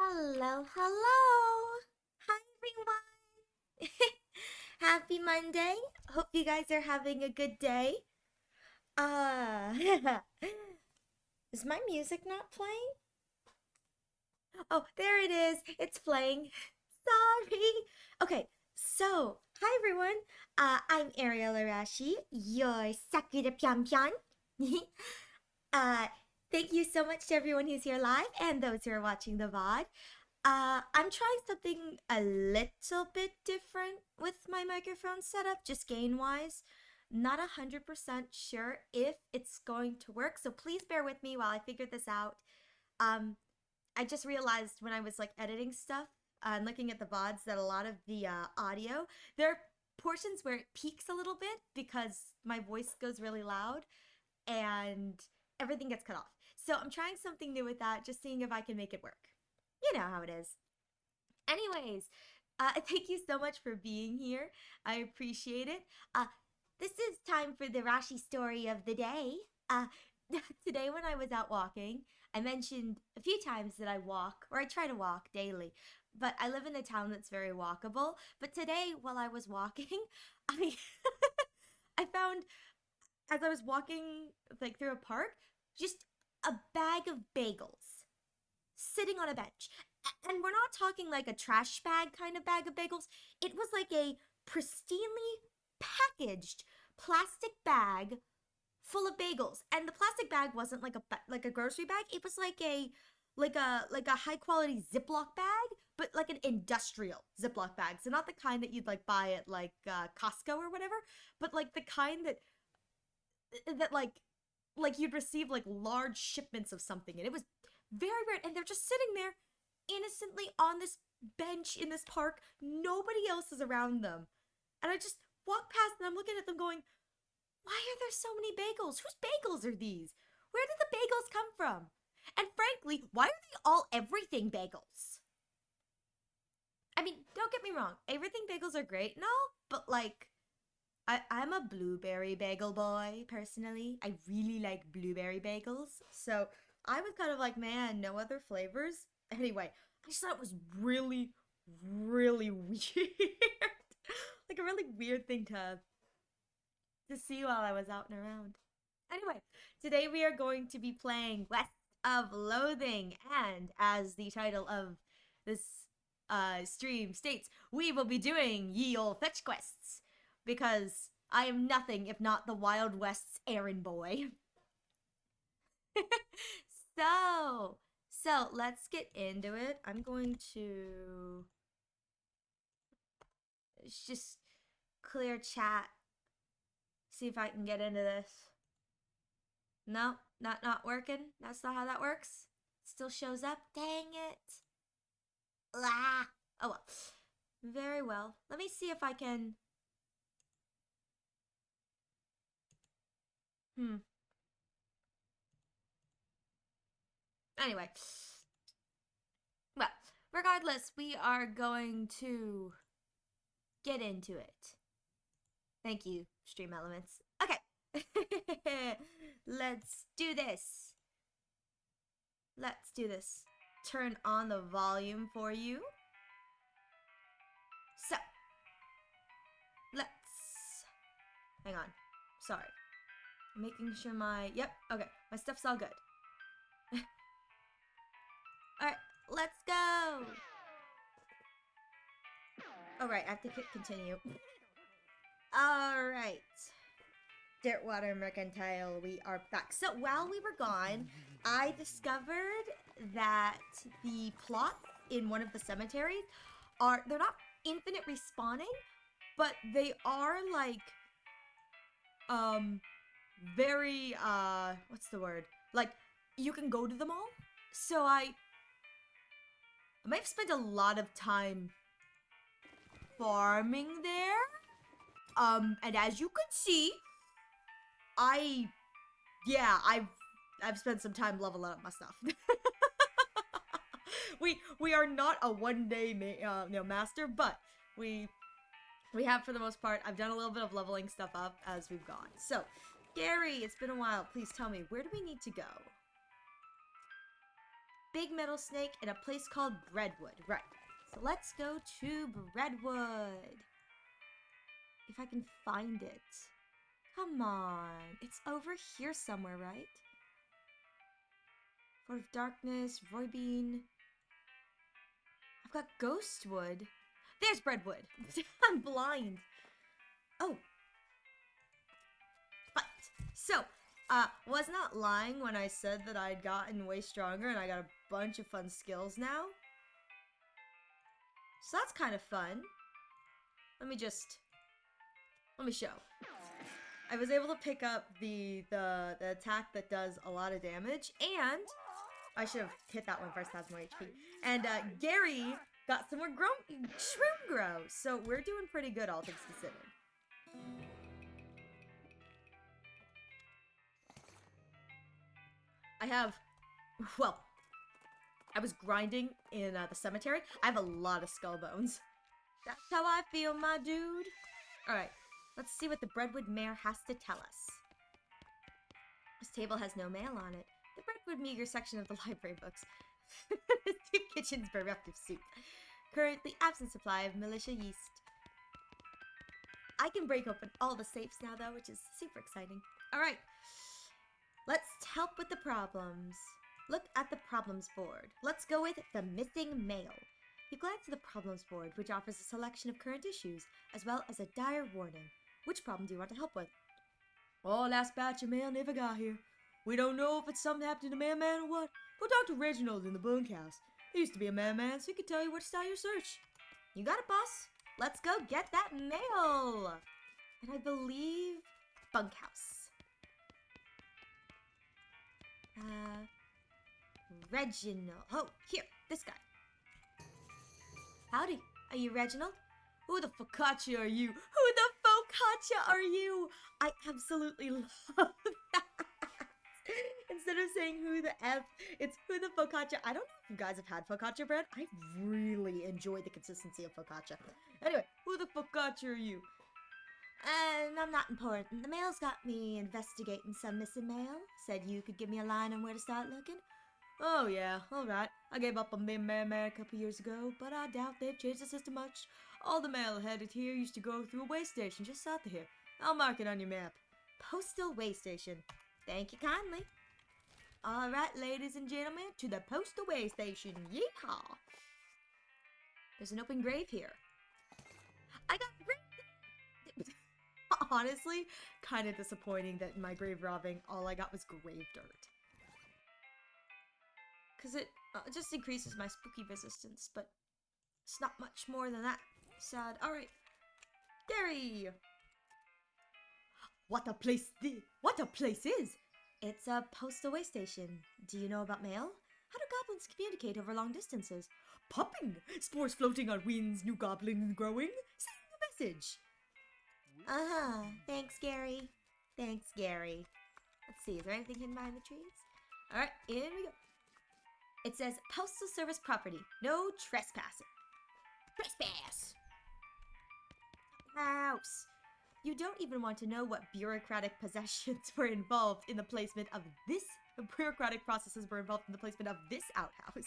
Hello, hello. Hi, everyone. Happy Monday. Hope you guys are having a good day. Uh, is my music not playing? Oh, there it is. It's playing. Sorry. Okay, so, hi everyone. I'm Ariel Arashi, your Sakura Pyan Pyan. uh, Thank you so much to everyone who's here live and those who are watching the VOD. I'm trying something a little bit different with my microphone setup, just gain wise. Not 100% sure if it's going to work, so please bear with me while I figure this out. Um, I just realized when I was like editing stuff and looking at the VODs that a lot of the audio, there are portions where it peaks a little bit because my voice goes really loud and everything gets cut off. So I'm trying something new with that, just seeing if I can make it work. You know how it is. Anyways, thank you so much for being here. I appreciate it. This is time for the Rashi story of the day. Uh, Today, when I was out walking, I mentioned a few times that I walk, or I try to walk daily, but I live in a town that's very walkable. But today, while I was walking, I I found as I was walking like through a park, just a bag of bagels sitting on a bench. And we're not talking like a trash bag kind of bag of bagels. It was like a pristinely packaged plastic bag full of bagels. And the plastic bag wasn't like a grocery bag. It was like a high quality Ziploc bag, but like an industrial Ziploc bag. So not the kind that you'd like buy at like Costco or whatever, but like the kind that you'd receive like large shipments of something, and it was very weird. And they're just sitting there innocently on this bench in this park. Nobody else is around them, and I just walk past and I'm looking at them going, why are there so many bagels? Whose bagels are these? Where did the bagels come from? And frankly, why are they all everything bagels? I mean, don't get me wrong, everything bagels are great and all, but like I'm a blueberry bagel boy, personally. I really like blueberry bagels. So I was kind of like, man, no other flavors? Anyway, I just thought it was really, really weird. Like a really weird thing to see while I was out and around. Anyway, today we are going to be playing West of Loathing, and as the title of this stream states, we will be doing ye ol' fetch quests because I am nothing if not the Wild West's errand boy. so, so let's get into it. I'm going to just clear chat, see if I can get into this. No, not working. That's not how that works. Still shows up. Dang it. Ah. Oh well. Very well. Let me see if I can. Hmm. Anyway. Well, regardless, we are going to get into it. Thank you, Stream Elements. Okay. Let's do this. Let's do this. Turn on the volume for you. So, let's. Hang on. Sorry. Making sure my. Yep, okay. My stuff's all good. Alright, let's go. Alright, I have to hit continue. Alright. Dirtwater Mercantile, we are back. So while we were gone, I discovered that the plots in one of the cemeteries they're not infinite respawning, but they are like, very, what's the word? Like, you can go to them all. So I might have spent a lot of time farming there. And as you can see, I've spent some time leveling up my stuff. we are not a one-day master, but we have for the most part. I've done a little bit of leveling stuff up as we've gone. So, Gary, it's been a while. Please tell me, where do we need to go? big metal snake in a place called Breadwood. Right. So let's go to Breadwood. If I can find it. Come on. It's over here somewhere, right? Fort of Darkness, Roy Bean. I've got Ghostwood. There's Breadwood. I'm blind. Oh. But, so, was not lying when I said that I'd gotten way stronger and I got a bunch of fun skills now. So that's kind of fun. Let me show. I was able to pick up the attack that does a lot of damage, and I should have hit that one first, has more HP. And Gary got some more shroom grow, so we're doing pretty good, all things considered. I was grinding in the cemetery. I have a lot of skull bones. That's how I feel, my dude. Alright, let's see what the Breadwood Mayor has to tell us. This table has no mail on it. The Breadwood meager section of the library books. Soup kitchen's bereft of soup. Currently absent supply of militia yeast. I can break open all the safes now, though, which is super exciting. Alright, let's help with the problems. Look at the problems board. Let's go with the missing mail. You glance at the problems board, which offers a selection of current issues, as well as a dire warning. Which problem do you want to help with? Oh, last batch of mail never got here. We don't know if it's something happened to Man or what. Go talk to Reginald in the bunkhouse. He used to be a man, so he could tell you where to start your search. You got it, boss. Let's go get that mail. And I believe bunkhouse. Reginald. Oh, here, this guy. Howdy. Are you Reginald? Who the focaccia are you? Who the focaccia are you? I absolutely love that. Instead of saying who the F, it's who the focaccia. I don't know if you guys have had focaccia bread. I really enjoy the consistency of focaccia. Anyway, who the focaccia are you? I'm not important. The mail's got me investigating some missing mail. Said you could give me a line on where to start looking. Oh yeah, alright. I gave up on being man a couple years ago, but I doubt they've changed the system much. All the mail headed here used to go through a way station just south of here. I'll mark it on your map. Postal way station. Thank you kindly. Alright, ladies and gentlemen, to the postal way station. Yeehaw! There's an open grave here. I got grave. Honestly, kind of disappointing that in my grave robbing, all I got was grave dirt. Because it just increases my spooky resistance, but it's not much more than that. Sad. Alright. Gary! What a place is! It's a postal way station. Do you know about mail? How do goblins communicate over long distances? Popping! Spores floating on winds, new goblins growing. Sending a message. Uh-huh. Thanks, Gary. Thanks, Gary. Let's see, is there anything hidden behind the trees? Alright, in we go. It says, Postal Service property. No trespassing. Trespass! House! You don't even want to know what bureaucratic possessions were involved in the placement of this. Bureaucratic processes were involved in the placement of this outhouse.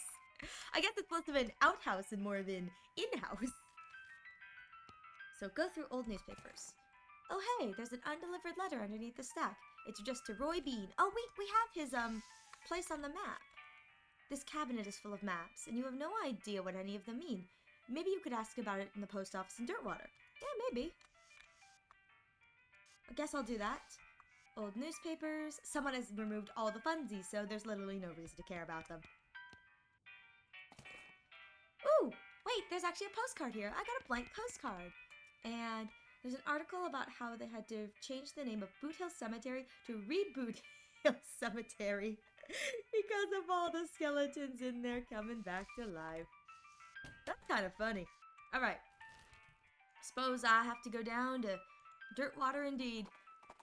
I guess it's less of an outhouse and more of an in-house. So go through old newspapers. Oh hey, there's an undelivered letter underneath the stack. It's addressed to Roy Bean. Oh wait, we have his place on the map. This cabinet is full of maps, and you have no idea what any of them mean. Maybe you could ask about it in the post office in Dirtwater. Yeah, maybe. I guess I'll do that. Old newspapers. Someone has removed all the funsies, so there's literally no reason to care about them. Ooh, wait, there's actually a postcard here. I got a blank postcard. And there's an article about how they had to change the name of Boot Hill Cemetery to Reboot Hill Cemetery because of all the skeletons in there coming back to life. That's kind of funny. Alright. Suppose I have to go down to Dirtwater indeed.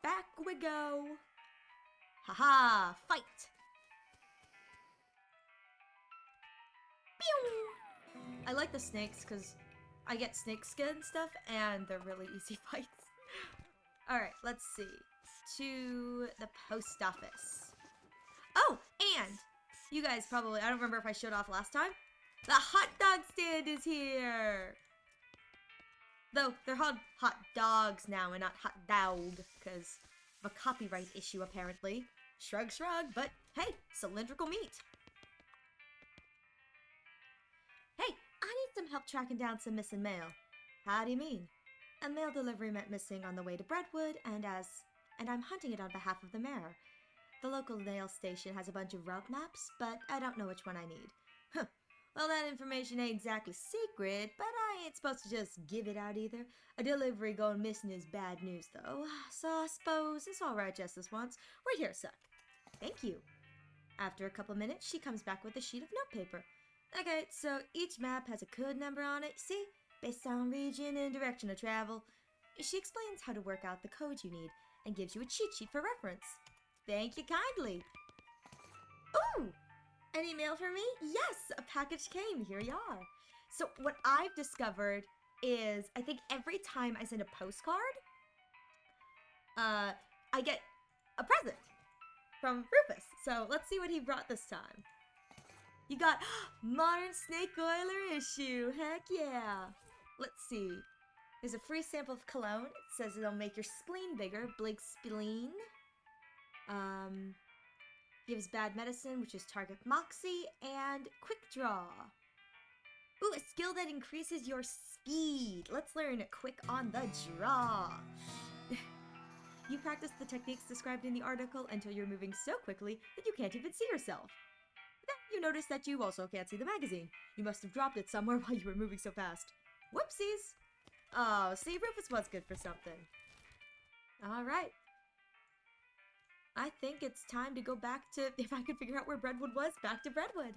Back we go. Haha, fight! Pew! I like the snakes because I get snake skin stuff and they're really easy fights. Alright, let's see. To the post office. Oh, and You guys probably, I don't remember if I showed off last time. The hot dog stand is here! Though, they're hot dogs now and not hot dog, because of a copyright issue apparently. Shrug, shrug, but hey, cylindrical meat. Hey, I need some help tracking down some missing mail. How do you mean? A mail delivery went missing on the way to Brentwood, and I'm hunting it on behalf of the mayor. The local mail station has a bunch of route maps, but I don't know which one I need. Huh. Well, that information ain't exactly secret, but I ain't supposed to just give it out either. A delivery going missing is bad news, though, so I suppose it's alright just this once. Wait here a sec. Thank you. After a couple minutes, she comes back with a sheet of notepaper. Okay, so each map has a code number on it, see? Based on region and direction of travel. She explains how to work out the code you need and gives you a cheat sheet for reference. Thank you kindly. Ooh! An email for me? Yes, a package came. Here you are. So what I've discovered is I think every time I send a postcard, I get a present from Rufus. So let's see what he brought this time. You got Modern Snake Oiler issue. Heck yeah. Let's see. There's a free sample of cologne. It says it'll make your spleen bigger. Blake spleen. Gives bad medicine, which is target moxie, and quick draw. Ooh, a skill that increases your speed. Let's learn quick on the draw. You practice the techniques described in the article until you're moving so quickly that you can't even see yourself. Then you notice that you also can't see the magazine. You must have dropped it somewhere while you were moving so fast. Whoopsies! Oh, see, Rufus was good for something. Alright. I think it's time to go back to, if I could figure out where Brentwood was, back to Brentwood.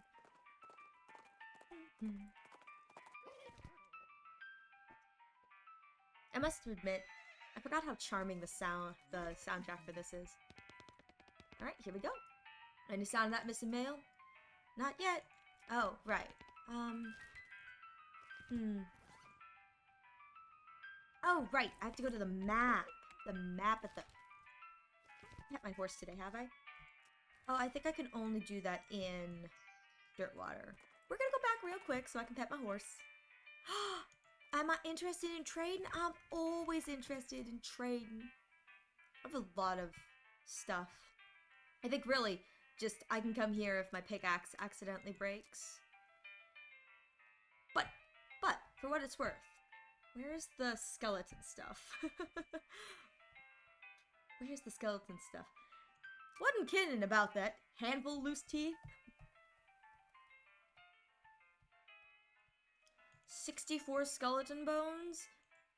I must admit, I forgot how charming the soundtrack for this is. Alright, here we go. Any sound of that missing mail? Not yet. Oh, right. Oh, right, I have to go to the map. The map at the... Pet my horse today, have I? Oh, I think I can only do that in Dirtwater. We're gonna go back real quick so I can pet my horse. Am I interested in trading? I'm always interested in trading. I have a lot of stuff. I think really just I can come here if my pickaxe accidentally breaks. But for what it's worth, where's the skeleton stuff? Where's the skeleton stuff? Wasn't kidding about that. Handful loose teeth. 64 skeleton bones?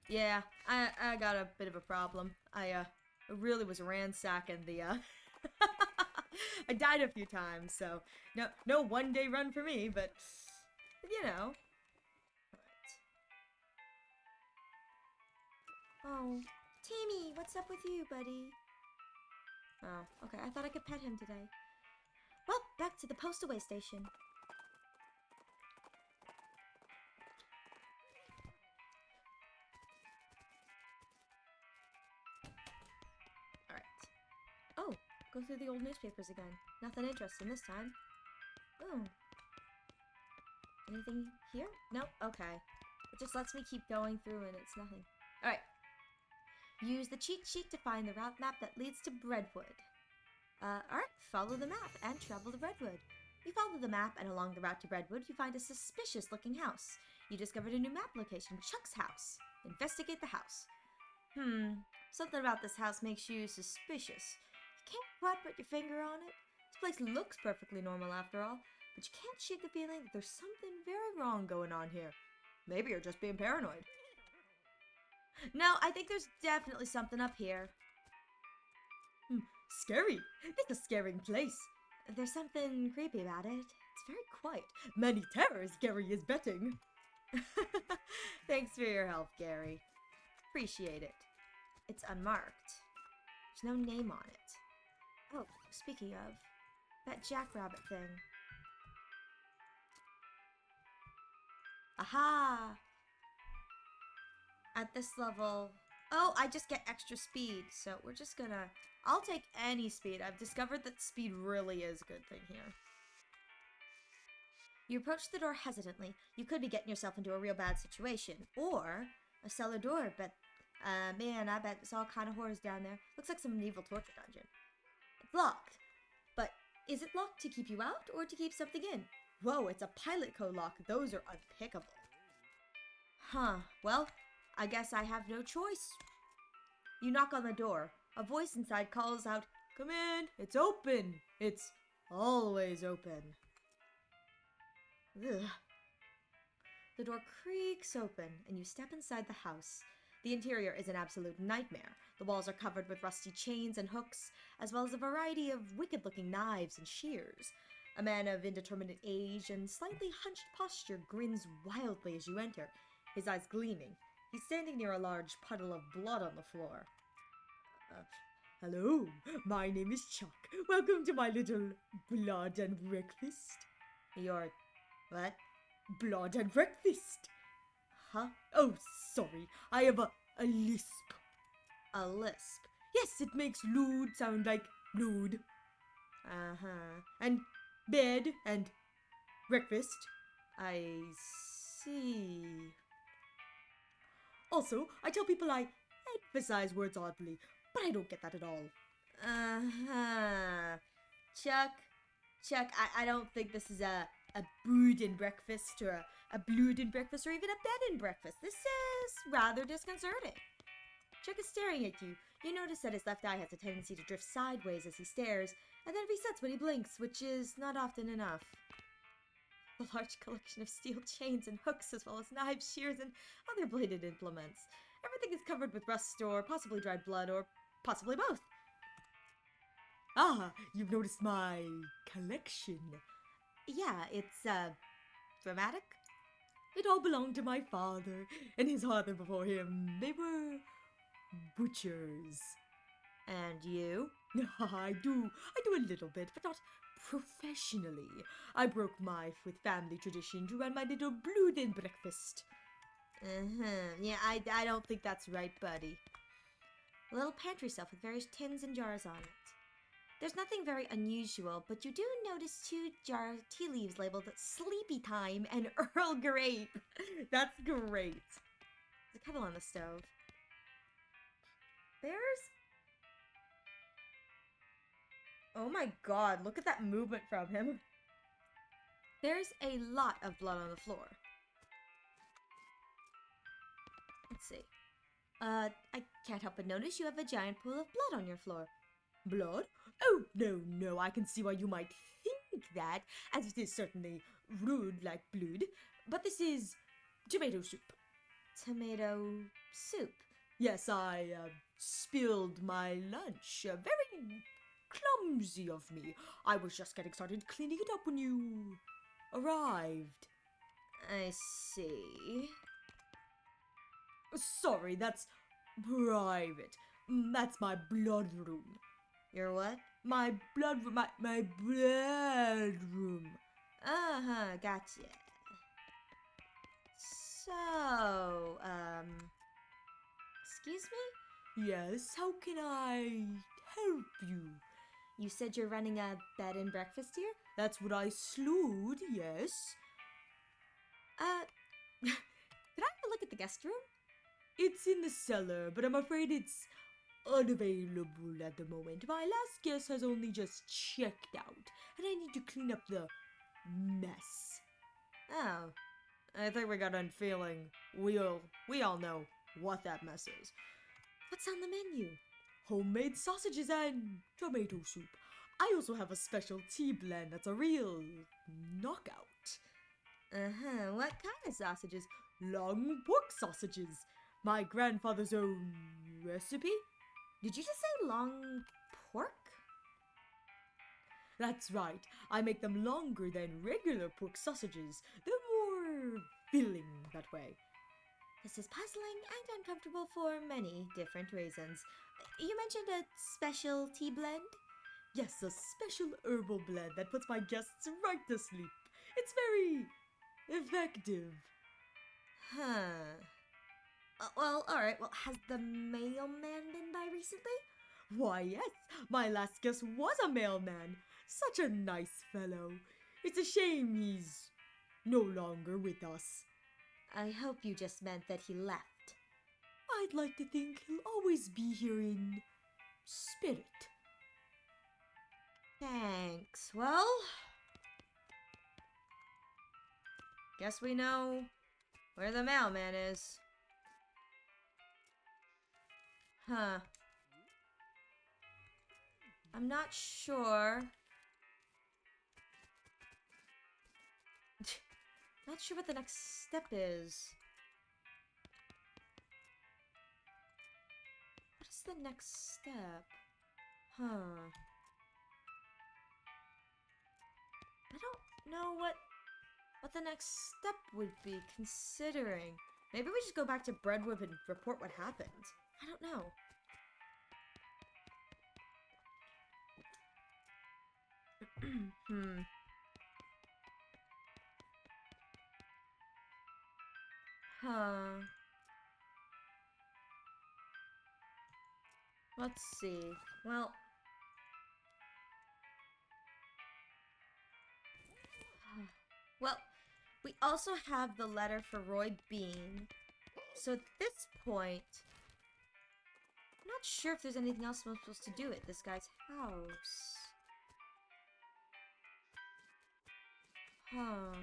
Yeah, I got a bit of a problem. I really was ransacking the, I died a few times, so no one-day run for me, but, you know. Alright. Oh. Timmy, what's up with you, buddy? Oh, okay. I thought I could pet him today. Well, back to the post-away station. Alright. Oh, go through the old newspapers again. Nothing interesting this time. Oh. Anything here? Nope. Okay. It just lets me keep going through and it's nothing. Alright. Use the cheat sheet to find the route map that leads to Brentwood. Alright, follow the map and travel to Brentwood. You follow the map and along the route to Brentwood, you find a suspicious looking house. You discovered a new map location, Chuck's house. Investigate the house. Something about this house makes you suspicious. You can't quite put your finger on it. This place looks perfectly normal after all, but you can't shake the feeling that there's something very wrong going on here. Maybe you're just being paranoid. No, I think there's definitely something up here. Scary. It's a scaring place. There's something creepy about it. It's very quiet. Many terrors, Gary is betting. Thanks for your help, Gary. Appreciate it. It's unmarked. There's no name on it. Oh, speaking of, that jackrabbit thing. Aha! At this level... Oh, I just get extra speed, so we're just gonna... I'll take any speed. I've discovered that speed really is a good thing here. You approach the door hesitantly. You could be getting yourself into a real bad situation. Or a cellar door, but man, I bet it's all kind of horrors down there. Looks like some medieval torture dungeon. It's locked. But is it locked to keep you out or to keep something in? Whoa, it's a pilot code lock. Those are unpickable. Huh, well, I guess I have no choice. You knock on the door. A voice inside calls out, "Come in, it's open. It's always open." Ugh. The door creaks open, and you step inside the house. The interior is an absolute nightmare. The walls are covered with rusty chains and hooks, as well as a variety of wicked-looking knives and shears. A man of indeterminate age and slightly hunched posture grins wildly as you enter, his eyes gleaming. He's standing near a large puddle of blood on the floor. Hello, my name is Chuck. Welcome to my little blood and breakfast. Your what? Blood and breakfast. Huh? Oh, sorry. I have a lisp. A lisp? Yes, it makes lewd sound like lewd. Uh-huh. And bed and breakfast. I see. Also, I tell people I emphasize words oddly, but I don't get that at all. Uh-huh. Chuck, I don't think this is a brood and breakfast or a blood and breakfast or even a bed and breakfast. This is rather disconcerting. Chuck is staring at you. You notice that his left eye has a tendency to drift sideways as he stares, and then resets when he blinks, which is not often enough. A large collection of steel chains and hooks, as well as knives, shears, and other bladed implements. Everything is covered with rust or possibly dried blood, or possibly both. Ah, you've noticed my collection. Yeah, it's, dramatic. It all belonged to my father, and his father before him. They were butchers. And you? I do a little bit, but not professionally. I broke my with family tradition to run my little blood and breakfast. Yeah, I don't think that's right, buddy. A little pantry stuff with various tins and jars on it. There's nothing very unusual, but you do notice 2 jars of tea leaves labeled Sleepy Time and Earl Grey. That's great. There's a kettle on the stove. There's... Oh my god, look at that movement from him. There's a lot of blood on the floor. Let's see. I can't help but notice you have a giant pool of blood on your floor. Blood? Oh, no, I can see why you might think that, as it is certainly rude like blood, but this is tomato soup. Tomato soup? Yes, I spilled my lunch. Very clumsy of me. I was just getting started cleaning it up when you arrived. I see. Sorry, that's private. That's my blood room. Your what? My blood room. My blood room. Uh-huh, gotcha. So, excuse me? Yes, how can I help you? You said you're running a bed and breakfast here? That's what I slewed, yes. Could I have a look at the guest room? It's in the cellar, but I'm afraid it's unavailable at the moment. My last guest has only just checked out, and I need to clean up the mess. Oh, I think we got a feeling we all know what that mess is. What's on the menu? Homemade sausages and tomato soup. I also have a special tea blend that's a real knockout. Uh-huh, what kind of sausages? Long pork sausages. My grandfather's own recipe? Did you just say long pork? That's right. I make them longer than regular pork sausages. They're more filling that way. This is puzzling and uncomfortable for many different reasons. You mentioned a special tea blend? Yes, a special herbal blend that puts my guests right to sleep. It's very effective. Huh. Well, alright. Well, has the mailman been by recently? Why, yes. My last guest was a mailman. Such a nice fellow. It's a shame he's no longer with us. I hope you just meant that he left. I'd like to think he'll always be here in spirit. Thanks. Well, guess we know where the mailman is. Huh. I'm not sure. Not sure what the next step is. What is the next step? Huh. I don't know what the next step would be, considering. Maybe we just go back to Breadwhip and report what happened. I don't know. Huh. Let's see. Well, we also have the letter for Roy Bean. So at this point, I'm not sure if there's anything else I'm supposed to do at this guy's house. Huh.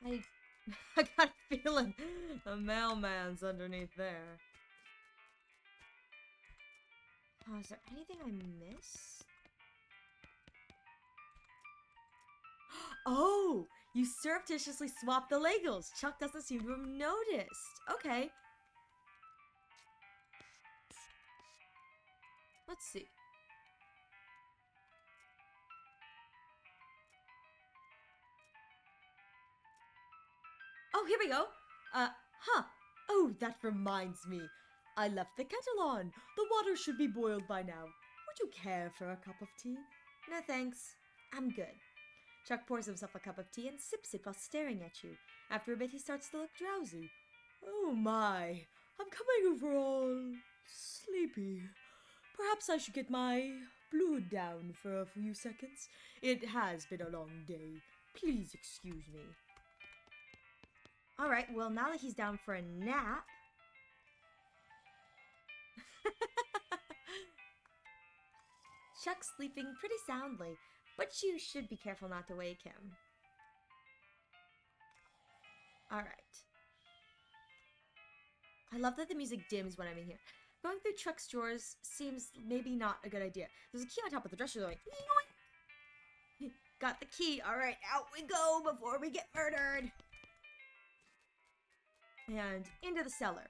I got a feeling the mailman's underneath there. Oh, is there anything I missed? Oh! You surreptitiously swapped the Legos! Chuck doesn't seem to have noticed. Okay. Let's see. Oh, here we go! Oh, that reminds me. I left the kettle on. The water should be boiled by now. Would you care for a cup of tea? No thanks. I'm good. Chuck pours himself a cup of tea and sips it while staring at you. After a bit, he starts to look drowsy. Oh my, I'm coming over all sleepy. Perhaps I should get my blood down for a few seconds. It has been a long day. Please excuse me. Alright, well, now that he's down for a nap... Chuck's sleeping pretty soundly, but you should be careful not to wake him. Alright. I love that the music dims when I'm in here. Going through Chuck's drawers seems maybe not a good idea. There's a key on top of the dresser going, yoink! Got the key. Alright, out we go before we get murdered. And into the cellar.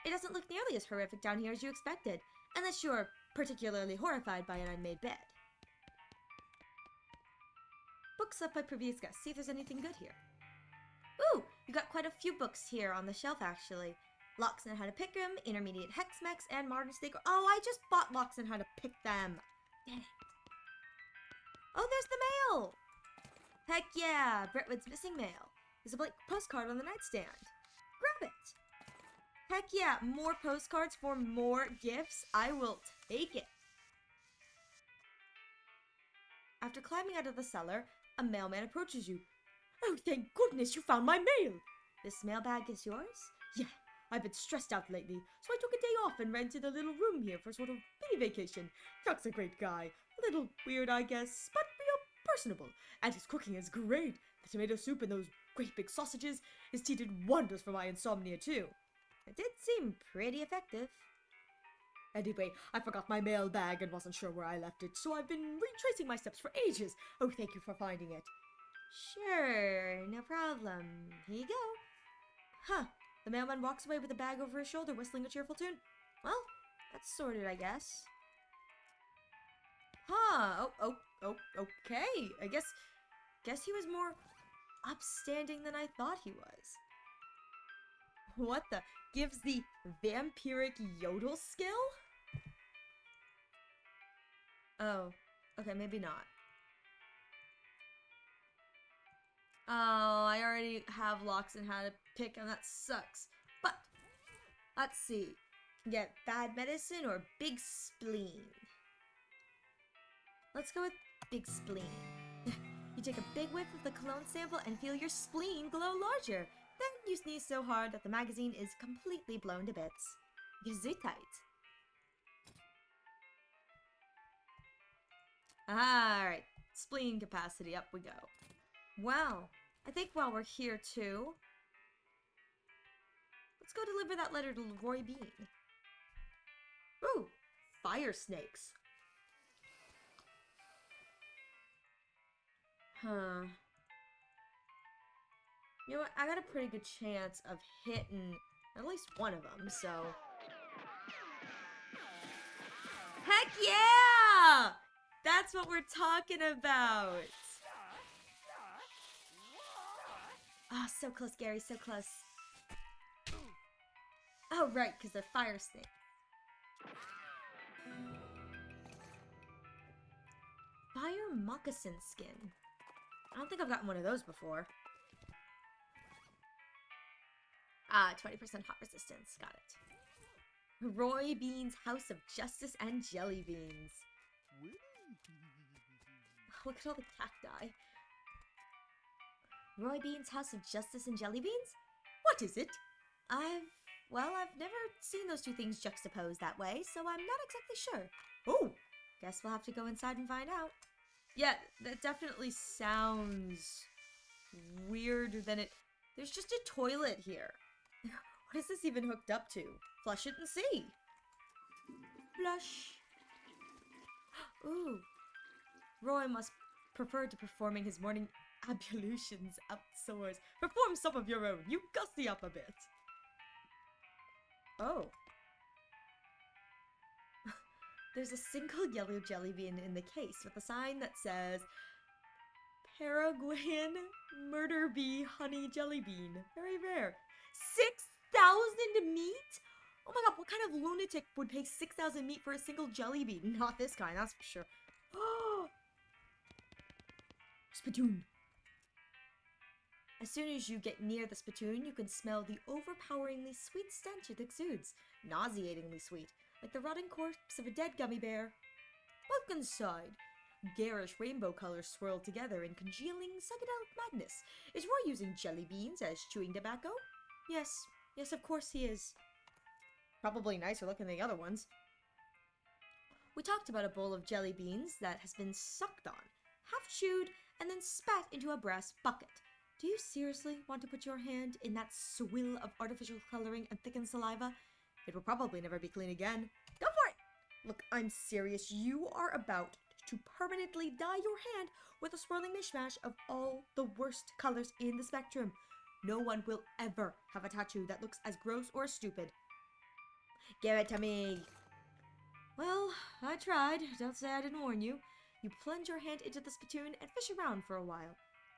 It doesn't look nearly as horrific down here as you expected, unless you're particularly horrified by an unmade bed. Books left by previous guests. See if there's anything good here. Ooh, you got quite a few books here on the shelf, actually. Locks on How to Pick 'em, Intermediate Hex-Mex, and Modern Snake. Oh, I just bought Locks on How to Pick them. Dang it. Oh, there's the mail! Heck yeah, Brentwood's missing mail. There's a blank postcard on the nightstand. Grab it! Heck yeah, more postcards for more gifts. I will take it. After climbing out of the cellar, a mailman approaches you. Oh, thank goodness you found my mail! This mailbag is yours? Yeah, I've been stressed out lately, so I took a day off and rented a little room here for sort of mini vacation. Chuck's a great guy. A little weird, I guess, but real personable. And his cooking is great. The tomato soup and those great big sausages. His tea did wonders for my insomnia, too. It did seem pretty effective. Anyway, I forgot my mail bag and wasn't sure where I left it, so I've been retracing my steps for ages. Oh, thank you for finding it. Sure, no problem. Here you go. Huh. The mailman walks away with the bag over his shoulder, whistling a cheerful tune. Well, that's sorted, I guess. Huh. Okay. I guess he was more upstanding than I thought he was. What the? Gives the vampiric yodel skill? Oh. Okay, maybe not. Oh, I already have Locks on How to Pick, and that sucks. But, let's see. Get bad medicine or big spleen. Let's go with big spleen. You take a big whiff of the cologne sample and feel your spleen glow larger. Then you sneeze so hard that the magazine is completely blown to bits. Gesundheit. Alright, spleen capacity, up we go. Wow, I think while we're here too, let's go deliver that letter to Leroy Bean. Ooh, fire snakes. Huh. You know what, I got a pretty good chance of hitting at least one of them, so... Heck yeah! That's what we're talking about! Oh, so close, Gary, so close. Oh, right, because they're fire snakes. Fire moccasin skin. I don't think I've gotten one of those before. Ah, 20% hot resistance. Got it. Roy Bean's House of Justice and Jelly Beans. Look at all the cacti. Roy Bean's House of Justice and Jelly Beans? What is it? I've never seen those two things juxtaposed that way, so I'm not exactly sure. Oh, guess we'll have to go inside and find out. Yeah, that definitely sounds weirder than it... There's just a toilet here. What is this even hooked up to? Flush it and see. Flush. Ooh. Roy must prefer to performing his morning ablutions outdoors. Perform some of your own. You gussy up a bit. Oh. There's a single yellow jelly bean in the case with a sign that says Paraguayan murder bee honey jelly bean. Very rare. 6,000 meat? Oh my god, what kind of lunatic would pay 6,000 meat for a single jelly bean? Not this kind, that's for sure. Oh! Spittoon. As soon as you get near the spittoon, you can smell the overpoweringly sweet stench it exudes. Nauseatingly sweet, like the rotting corpse of a dead gummy bear. Look inside. Garish rainbow colors swirl together in congealing psychedelic madness. Is Roy using jelly beans as chewing tobacco? Yes, of course he is. Probably nicer looking than the other ones. We talked about a bowl of jelly beans that has been sucked on, half chewed, and then spat into a brass bucket. Do you seriously want to put your hand in that swill of artificial coloring and thickened saliva? It will probably never be clean again. Go for it! Look, I'm serious. You are about to permanently dye your hand with a swirling mishmash of all the worst colors in the spectrum. No one will ever have a tattoo that looks as gross or stupid. Give it to me. Well, I tried. Don't say I didn't warn you. You plunge your hand into the spittoon and fish around for a while.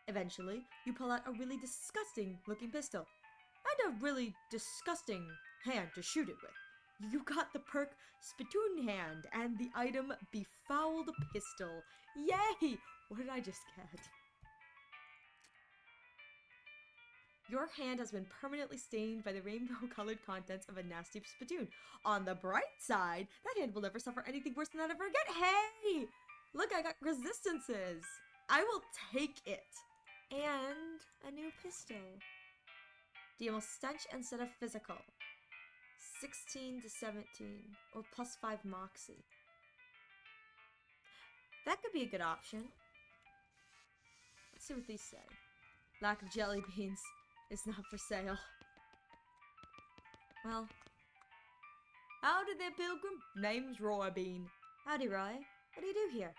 Eventually, you pull out a really disgusting looking pistol. And a really disgusting hand to shoot it with. You got the perk spittoon hand and the item befouled pistol. Yay! What did I just get? Your hand has been permanently stained by the rainbow-colored contents of a nasty spittoon. On the bright side, that hand will never suffer anything worse than that ever again. Hey! Look, I got resistances. I will take it. And a new pistol. Deal stench instead of physical. 16 to 17, or plus 5 moxie. That could be a good option. Let's see what these say. Lack of jelly beans is not for sale. Well, howdy there, pilgrim. Name's Roy Bean. Howdy, Roy. What do you do here?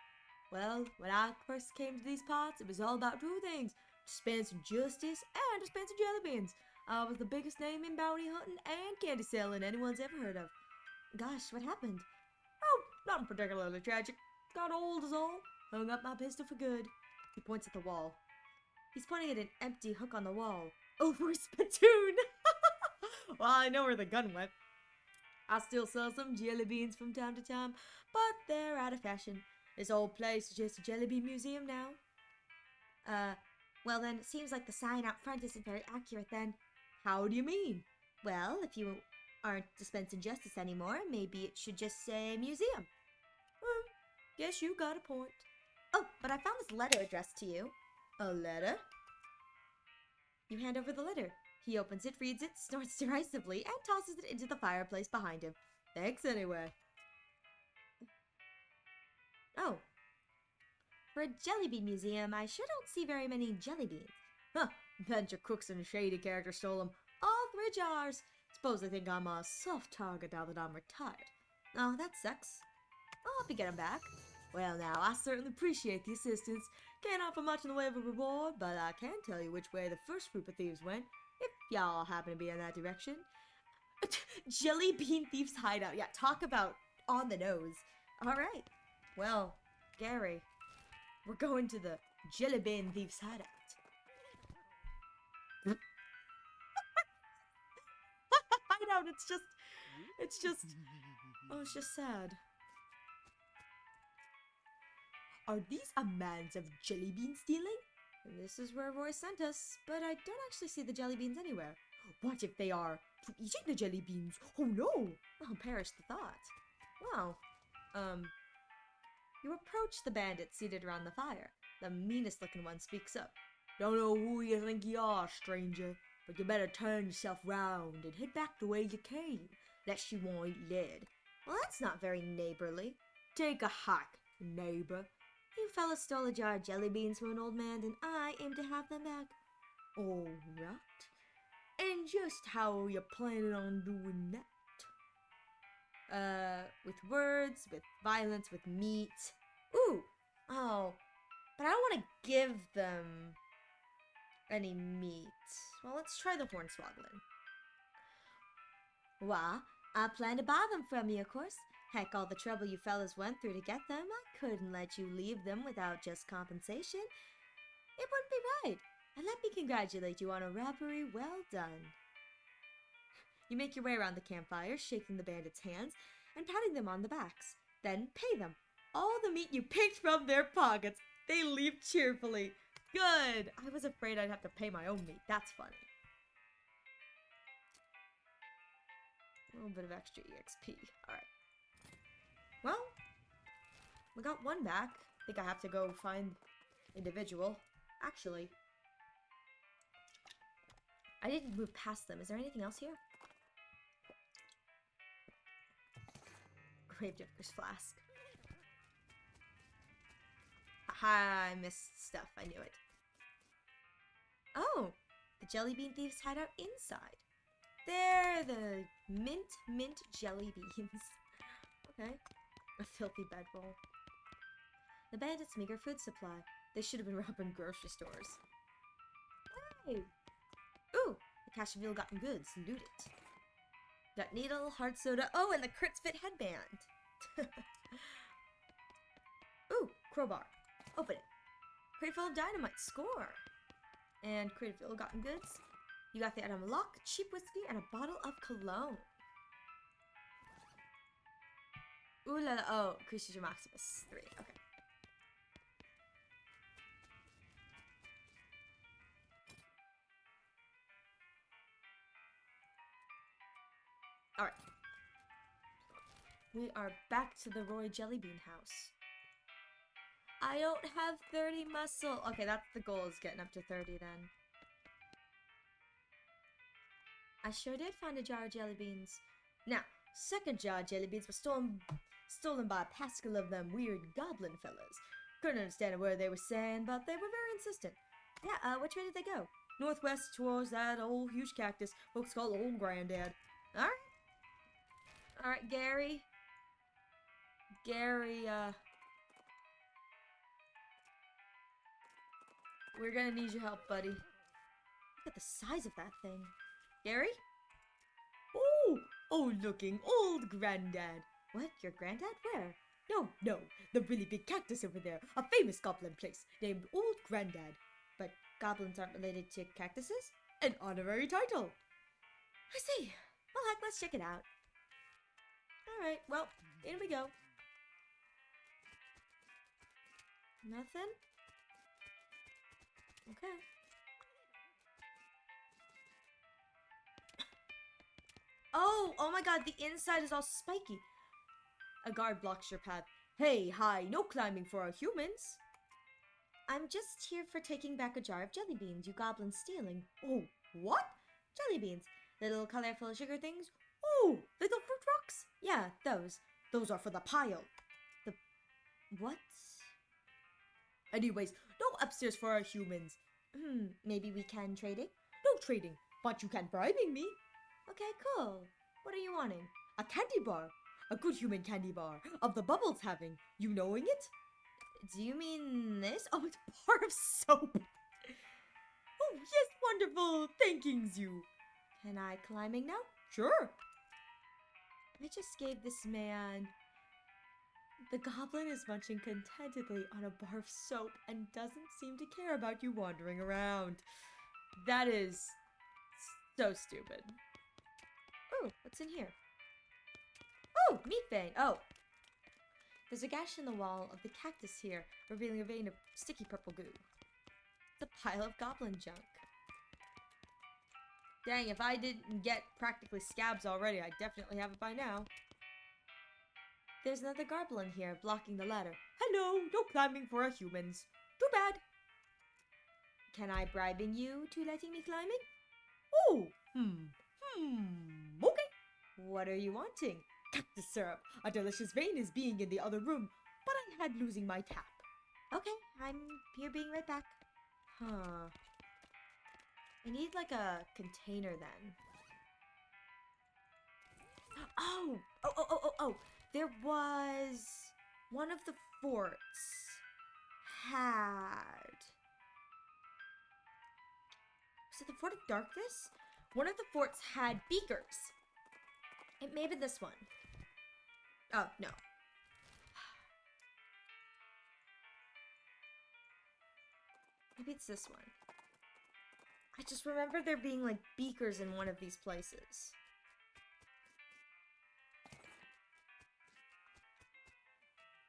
Well, when I first came to these parts, it was all about two things. Dispensing justice and dispensing jelly beans. I was the biggest name in bounty hunting and candy selling anyone's ever heard of. Gosh, what happened? Oh, nothing particularly tragic. Got old is all. Hung up my pistol for good. He points at the wall. He's pointing at an empty hook on the wall. Over a spittoon! Well, I know where the gun went. I still sell some jelly beans from time to time, but they're out of fashion. This old place is just a jelly bean museum now. Well then, it seems like the sign out front isn't very accurate then. How do you mean? Well, if you aren't dispensing justice anymore, maybe it should just say museum. Guess you got a point. Oh, but I found this letter addressed to you. A letter? You hand over the letter. He opens it, reads it, snorts derisively, and tosses it into the fireplace behind him. Thanks anyway. Oh. For a jelly bean museum, I sure don't see very many jelly beans. Huh, bunch of crooks and shady characters stole them. All 3 jars. Suppose they think I'm a soft target now that I'm retired. Oh, that sucks. I'll help you get 'em back. Well now, I certainly appreciate the assistance. Can't offer much in the way of a reward, but I can tell you which way the first group of thieves went, if y'all happen to be in that direction. Jelly bean thieves hideout. Yeah, talk about on the nose. All right. Well, Gary, We're going to the jelly bean thieves hideout. Hideout, it's just, oh, it's just sad. Are these a man's of jelly bean stealing? this is where Roy sent us, but I don't actually see the jelly beans anywhere. What if they are to eating the jelly beans? Oh no! Oh, perish the thought. Well, you approach the bandits seated around the fire. The meanest looking one speaks up. Don't know who you think you are, stranger, but you better turn yourself round and head back the way you came, lest you won't eat lead. Well, that's not very neighborly. Take a hike, neighbor. You fellas stole a jar of jelly beans from an old man, and I aim to have them back. All right. And just how are you planning on doing that? With words, with violence, with meat. Ooh! Oh. But I don't want to give them any meat. Well, let's try the hornswoggling. Why, I plan to buy them from you, of course. Heck, all the trouble you fellas went through to get them, I couldn't let you leave them without just compensation. It wouldn't be right. And let me congratulate you on a robbery well done. You make your way around the campfire, shaking the bandits' hands and patting them on the backs. Then pay them. All the meat you picked from their pockets. They leave cheerfully. Good. I was afraid I'd have to pay my own meat. That's funny. A little bit of extra EXP. Alright. Well, we got one back. I think I have to go find individual. Actually, I didn't move past them. Is there anything else here? Gravedigger's flask. Haha, I missed stuff. I knew it. Oh, the jelly bean thieves hideout inside. They're the mint jelly beans. Okay. A filthy bedroll. The bandits' meager food supply. They should have been robbing grocery stores. Hey! Ooh! The cache of ill-gotten goods. Loot it. Got needle, hard soda. Oh, and the Crits Fit headband. Ooh! Crowbar. Open it. Crate full of dynamite. Score! And crate of ill-gotten goods. You got the item lock, cheap whiskey, and a bottle of cologne. Ooh la la. Oh, increases your maximus. 3. Okay. Alright. We are back to the Roy Jellybean house. I don't have 30 muscle. Okay, that's the goal, is getting up to 30 then. I sure did find a jar of jelly beans. Now, second jar of jelly beans was stolen by a pascal of them weird goblin fellas. Couldn't understand a word they were saying, but they were very insistent. Yeah, which way did they go? Northwest towards that old huge cactus folks call Old Granddad. Alright. Alright, Gary. We're gonna need your help, buddy. Look at the size of that thing. Gary? Oh, looking Old Granddad. What? Your granddad? Where? No, the really big cactus over there. A famous goblin place named Old Granddad. But goblins aren't related to cactuses? An honorary title. I see. Well, heck, let's check it out. Alright, well, in we go. Nothing? Okay. Oh my god, the inside is all spiky. A guard blocks your path. Hey, hi, no climbing for our humans. I'm just here for taking back a jar of jelly beans you goblins stealing. Oh, what? Jelly beans. Little colorful sugar things. Oh, little fruit rocks? Yeah, those. Those are for the pile. What? Anyways, no upstairs for our humans. Maybe we can trade it? No trading, but you can bribing me. Okay, cool. What are you wanting? A candy bar. A good human candy bar. Of the bubbles having. You knowing it? Do you mean this? Oh, it's bar of soap. Oh, yes, wonderful. Thankings you. Can I climbing now? Sure. I just gave this man... The goblin is munching contentedly on a bar of soap and doesn't seem to care about you wandering around. That is so stupid. Oh, what's in here? Oh, meat vein. Oh. There's a gash in the wall of the cactus here, revealing a vein of sticky purple goo. It's a pile of goblin junk. Dang, if I didn't get practically scabs already, I'd definitely have it by now. There's another goblin here, blocking the ladder. Hello, no climbing for us humans. Too bad. Can I bribing you to letting me climbing? Oh, okay. What are you wanting? Cactus syrup. A delicious vein is being in the other room, but I had losing my tap. Okay, I'm here being right back. Huh. I need like a container then. Oh. There was one of the forts had... Was it the Fort of Darkness? One of the forts had beakers. It may be this one. Oh, no. Maybe it's this one. I just remember there being like beakers in one of these places.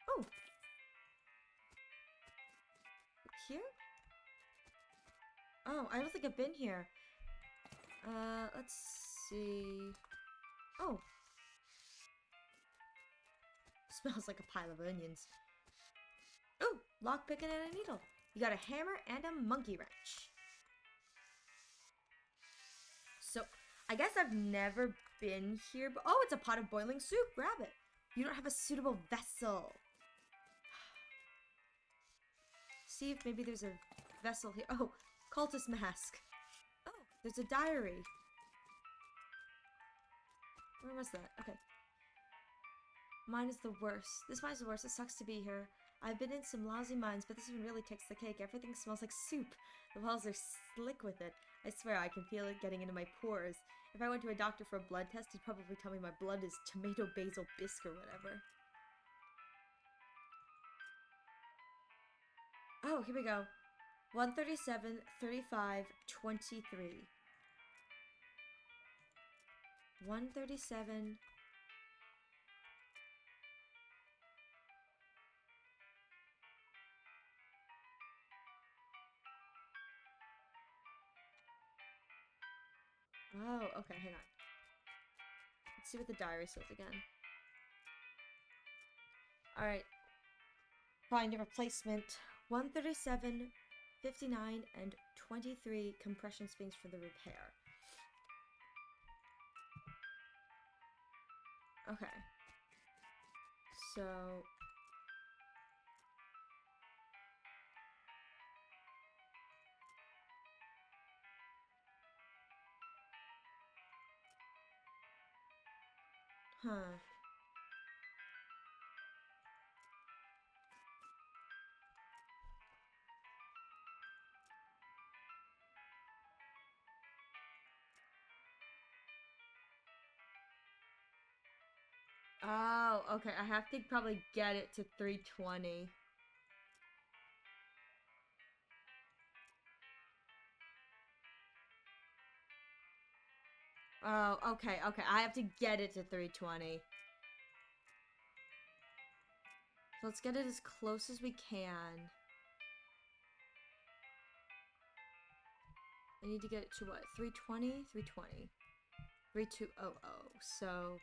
Oh. Here? Oh, I don't think I've been here. Let's see. Oh. Smells like a pile of onions. Oh, lockpicking and a needle. You got a hammer and a monkey wrench. So, I guess I've never been here, but oh, it's a pot of boiling soup. Grab it. You don't have a suitable vessel. See if maybe there's a vessel here. Oh, cultist mask. Oh, there's a diary. Where was that? Okay. Mine is the worst. This mine's the worst. It sucks to be here. I've been in some lousy mines, but this one really takes the cake. Everything smells like soup. The walls are slick with it. I swear I can feel it getting into my pores. If I went to a doctor for a blood test, he'd probably tell me my blood is tomato basil bisque or whatever. Oh, here we go. 137, 35, 23. 137. Oh, okay, hang on. Let's see what the diary says again. Alright. Find a replacement. 137, 59, and 23 compression springs for the repair. Okay. So... Huh. Oh, okay. I have to probably get it to 320. Oh, okay. I have to get it to 320. So let's get it as close as we can. I need to get it to what? 320? 320. 3200. So...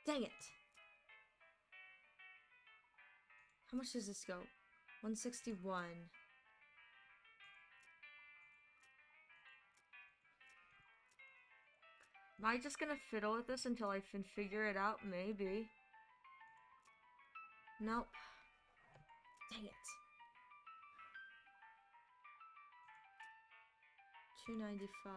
Dang it. How much does this go? 161. Am I just gonna fiddle with this until I can figure it out? Maybe. Nope. Dang it. 295.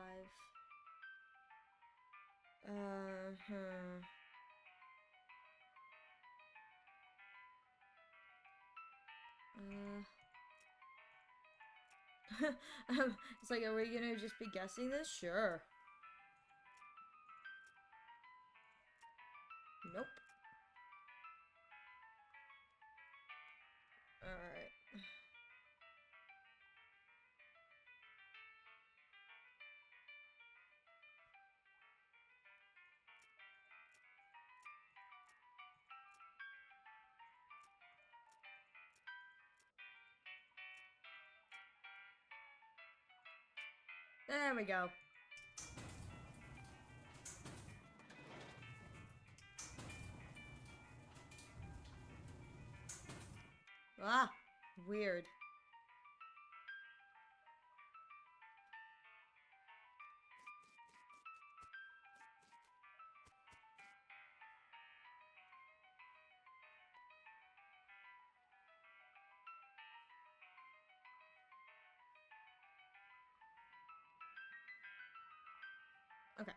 It's like, are we gonna just be guessing this? Sure. Nope. Alright. There we go. Ah, weird. Okay.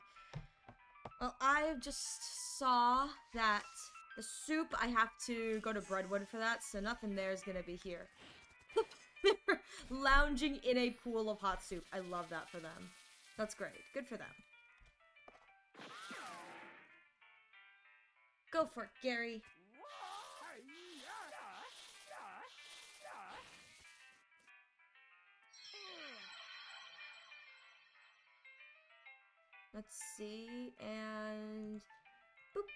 Well, I just saw that the soup, I have to go to Breadwood for that, so nothing there is gonna be here. They're lounging in a pool of hot soup. I love that for them. That's great. Good for them. Go for it, Gary. Let's see, and boop.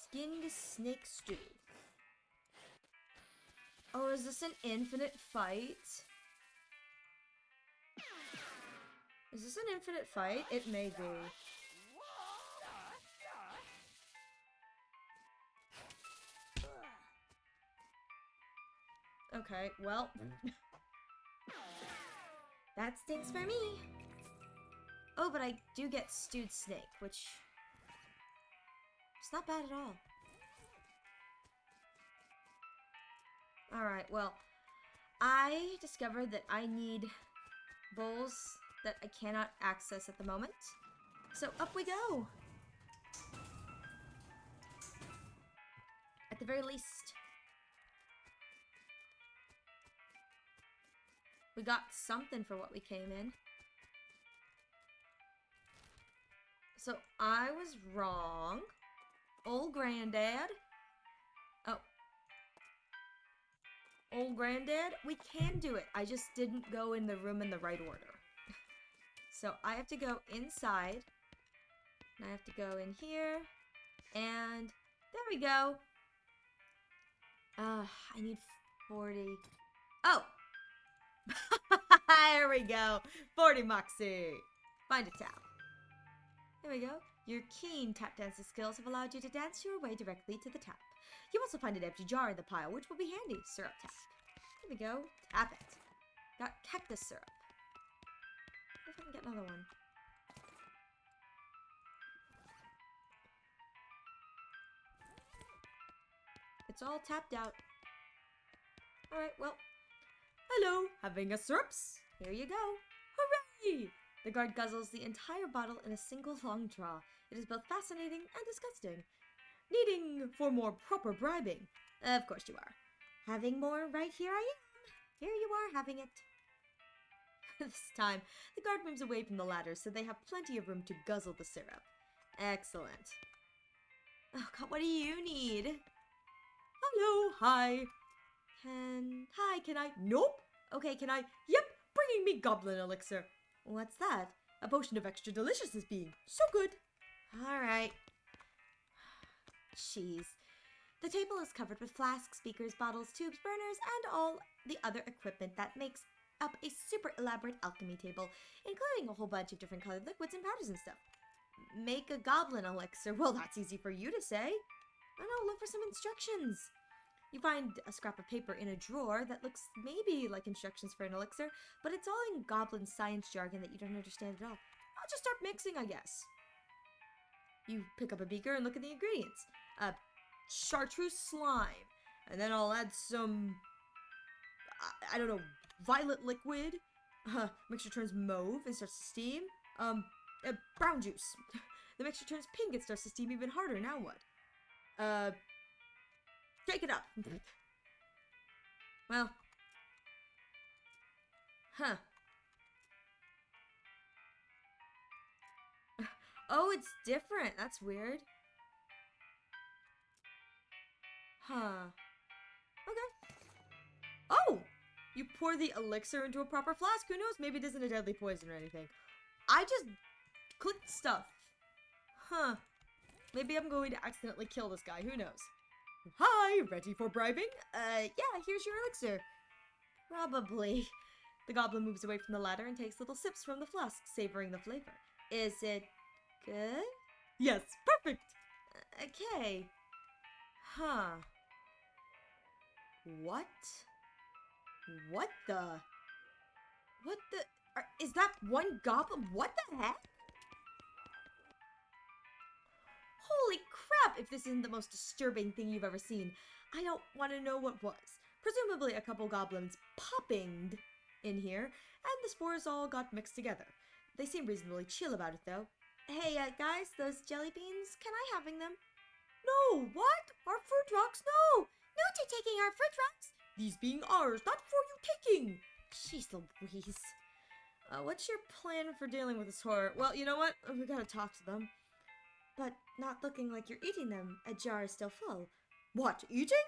Skinned snake stew. Oh, is this an infinite fight? Is this an infinite fight? It may be. Okay, well. That stinks for me. Oh, but I do get stewed snake, which... it's not bad at all. Alright, well, I discovered that I need bowls that I cannot access at the moment. So up we go! At the very least, we got something for what we came in. So I was wrong. Old Granddad. Oh. Old Granddad, we can do it. I just didn't go in the room in the right order. So I have to go inside. And I have to go in here. And there we go. I need 40. Oh! There we go. 40 Moxie. Find a tap. There we go. Your keen tap dancing skills have allowed you to dance your way directly to the tap. You also find an empty jar in the pile, which will be handy. Syrup tap. There we go. Tap it. Got cactus syrup. What if I can get another one? It's all tapped out. Alright, well. Hello, having a syrups? Here you go. Hooray! The guard guzzles the entire bottle in a single long draw. It is both fascinating and disgusting. Needing for more proper bribing. Of course you are. Having more right here I am. Here you are having it. This time, the guard moves away from the ladder so they have plenty of room to guzzle the syrup. Excellent. Oh god, what do you need? Hello, hi. Can I? Nope. Okay, can I? Yep, bringing me goblin elixir. What's that? A potion of extra deliciousness being so good. Alright. Jeez. The table is covered with flasks, speakers, bottles, tubes, burners, and all the other equipment that makes up a super elaborate alchemy table, including a whole bunch of different colored liquids and powders and stuff. Make a goblin elixir. Well, that's easy for you to say. I know, look for some instructions. You find a scrap of paper in a drawer that looks maybe like instructions for an elixir, but it's all in goblin science jargon that you don't understand at all. I'll just start mixing, I guess. You pick up a beaker and look at the ingredients. Chartreuse slime. And then I'll add some, I don't know, violet liquid. Mixture turns mauve and starts to steam. Brown juice. The mixture turns pink and starts to steam even harder. Now what? Shake it up. Well. Huh. Oh, it's different. That's weird. Huh. Okay. Oh! You pour the elixir into a proper flask. Who knows? Maybe it isn't a deadly poison or anything. I just clicked stuff. Huh. Maybe I'm going to accidentally kill this guy. Who knows? Hi, ready for bribing? Yeah, here's your elixir. Probably. The goblin moves away from the ladder and takes little sips from the flask, savoring the flavor. Is it good? Yes, perfect! Okay. Huh. What? What the? Is that one goblin? What the heck? Holy crap, if this isn't the most disturbing thing you've ever seen. I don't want to know what was. Presumably a couple goblins poppinged in here, and the spores all got mixed together. They seem reasonably chill about it, though. Hey, guys, those jelly beans, can I having them? No, what? Our fruit rocks? No! No to taking our fruit rocks! These being ours, not for you taking! Jeez Louise. What's your plan for dealing with this horror? Well, you know what? We gotta talk to them. But not looking like you're eating them. A jar is still full. What, eating?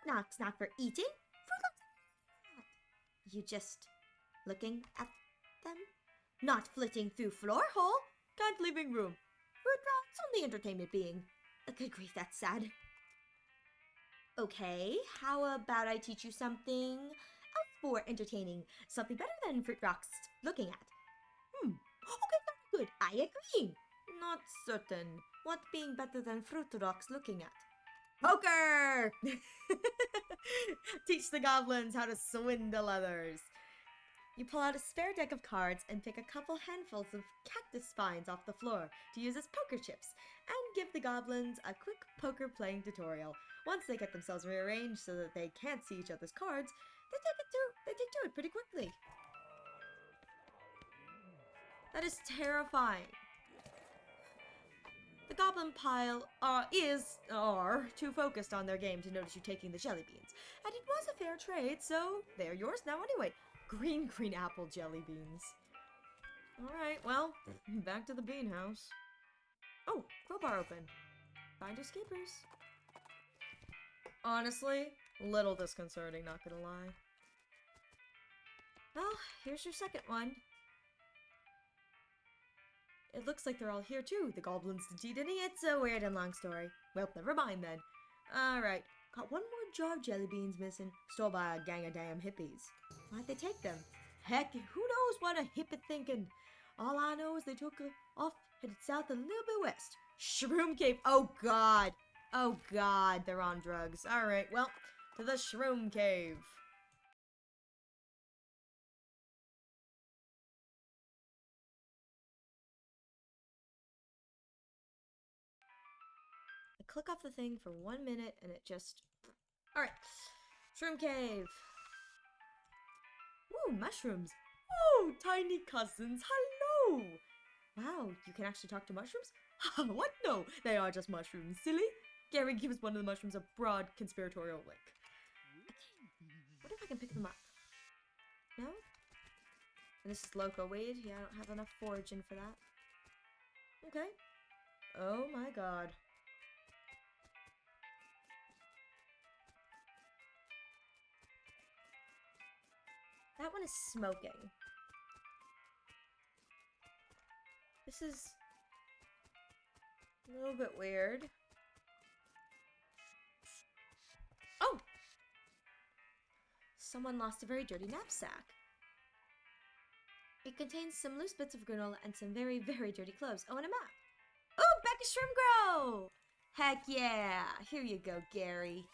Fruit rocks not for eating. Fruit rocks. You just looking at them? Not flitting through floor hole. Can't living room. Fruit rocks only entertainment being. Good grief, that's sad. Okay, how about I teach you something else for entertaining? Something better than fruit rocks looking at. Okay, very good. I agree. Not certain. What being better than fruit rocks looking at? Poker! Teach the goblins how to swindle others. You pull out a spare deck of cards and pick a couple handfuls of cactus spines off the floor to use as poker chips, and give the goblins a quick poker playing tutorial. Once they get themselves rearranged so that they can't see each other's cards, they take to it pretty quickly. That is terrifying. The goblin pile are too focused on their game to notice you taking the jelly beans. And it was a fair trade, so they're yours now anyway. Green apple jelly beans. Alright, well, back to the bean house. Oh, crowbar open. Find escapers. Honestly, little disconcerting, not gonna lie. Well, here's your second one. It looks like they're all here too. The goblins didn't eat any. It's a weird and long story. Well, never mind then. Alright, got one more jar of jelly beans missing, stole by a gang of damn hippies. Why'd they take them? Heck, who knows what a hippie thinking? All I know is they took off, headed south a little bit west. Shroom cave. Oh god. Oh god, they're on drugs. Alright, well, to the shroom cave. I click off the thing for 1 minute and it just... Alright, shroom cave. Ooh, mushrooms. Oh, tiny cousins, hello! Wow, you can actually talk to mushrooms? What? No, they are just mushrooms, silly. Gary gives one of the mushrooms a broad conspiratorial lick. What if I can pick them up? No? And this is loco weed? Yeah, I don't have enough foraging for that. Okay. Oh my god. That one is smoking. This is a little bit weird. someone lost a very dirty knapsack. It contains some loose bits of granola and some very, very dirty clothes. Oh, and a map. Oh, back to Shrimp Grow! Heck yeah! Here you go, Gary.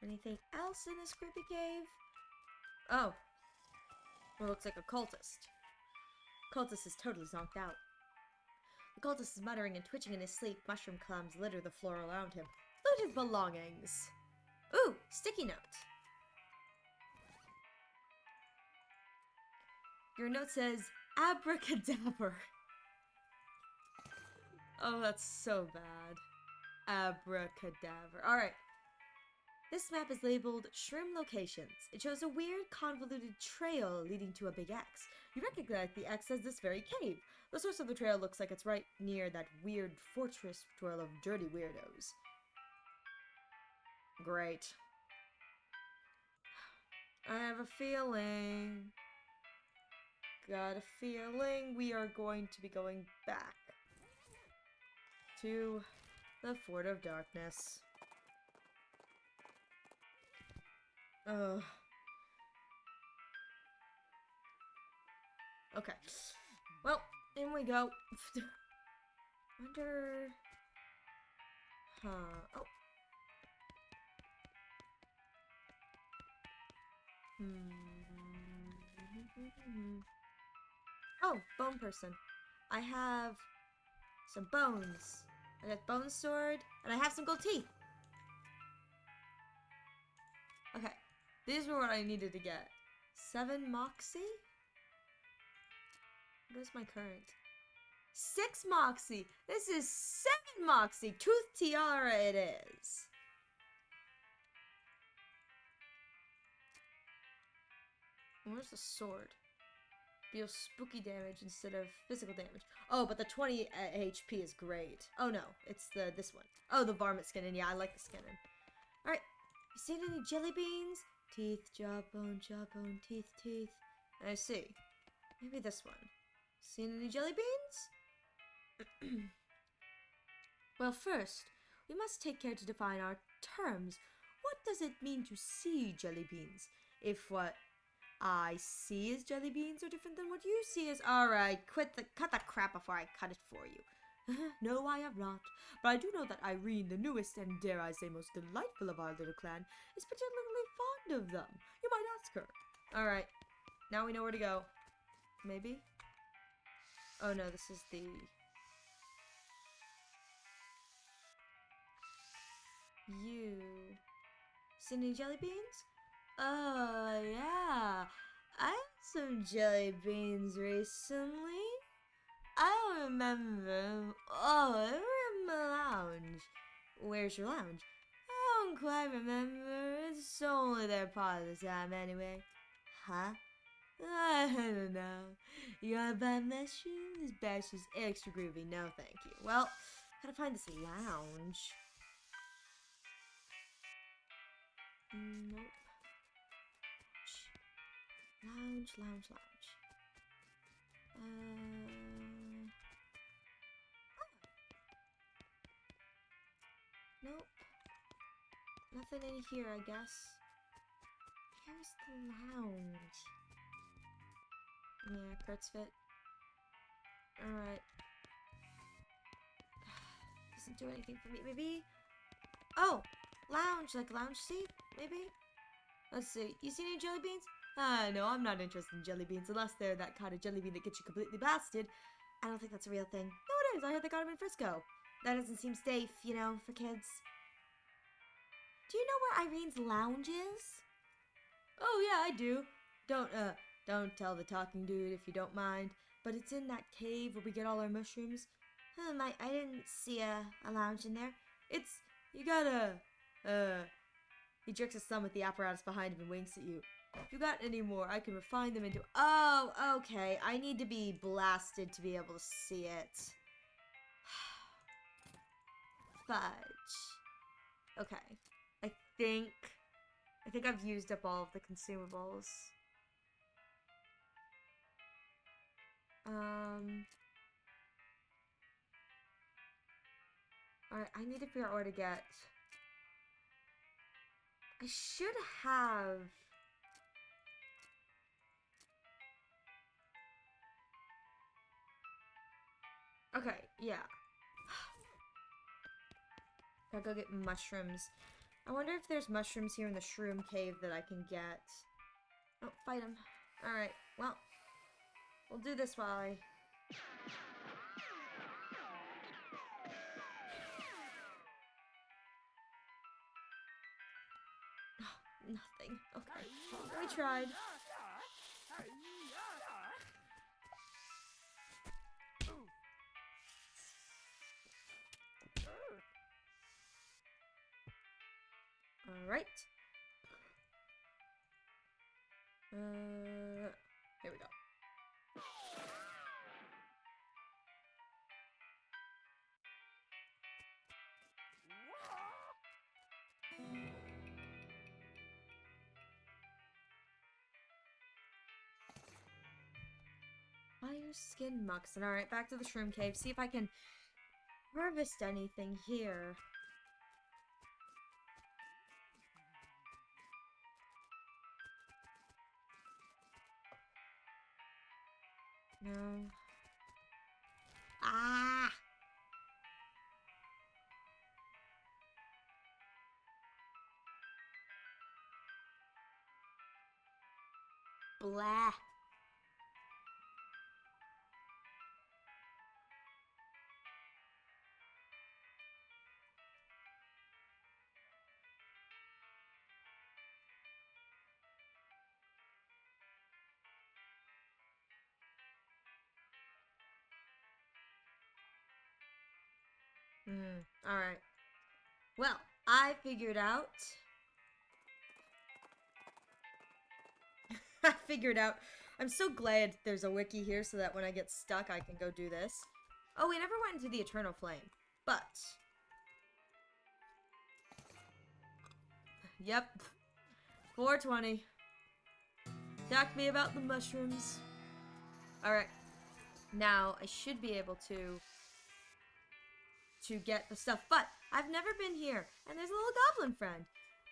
Anything else in this creepy cave? Oh. It looks like a cultist. Cultist is totally zonked out. The cultist is muttering and twitching in his sleep. Mushroom clumps litter the floor around him. Loot his belongings. Ooh, sticky note. Your note says, abracadabra. Oh, that's so bad. Abracadabra. Alright. This map is labeled Shroom Locations. It shows a weird, convoluted trail leading to a big X. You recognize the X as this very cave. The source of the trail looks like it's right near that weird fortress full of dirty weirdos. Great. I have a feeling. Got a feeling we are going to be going back to the Fort of Darkness. Ugh. Okay. Well, in we go. Wonder... Huh. Oh. Oh, bone person. I have some bones. I got bone sword, and I have some gold teeth. Okay, these were what I needed to get. 7 Moxie? What is my current? 6 Moxie! This is 7 Moxie! Tooth Tiara it is! Where's the sword? Deals spooky damage instead of physical damage. Oh, but the 20 HP is great. Oh no, it's this one. Oh, the varmint skinning. Yeah, I like the skinning. Alright, you seen any jelly beans? Teeth, jawbone, teeth, teeth. I see. Maybe this one. Seen any jelly beans? Well, first, we must take care to define our terms. What does it mean to see jelly beans? If what I see as jelly beans are different than what you see as... Alright, cut the crap before I cut it for you. No, I have not. But I do know that Irene, the newest and dare I say most delightful of our little clan, is particularly fond of them. You might ask her. Alright, now we know where to go. Maybe? Oh no, this is the... You... Seen any jelly beans? Oh, yeah. I had some jelly beans recently. I don't remember. Oh, they were in my lounge. Where's your lounge? I don't quite remember. It's only there part of the time anyway. Huh? I don't know. You wanna buy mushrooms? This batch is extra groovy. No, thank you. Well, gotta find this lounge. Nope. Lounge. Oh. Nope. Nothing in here, I guess. Here's the lounge. Yeah, Kurt's fit. Alright. Doesn't do anything for me. Maybe? Oh! Lounge! Like a lounge seat? Maybe? Let's see. You see any jelly beans? No, I'm not interested in jelly beans unless they're that kind of jelly bean that gets you completely blasted. I don't think that's a real thing. No, it is. I heard they got them in Frisco. That doesn't seem safe, you know, for kids. Do you know where Irene's lounge is? Oh, yeah, I do. Don't tell the talking dude if you don't mind. But it's in that cave where we get all our mushrooms. I didn't see a lounge in there. You gotta, he jerks his thumb at the apparatus behind him and winks at you. If you got any more, I can refine them into... Oh, okay. I need to be blasted to be able to see it. Fudge. Okay. I think I've used up all of the consumables. Alright, I need to figure out where to get... I should have... Okay, yeah. Gotta go get mushrooms. I wonder if there's mushrooms here in the shroom cave that I can get. Oh, fight him. Alright, well, we'll do this while I... Oh, nothing. Okay, we tried. Alright. Here we go. Fire skin moccasin. Alright, back to the shroom cave. See if I can harvest anything here. No. Ah! Blah. Alright. Well, I figured out... I figured out... I'm so glad there's a wiki here so that when I get stuck I can go do this. Oh, we never went into the Eternal Flame. But... Yep. 420. Talk me about the mushrooms. Alright. Now, I should be able to get the stuff. But, I've never been here. And there's a little goblin friend.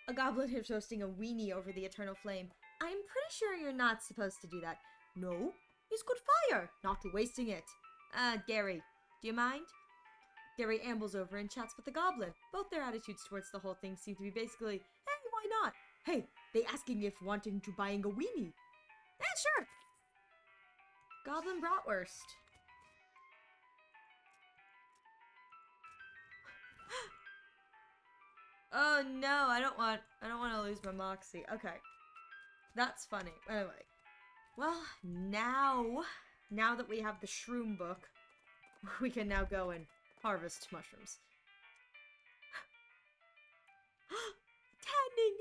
A goblin who's roasting a weenie over the Eternal Flame. I'm pretty sure you're not supposed to do that. No, it's good fire. Not wasting it. Gary, do you mind? Gary ambles over and chats with the goblin. Both their attitudes towards the whole thing seem to be basically, hey, why not? Hey, they asking if wanting to buying a weenie. Sure. Goblin bratwurst. Oh no, I don't want to lose my moxie. Okay. That's funny. Anyway. Well, now that we have the shroom book, we can now go and harvest mushrooms. Tanning!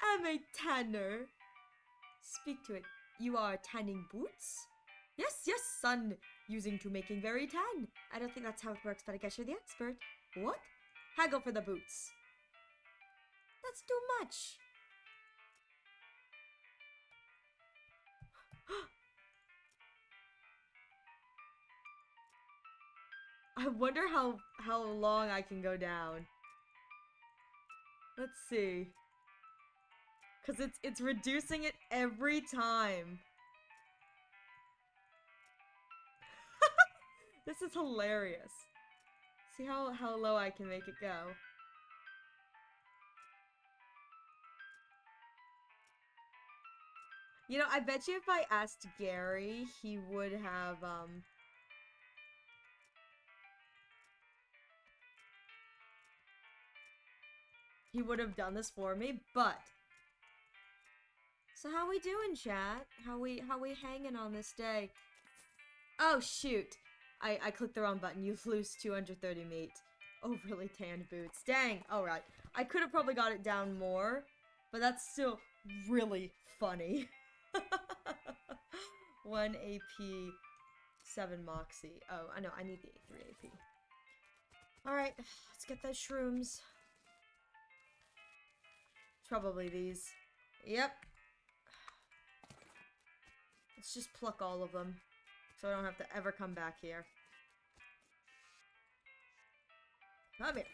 I'm a tanner. Speak to it. You are tanning boots? Yes, yes, son. Using to making very tan. I don't think that's how it works, but I guess you're the expert. What? Haggle for the boots. That's too much. I wonder how long I can go down. Let's see. Cause it's reducing it every time. This is hilarious. See how low I can make it go. You know, I bet you if I asked Gary, he would have, he would have done this for me, but... So how we doing, chat? How we hanging on this day? Oh, shoot. I clicked the wrong button. You've lost 230 meat. Overly tanned boots. Dang. Alright. I could have probably got it down more, but that's still really funny. 1 AP, 7 Moxie. Oh, I know, I need the 3 AP. Alright, let's get those shrooms. Probably these. Yep. Let's just pluck all of them, so I don't have to ever come back here. Come here.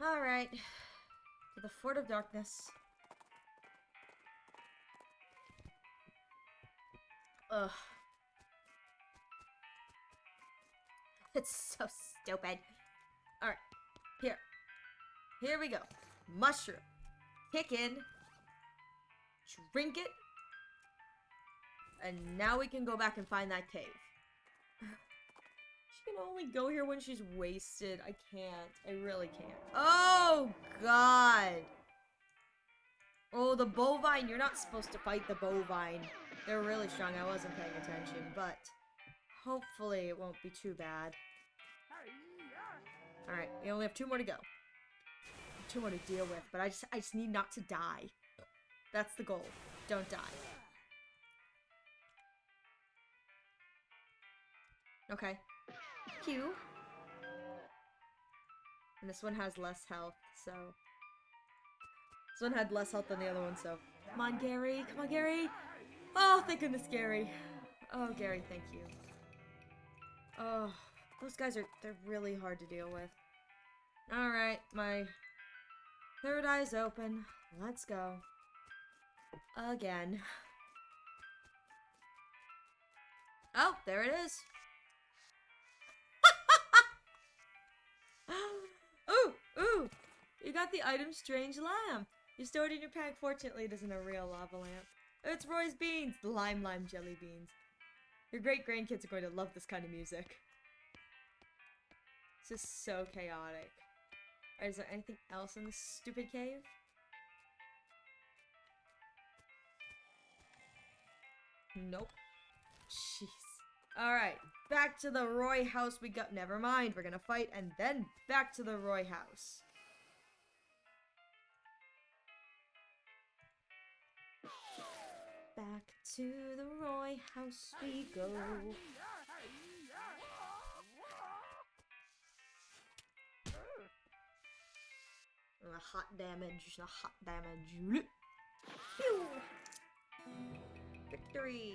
Alright. To the Fort of Darkness. Ugh. It's so stupid. Alright. Here. Here we go. Mushroom. Kick in. Drink it. And now we can go back and find that cave. She can only go here when she's wasted. I can't. I really can't. Oh, God. Oh, the bovine. You're not supposed to fight the bovine. They're really strong. I wasn't paying attention, but hopefully it won't be too bad. Alright, we only have 2 more to go. 2 more to deal with, but I just need not to die. That's the goal. Don't die. Okay. Q. And this one has less health, so... This one had less health than the other one, so... Come on, Gary. Come on, Gary. Oh, thank goodness, Gary. Oh, Gary, thank you. Oh, those guys they're really hard to deal with. Alright, my third eye's open. Let's go. Again. Oh, there it is. Ooh, ooh. You got the item Strange Lamp. You stored it in your pack. Fortunately, it isn't a real lava lamp. It's Roy's beans, the lime jelly beans. Your great-grandkids are going to love this kind of music. It's just so chaotic. Alright, is there anything else in this stupid cave? Nope. Jeez. Alright, back to the Roy house we got. Never mind, we're gonna fight and then back to the Roy house. Back to the Roy house we go. Hot damage, hot damage. Pew! Victory!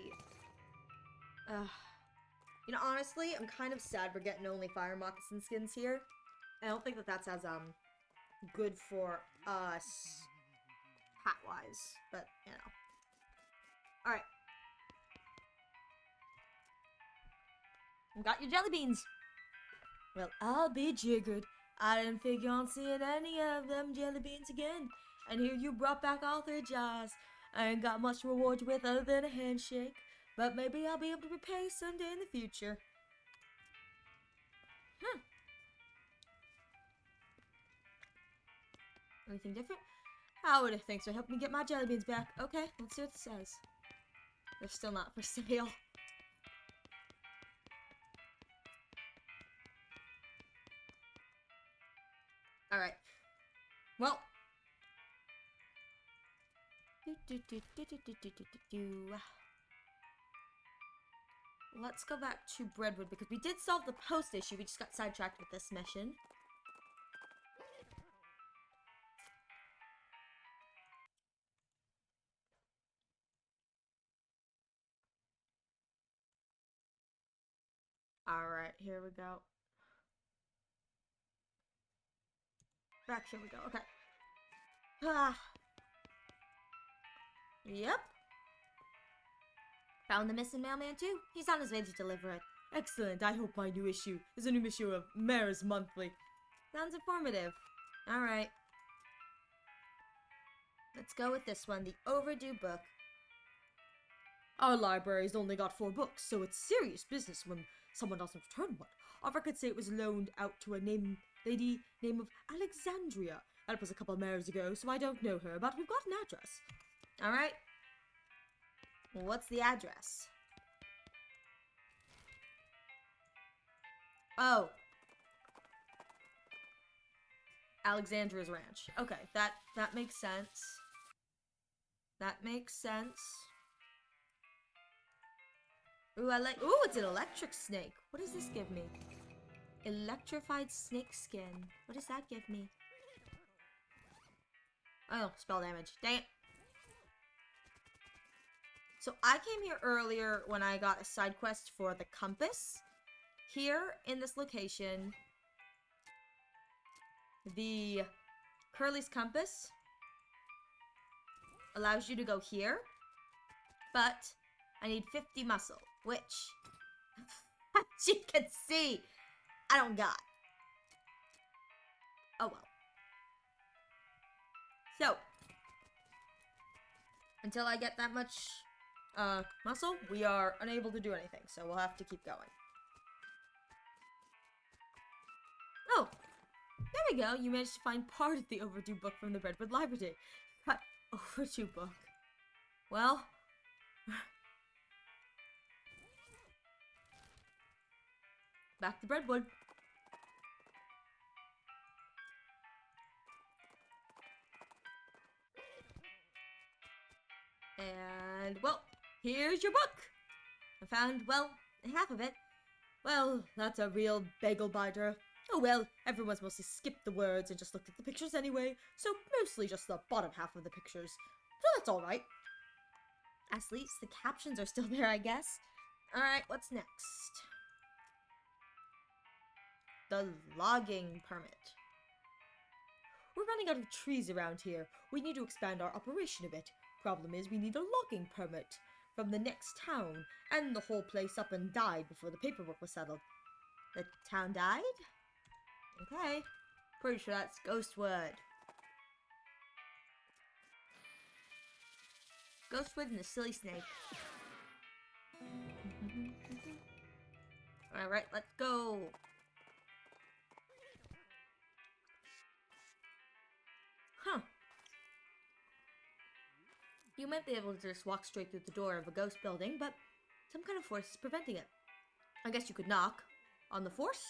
You know, honestly, I'm kind of sad we're getting only fire moccasin skins here. I don't think that that's as, good for us hat-wise, but, you know. Alright. Got your jelly beans. Well, I'll be jiggered. I didn't figure on seeing any of them jelly beans again. And here you brought back all 3 jars. I ain't got much reward with other than a handshake. But maybe I'll be able to repay someday in the future. Anything different? Howard, thanks for helping me get my jelly beans back. Okay, let's see what it says. They're still not for sale. Alright. Well. Let's go back to Breadwood because we did solve the post issue. We just got sidetracked with this mission. Alright, here we go. Back, here we go. Okay. Ah. Yep. Found the missing mailman too. He's on his way to deliver it. Excellent. I hope my new issue is a new issue of Mayor's Monthly. Sounds informative. Alright. Let's go with this one. The overdue book. Our library's only got 4 books, so it's serious business when someone doesn't return one. Our records say it was loaned out to a lady named of Alexandria. That was a couple of years ago, so I don't know her, but we've got an address. Alright. What's the address? Oh. Alexandria's ranch. Okay, that makes sense. That makes sense. Ooh, ooh, it's an electric snake. What does this give me? Electrified snake skin. What does that give me? Oh, spell damage. Dang it. So I came here earlier when I got a side quest for the compass. Here, in this location, the Curly's compass allows you to go here, but I need 50 muscle, which, as you can see, I don't got. Oh well. So, until I get that much muscle, we are unable to do anything, so we'll have to keep going. Oh, there we go. You managed to find part of the overdue book from the Redwood Library. Got overdue book. Well, back to Redwood. And, well, here's your book. I found, well, half of it. Well, that's a real bagel biter. Oh well, everyone's mostly skipped the words and just looked at the pictures anyway, so mostly just the bottom half of the pictures. So that's alright. At least the captions are still there, I guess. Alright, what's next? The logging permit. We're running out of trees around here. We need to expand our operation a bit. Problem is, we need a logging permit from the next town, and the whole place up and died before the paperwork was settled. The town died? Okay. Pretty sure that's Ghostwood. Ghostwood and the silly snake. Alright, let's go. Huh. You might be able to just walk straight through the door of a ghost building, but some kind of force is preventing it. I guess you could knock on the force?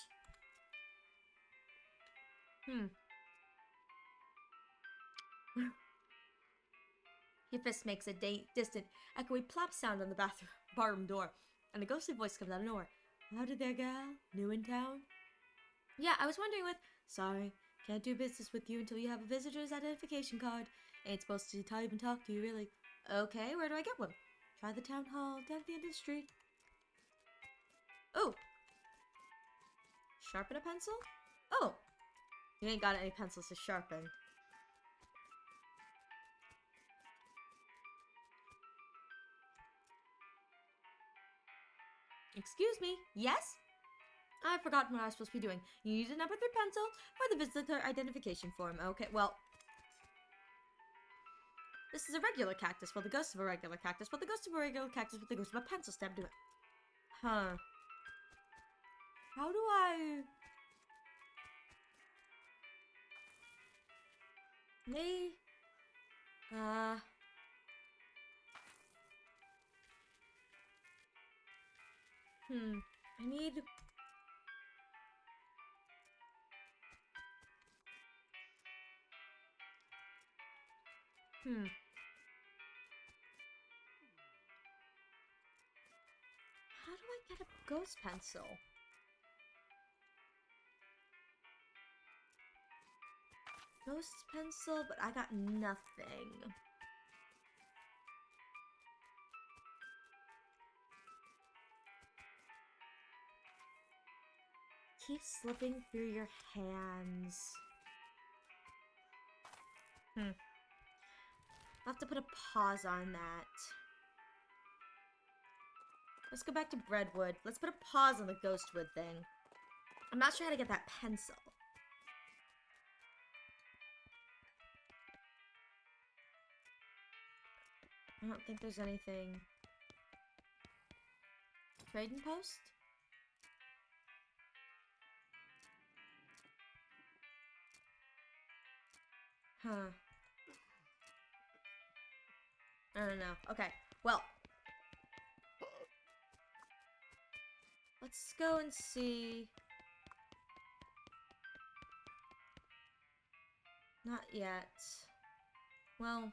Your fist makes a distant, echoey plop sound on the barroom door, and a ghostly voice comes out of nowhere. Howdy there, gal? New in town? Yeah, I was wondering with... Sorry, can't do business with you until you have a visitor's identification card. Ain't supposed to even talk to you, really. Okay, where do I get one? Try the town hall, down at the end of the street. Oh! Sharpen a pencil? Oh! You ain't got any pencils to sharpen. Excuse me, yes? I've forgotten what I was supposed to be doing. You need a number 3 pencil for the visitor identification form. Okay, well... This is a regular cactus. Well, the ghost of a regular cactus. Well, the ghost of a regular cactus with the ghost of a pencil stabbed to it. Huh. How do I... Me? I need... How do I get a ghost pencil? Ghost pencil, but I got nothing. Keep slipping through your hands. I'll have to put a pause on that. Let's go back to Redwood. Let's put a pause on the Ghostwood thing. I'm not sure how to get that pencil. I don't think there's anything. Trading post? Huh. I don't know. Okay, well. Let's go and see. Not yet. Well.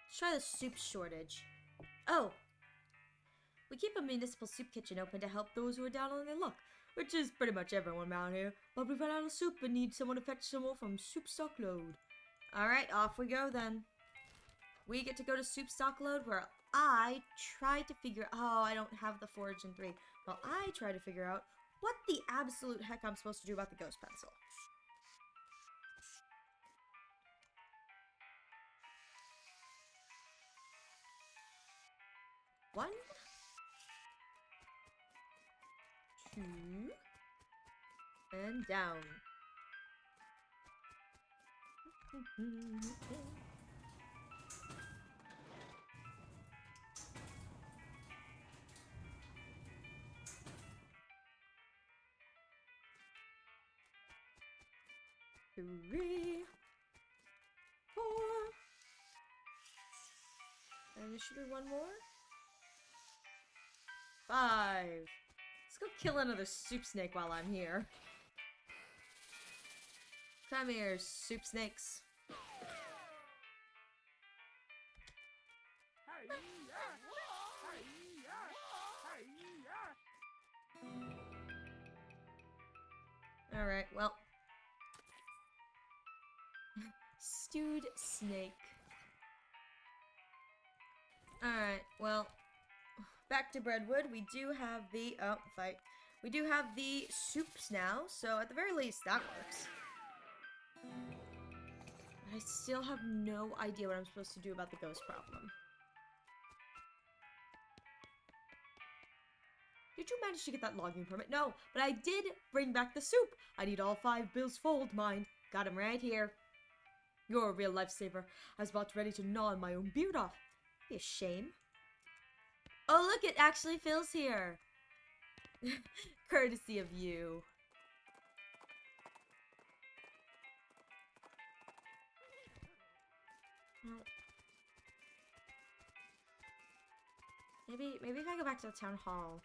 Let's try the soup shortage. Oh! We keep a municipal soup kitchen open to help those who are down on their luck, which is pretty much everyone around here. But we've run out of soup and need someone to fetch some more from Soup Stock Load. Alright, off we go then. We get to go to Soup Stock Load where I try to figure... Oh, I don't have the forage in 3. Well, I try to figure out what the absolute heck I'm supposed to do about the ghost pencil. One, two, and down. Three, four, and there should be one more. 5. Let's go kill another soup snake while I'm here. Come here, soup snakes. Alright, well. Stewed snake. Alright, well. Back to Breadwood. We do have the... Oh, fight. We do have the soups now, so at the very least, that works. I still have no idea what I'm supposed to do about the ghost problem. Did you manage to get that logging permit? No, but I did bring back the soup. I need all 5 bills fold, mind. Got him right here. You're a real lifesaver. I was about ready to gnaw my own beard off. Be a shame. Oh, look, it actually fills here. Courtesy of you. Well, maybe if I go back to the town hall.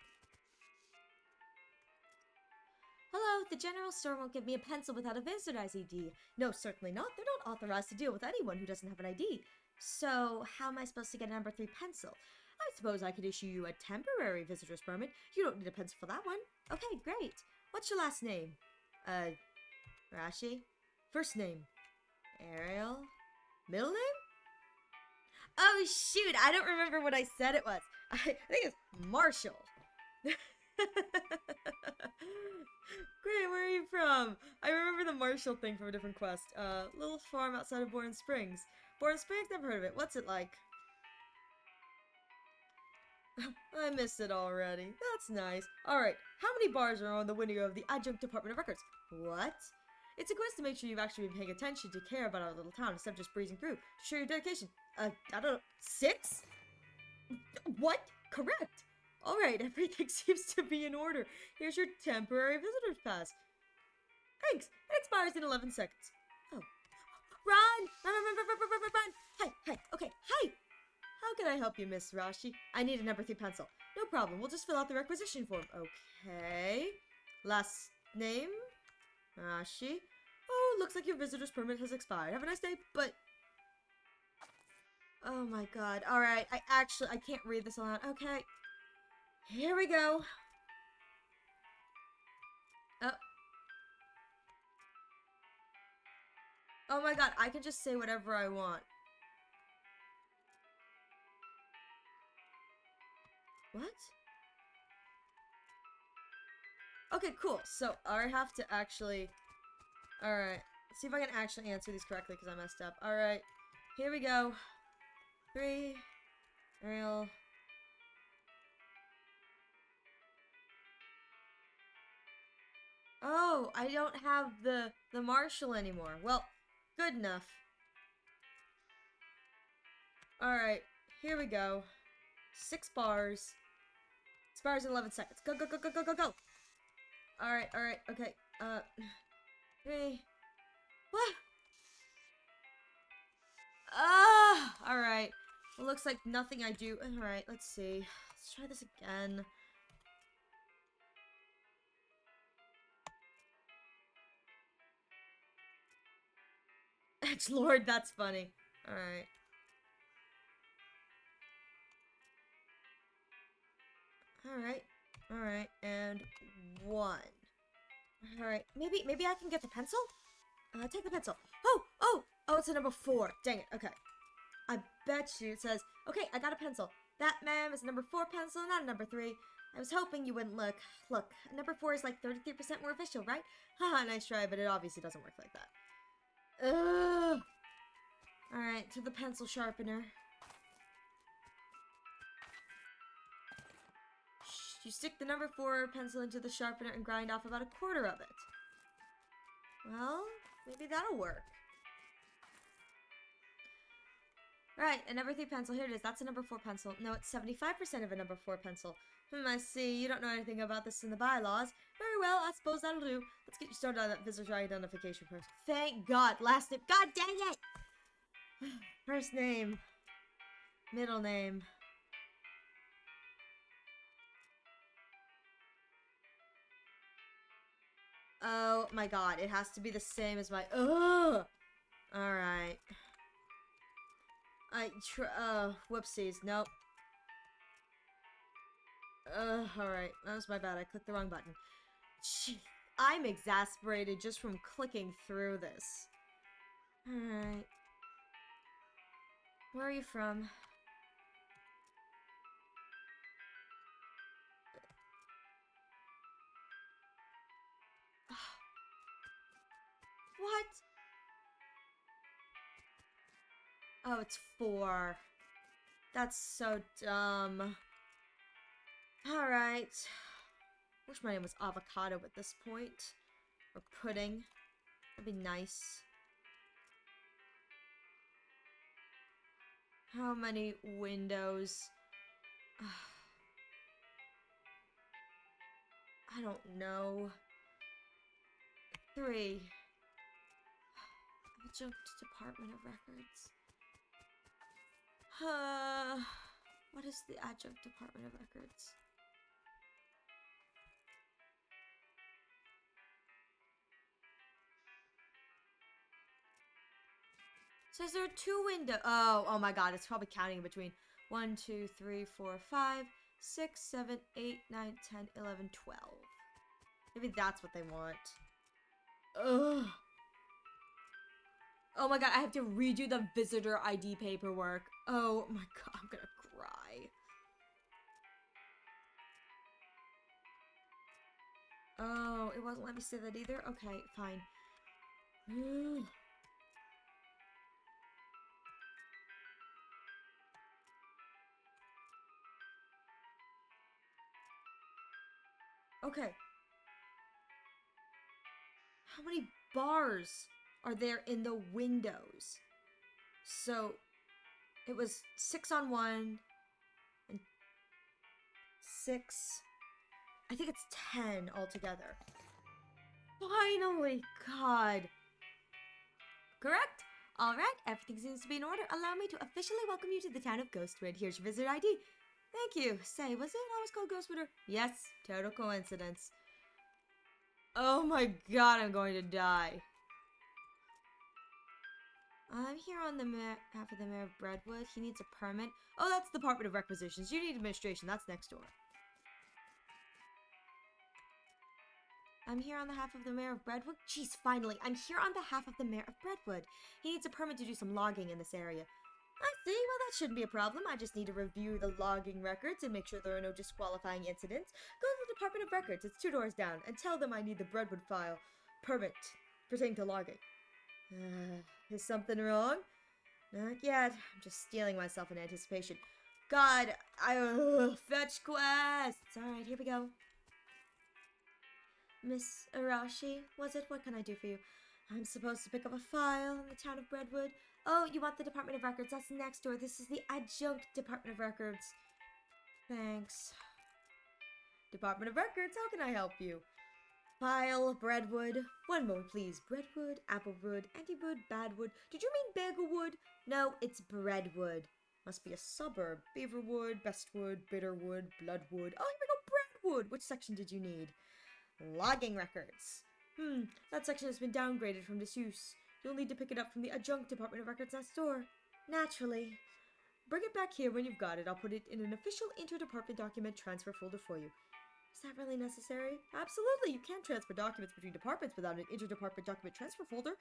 Hello, the general store won't give me a pencil without a visitor's ID. No, certainly not. They're not authorized to deal with anyone who doesn't have an ID. So, how am I supposed to get a number 3 pencil? I suppose I could issue you a temporary visitor's permit. You don't need a pencil for that one. Okay, great. What's your last name? Rashi? First name? Ariel? Middle name? Oh, shoot, I don't remember what I said it was. I think it's Marshall. Great, where are you from? I remember the Marshall thing from a different quest. Little farm outside of Bourne Springs. Bourne Springs? Never heard of it. What's it like? I missed it already. That's nice. Alright, how many bars are on the window of the Adjunct Department of Records? What? It's a quiz to make sure you've actually been paying attention to care about our little town instead of just breezing through. To show your dedication. I don't know. 6? What? Correct. Alright, everything seems to be in order. Here's your temporary visitor's pass. Thanks. It expires in 11 seconds. Oh. Run! Run! Hi. Okay, hi! How can I help you, Miss Rashi? I need a number 3 pencil. No problem. We'll just fill out the requisition form. Okay. Last name? Rashi. Oh, looks like your visitor's permit has expired. Have a nice day, but... Oh my god. Alright, I can't read this aloud. Okay. Here we go. Oh my god, I can just say whatever I want. What? Okay, cool. So, I have to actually... Alright. Let's see if I can actually answer these correctly because I messed up. Alright. Here we go. 3. Ariel. Oh, I don't have the Marshall anymore. Well, good enough. Alright. Here we go. 6 bars. Expires in 11 seconds. Go. Alright, okay. 3. What? Alright. Well, looks like nothing I do. Alright, let's see. Let's try this again. Edgelord, that's funny. Alright. Alright, and 1. Alright, maybe I can get the pencil? Take the pencil. Oh, it's a number 4. Dang it, okay. I bet you it says, okay, I got a pencil. That, ma'am, is a number 4 pencil, not a number 3. I was hoping you wouldn't look. Look, number 4 is like 33% more official, right? Haha, nice try, but it obviously doesn't work like that. Ugh. Alright, to the pencil sharpener. Shh, you stick the number 4 pencil into the sharpener and grind off about 1/4 of it. Well, maybe that'll work. Right, a number 3 pencil. Here it is. That's a number 4 pencil. No, it's 75% of a number 4 pencil. I see. You don't know anything about this in the bylaws. Very well, I suppose that'll do. Let's get you started on that visitor identification first. Thank God. Last name. God dang it! First name. Middle name. Oh my God, it has to be the same as my. Ugh! Alright. Whoopsies. Nope. Alright. That was my bad. I clicked the wrong button. Gee, I'm exasperated just from clicking through this. Alright. Where are you from? What? Oh, it's 4. That's so dumb. Alright. Wish my name was avocado at this point. Or pudding. That'd be nice. How many windows? I don't know. 3. Adjunct Department of Records. What is the Adjunct Department of Records? Says there are 2 windows. Oh my God, it's probably counting between 1, 2, 3, 4, 5, 6, 7, 8, 9, 10, 11, 12. Maybe that's what they want. Ugh. Oh my God, I have to redo the visitor ID paperwork. Oh my God, I'm gonna cry. Oh, it wasn't letting me say that either? Okay, fine. Okay. How many bars are there in the windows? So, it was 6 on 1, and 6. I think it's 10 altogether. Finally, God. Correct? Alright, everything seems to be in order. Allow me to officially welcome you to the town of Ghostwood. Here's your visitor ID. Thank you. Say, was it always called Ghostwood? Yes, total coincidence. Oh my God, I'm going to die. I'm here on the behalf of the mayor of Breadwood. He needs a permit. Oh, that's the Department of Requisitions. You need administration. That's next door. I'm here on behalf of the mayor of Breadwood. Jeez, finally. I'm here on behalf of the mayor of Breadwood. He needs a permit to do some logging in this area. I see. Well, that shouldn't be a problem. I just need to review the logging records and make sure there are no disqualifying incidents. Go to the Department of Records. It's 2 doors down. And tell them I need the Breadwood file permit pertaining to logging. Is something wrong? Not yet. I'm just stealing myself in anticipation. God, fetch quests. Alright, here we go. Miss Arashi, was it? What can I do for you? I'm supposed to pick up a file in the town of Breadwood. Oh, you want the Department of Records? That's next door. This is the Adjunct Department of Records. Thanks. Department of Records, how can I help you? File, Breadwood. One moment, please. Breadwood, Applewood, Antiwood, Badwood. Did you mean Baggerwood? No, it's Breadwood. Must be a suburb. Beaverwood, Bestwood, Bitterwood, Bloodwood. Oh, here we go, Breadwood. Which section did you need? Logging records. That section has been downgraded from disuse. You'll need to pick it up from the Adjunct Department of Records next door. Naturally. Bring it back here when you've got it. I'll put it in an official interdepartment document transfer folder for you. Is that really necessary? Absolutely. You can't transfer documents between departments without an interdepartment document transfer folder.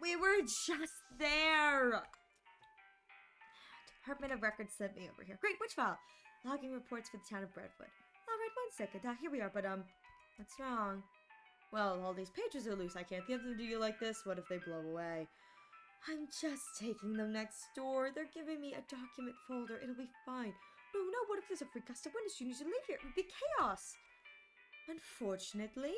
We were just there. Department of Records sent me over here. Great, which file? Logging reports for the town of Brentwood. Alright, 1 second. Here we are, but, what's wrong? Well, all these pages are loose. I can't give them to you like this. What if they blow away? I'm just taking them next door. They're giving me a document folder. It'll be fine. No, no, what if there's a free gust of wind as soon as you leave here? It would be chaos. Unfortunately,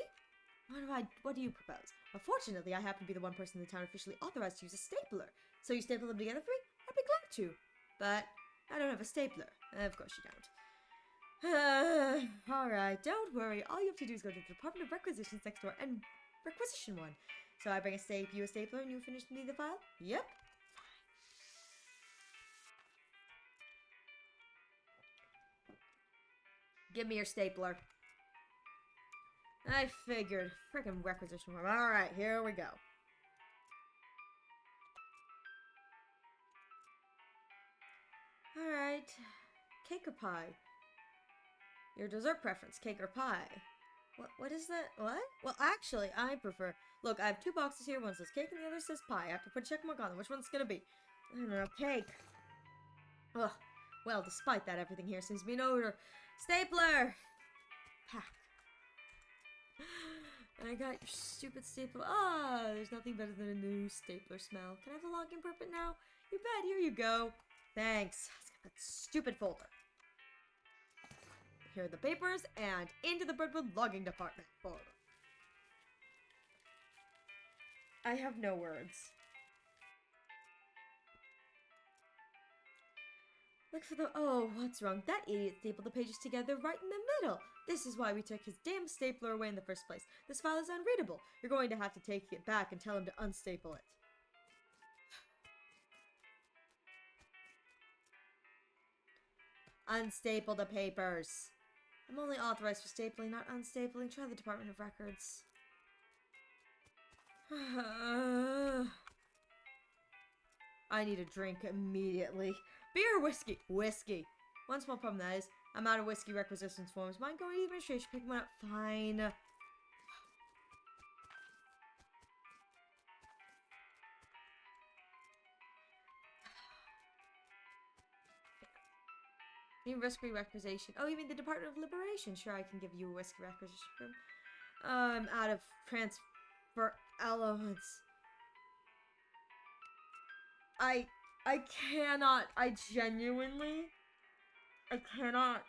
what do you propose? Unfortunately, I happen to be the one person in the town officially authorized to use a stapler. So you staple them together for me? I'd be glad to. But I don't have a stapler. Of course you don't. Alright, don't worry. All you have to do is go to the Department of Requisitions next door and requisition one. So I bring you a stapler and you finish me the file? Yep. Give me your stapler. I figured. Frickin' requisition form. Alright, here we go. Alright. Cake or pie? Your dessert preference, cake or pie? What is that? What? Well, actually, I prefer... Look, I have 2 boxes here. One says cake and the other says pie. I have to put a check mark on them. Which one's gonna be? I don't know. Cake. Ugh. Well, despite that, everything here seems to be in order. Stapler! Pack. I got your stupid stapler. There's nothing better than a new stapler smell. Can I have a login permit now? You bet. Here you go. Thanks. Let's get that stupid folder. Here are the papers, and into the Brentwood logging department folder. I have no words. Look for the... Oh, what's wrong? That idiot stapled the pages together right in the middle. This is why we took his damn stapler away in the first place. This file is unreadable. You're going to have to take it back and tell him to unstaple it. Unstaple the papers. I'm only authorized for stapling, not unstapling. Try the Department of Records. I need a drink immediately. Beer or whiskey? Whiskey. One small problem, that is, I'm out of whiskey requisitions forms. Mind going to the administration, pick one up? Fine. Need whiskey requisition. Oh, you mean the Department of Liberation? Sure, I can give you a whiskey requisition form. I'm out of transfer elements. I cannot. I genuinely. I cannot.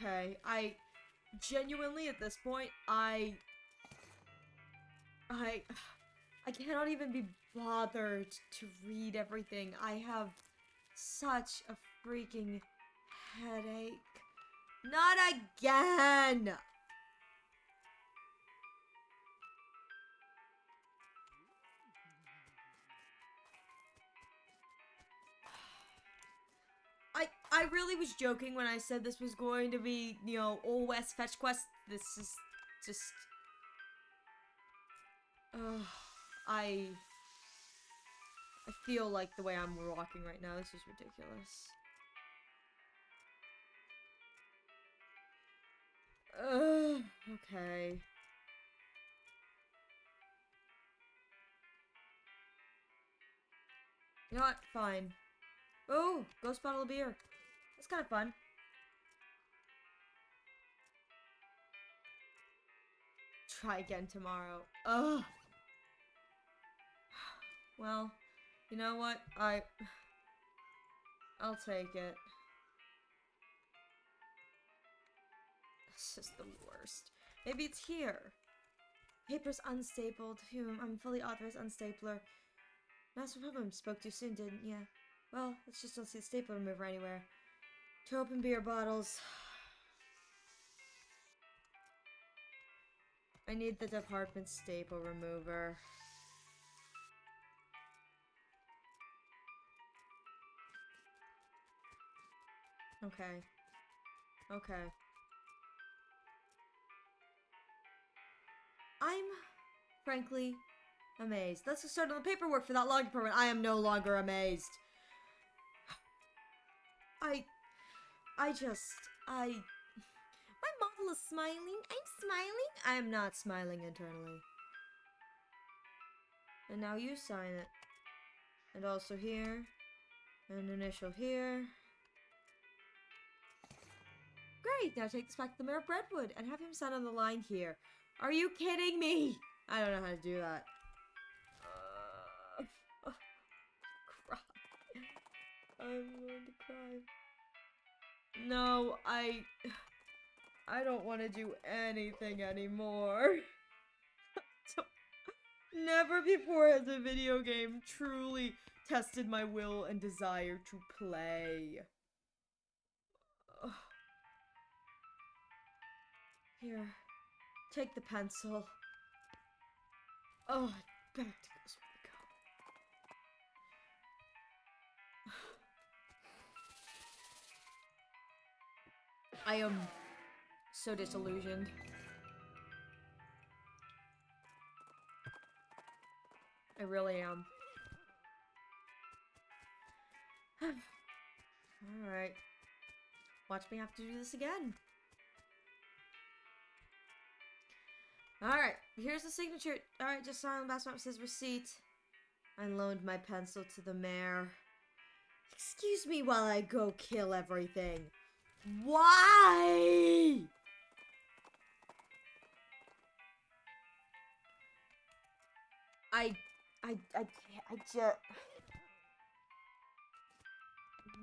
Okay. I genuinely at this point, I cannot even be bothered to read everything. I have such a freaking headache. Not again! I really was joking when I said this was going to be, you know, Old West Fetch Quest. This is just... I feel like the way I'm walking right now. This is ridiculous. Okay. You know what? Fine. Oh, ghost bottle of beer. That's kind of fun. Try again tomorrow. Ugh. Well, you know what? I'll take it. It's just the worst. Maybe it's here. Paper's unstapled. Phew, I'm fully authorized unstapler. Master Problem spoke too soon, didn't ya? Well, let's just don't see the stapler remover anywhere. 2 open beer bottles. I need the department staple remover. Okay. Okay. I'm, frankly, amazed. Let's get started on the paperwork for that log department. I am no longer amazed. I just, I, my model is smiling. I'm smiling. I'm not smiling internally. And now you sign it. And also here. And initial here. Great, now take this back to the Mayor of Brentwood and have him sign on the line here. Are you kidding me? I don't know how to do that. Cry. I'm going to cry. No, I don't want to do anything anymore. Never before has a video game truly tested my will and desire to play. Here, take the pencil. Oh, back to goes where we go. I am so disillusioned. I really am. Alright. Watch me have to do this again. Alright, here's the signature. Alright, just sign on the back says receipt. I loaned my pencil to the mayor. Excuse me while I go kill everything. Why? I just...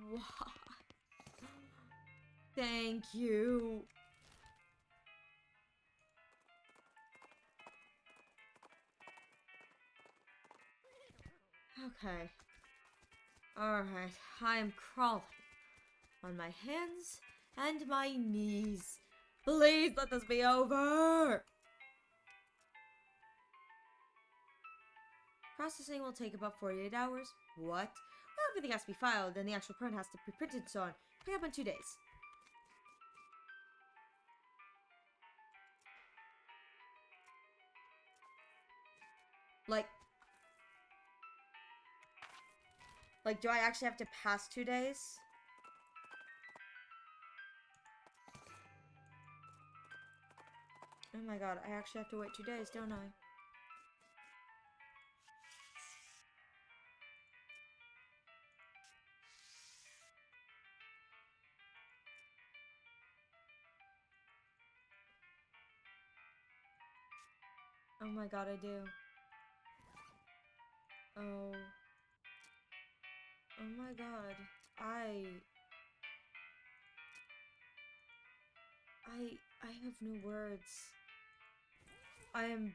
Why? Thank you. Okay. Alright, I am crawling on my hands and my knees. Please let this be over! Processing will take about 48 hours. What? Well, everything has to be filed and the actual print has to be printed and so on. Pick up in 2 days. Like, do I actually have to pass 2 days? Oh my god, I actually have to wait 2 days, don't I? Oh my god, I do. Oh. Oh my god. I have no words. I am...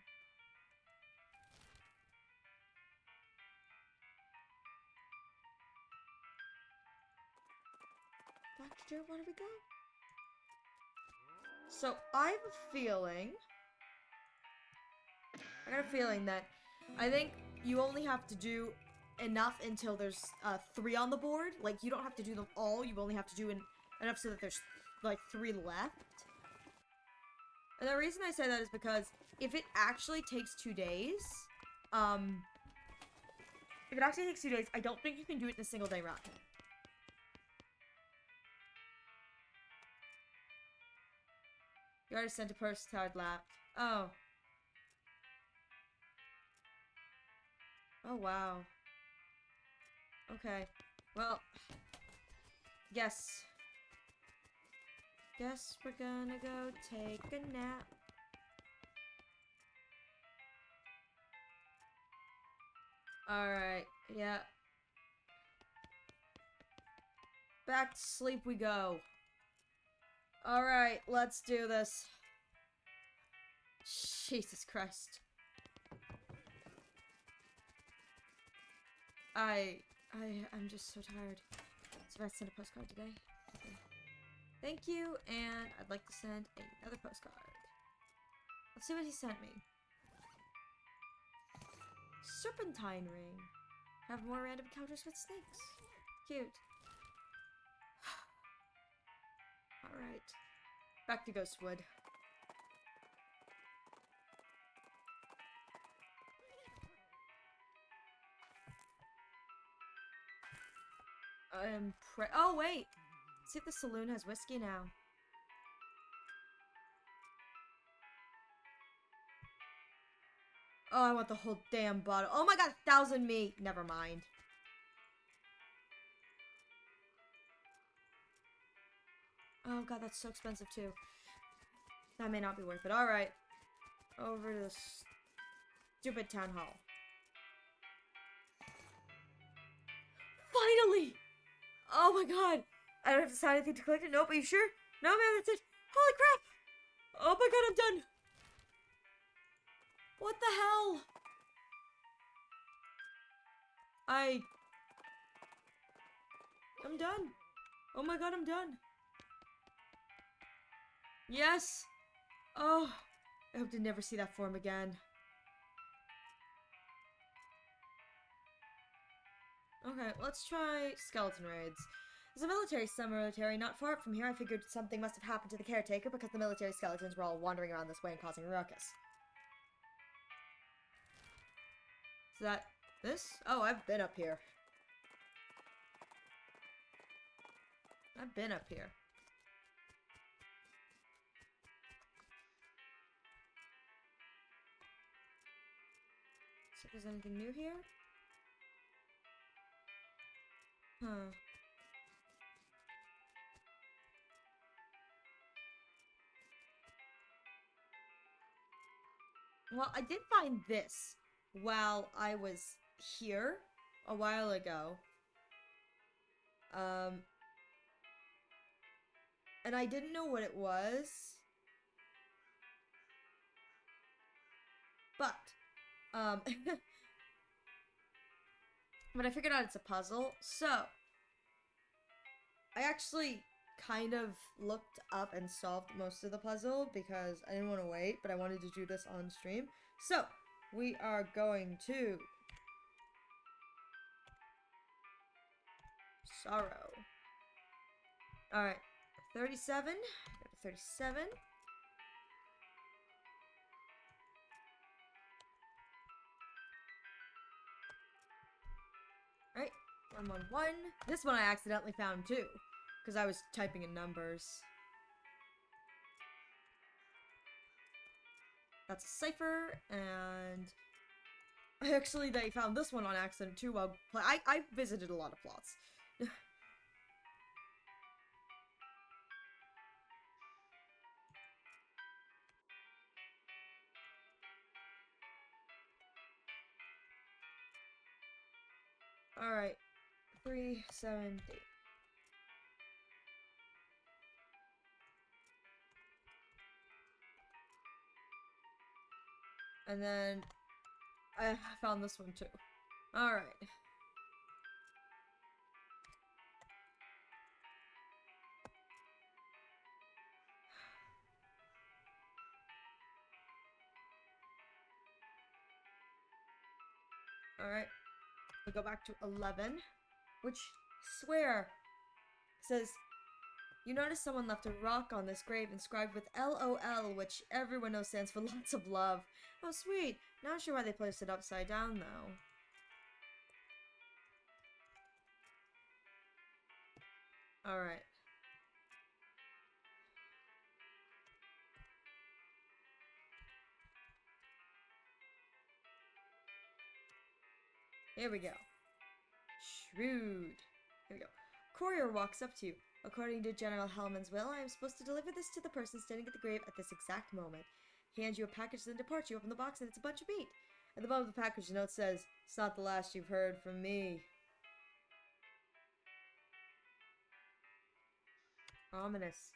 Doctor, where do we go? So, I have a feeling... I got a feeling that I think you only have to do enough until there's 3 on the board. Like, you don't have to do them all. You only have to do enough so that there's, like, 3 left. And the reason I say that is because if it actually takes 2 days, I don't think you can do it in a single day run. You already sent a postcard lap. Oh. Oh, wow. Okay. Well. Guess we're gonna go take a nap. Alright, yeah. Back to sleep we go. Alright, let's do this. Jesus Christ. I'm just so tired. So I sent a postcard today. Okay. Thank you, and I'd like to send another postcard. Let's see what he sent me. Serpentine ring. Have more random encounters with snakes. Cute. Alright. Back to Ghostwood. Oh, wait! See if the saloon has whiskey now. Oh, I want the whole damn bottle. Oh my god, 1,000 meat. Never mind. Oh god, that's so expensive too. That may not be worth it. Alright. Over to the stupid town hall. Finally! Oh my god! I don't have to sign anything to collect it. Nope, are you sure? No, man, that's it. Holy crap! Oh my god, I'm done! What the hell? I'm done. Oh my god, I'm done. Yes! Oh, I hope to never see that form again. Okay, let's try skeleton raids. There's a military cemetery not far from here. I figured something must have happened to the caretaker because the military skeletons were all wandering around this way and causing a ruckus. Is that this? Oh, I've been up here. I've been up here. See if there's anything new here. Huh. Well, I did find this while I was here a while ago. And I didn't know what it was. But, but I figured out it's a puzzle. So, I actually kind of looked up and solved most of the puzzle because I didn't want to wait, but I wanted to do this on stream. So, we are going to Sorrow. Alright, 37. Go to 37. Alright, 111. This one I accidentally found too, because I was typing in numbers. That's a cipher, and they found this one on accident too while I visited a lot of plots. Alright, 370. And then I found this one too. Alright. Alright. We go back to 11. Which, swear, says, you notice someone left a rock on this grave inscribed with LOL, which everyone knows stands for lots of love. Oh, sweet. Not sure why they placed it upside down, though. Alright. Here we go. Shrewd. Here we go. Courier walks up to you. According to General Hellman's will, I am supposed to deliver this to the person standing at the grave at this exact moment. He hands you a package, then departs. You open the box, and it's a bunch of meat. At the bottom of the package, the note says, "It's not the last you've heard from me." Ominous.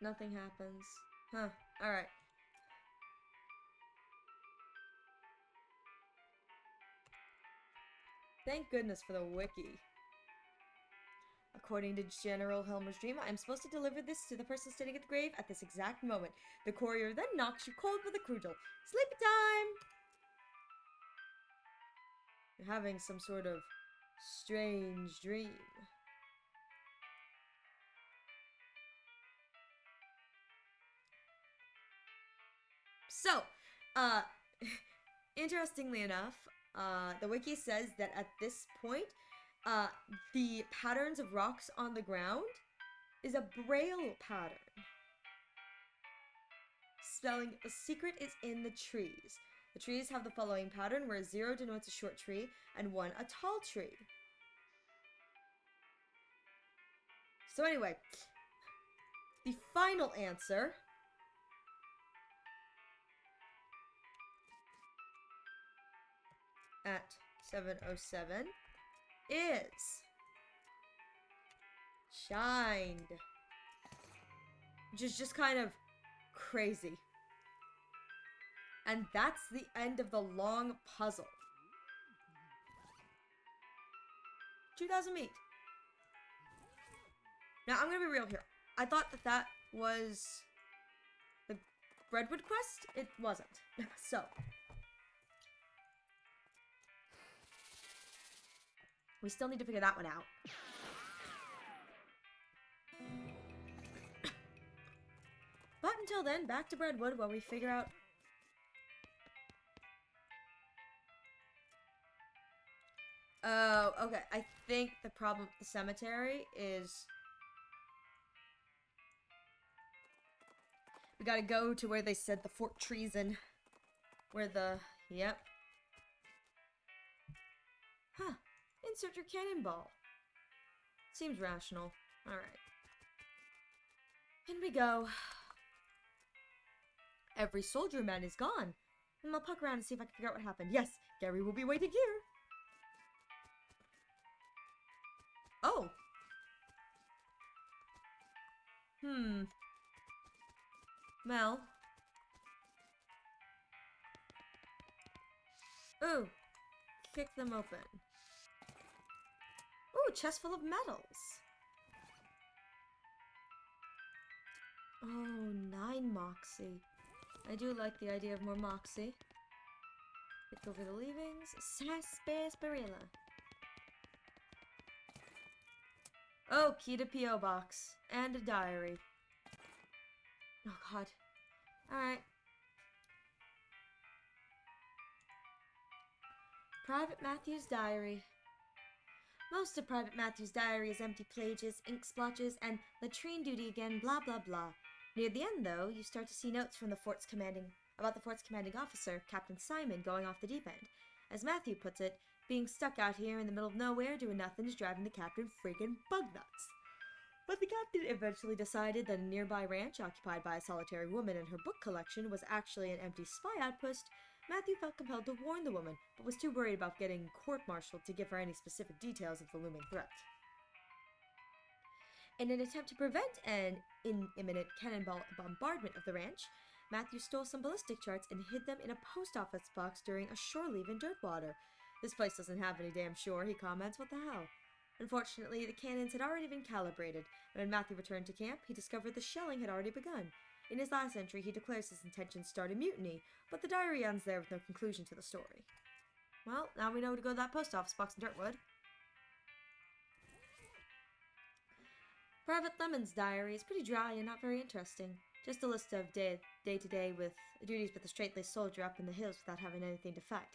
Nothing happens. Huh. Alright. Thank goodness for the wiki. According to General Helmer's dream, I am supposed to deliver this to the person standing at the grave at this exact moment. The courier then knocks you cold with a cudgel. Sleepy time! You're having some sort of strange dream. So, uh, interestingly enough, the wiki says that at this point, the patterns of rocks on the ground is a braille pattern. Spelling the secret is in the trees. The trees have the following pattern where 0 denotes a short tree and 1 a tall tree. So anyway, the final answer at 7:07 is shined. Which is just kind of crazy. And that's the end of the long puzzle. 2,000 meat. Now, I'm gonna be real here. I thought that was the Redwood quest. It wasn't. So, we still need to figure that one out. But until then, back to Redwood where we figure out... Oh, okay. I think the problem with the cemetery is... we gotta go to where they said the Fort Treason. Where the... Yep. Huh. Insert your cannonball. Seems rational. Alright. In we go. Every soldier man is gone. And I'll poke around and see if I can figure out what happened. Yes, Gary will be waiting here. Oh. Well. Ooh. Kick them open. Ooh, chest full of medals. Oh, 9 moxie. I do like the idea of more moxie. Look over the leavings. Sarsaparilla. Oh, key to P.O. box. And a diary. Oh, God. Alright. Private Matthew's diary. Most of Private Matthew's diary is empty pages, ink splotches, and latrine duty again, blah blah blah. Near the end, though, you start to see notes from about the fort's commanding officer, Captain Simon, going off the deep end. As Matthew puts it, being stuck out here in the middle of nowhere doing nothing is driving the captain friggin' bug nuts. But the captain eventually decided that a nearby ranch occupied by a solitary woman and her book collection was actually an empty spy outpost. Matthew felt compelled to warn the woman, but was too worried about getting court-martialed to give her any specific details of the looming threat. In an attempt to prevent an imminent cannonball bombardment of the ranch, Matthew stole some ballistic charts and hid them in a post office box during a shore leave in Dirtwater. This place doesn't have any damn shore, he comments. What the hell? Unfortunately, the cannons had already been calibrated, and when Matthew returned to camp, he discovered the shelling had already begun. In his last entry, he declares his intention to start a mutiny, but the diary ends there with no conclusion to the story. Well, now we know to go to that post office box in Dirtwood. Private Lemon's diary is pretty dry and not very interesting. Just a list of day-to-day with duties with a straight-laced soldier up in the hills without having anything to fight.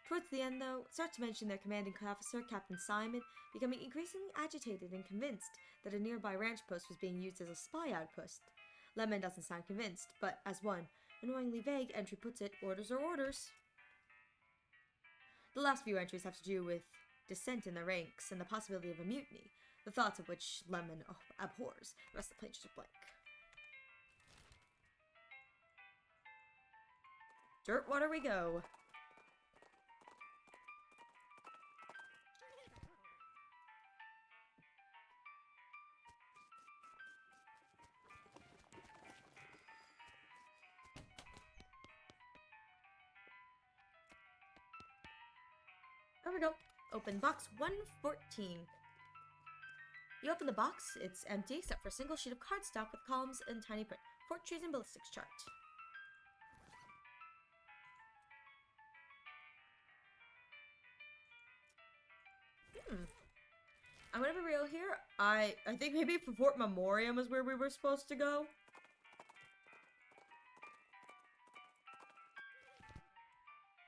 Towards the end, though, it starts to mention their commanding officer, Captain Simon, becoming increasingly agitated and convinced that a nearby ranch post was being used as a spy outpost. Lemon doesn't sound convinced, but as one annoyingly vague entry puts it, orders are orders. The last few entries have to do with dissent in the ranks and the possibility of a mutiny, the thoughts of which Lemon abhors. The rest of the pages are blank. Dirtwater we go. There we go. Open box 114. You open the box, it's empty except for a single sheet of cardstock with columns in tiny print. Fort Treason ballistics chart. I'm gonna be real here. I think maybe for Fort Memoriam is where we were supposed to go.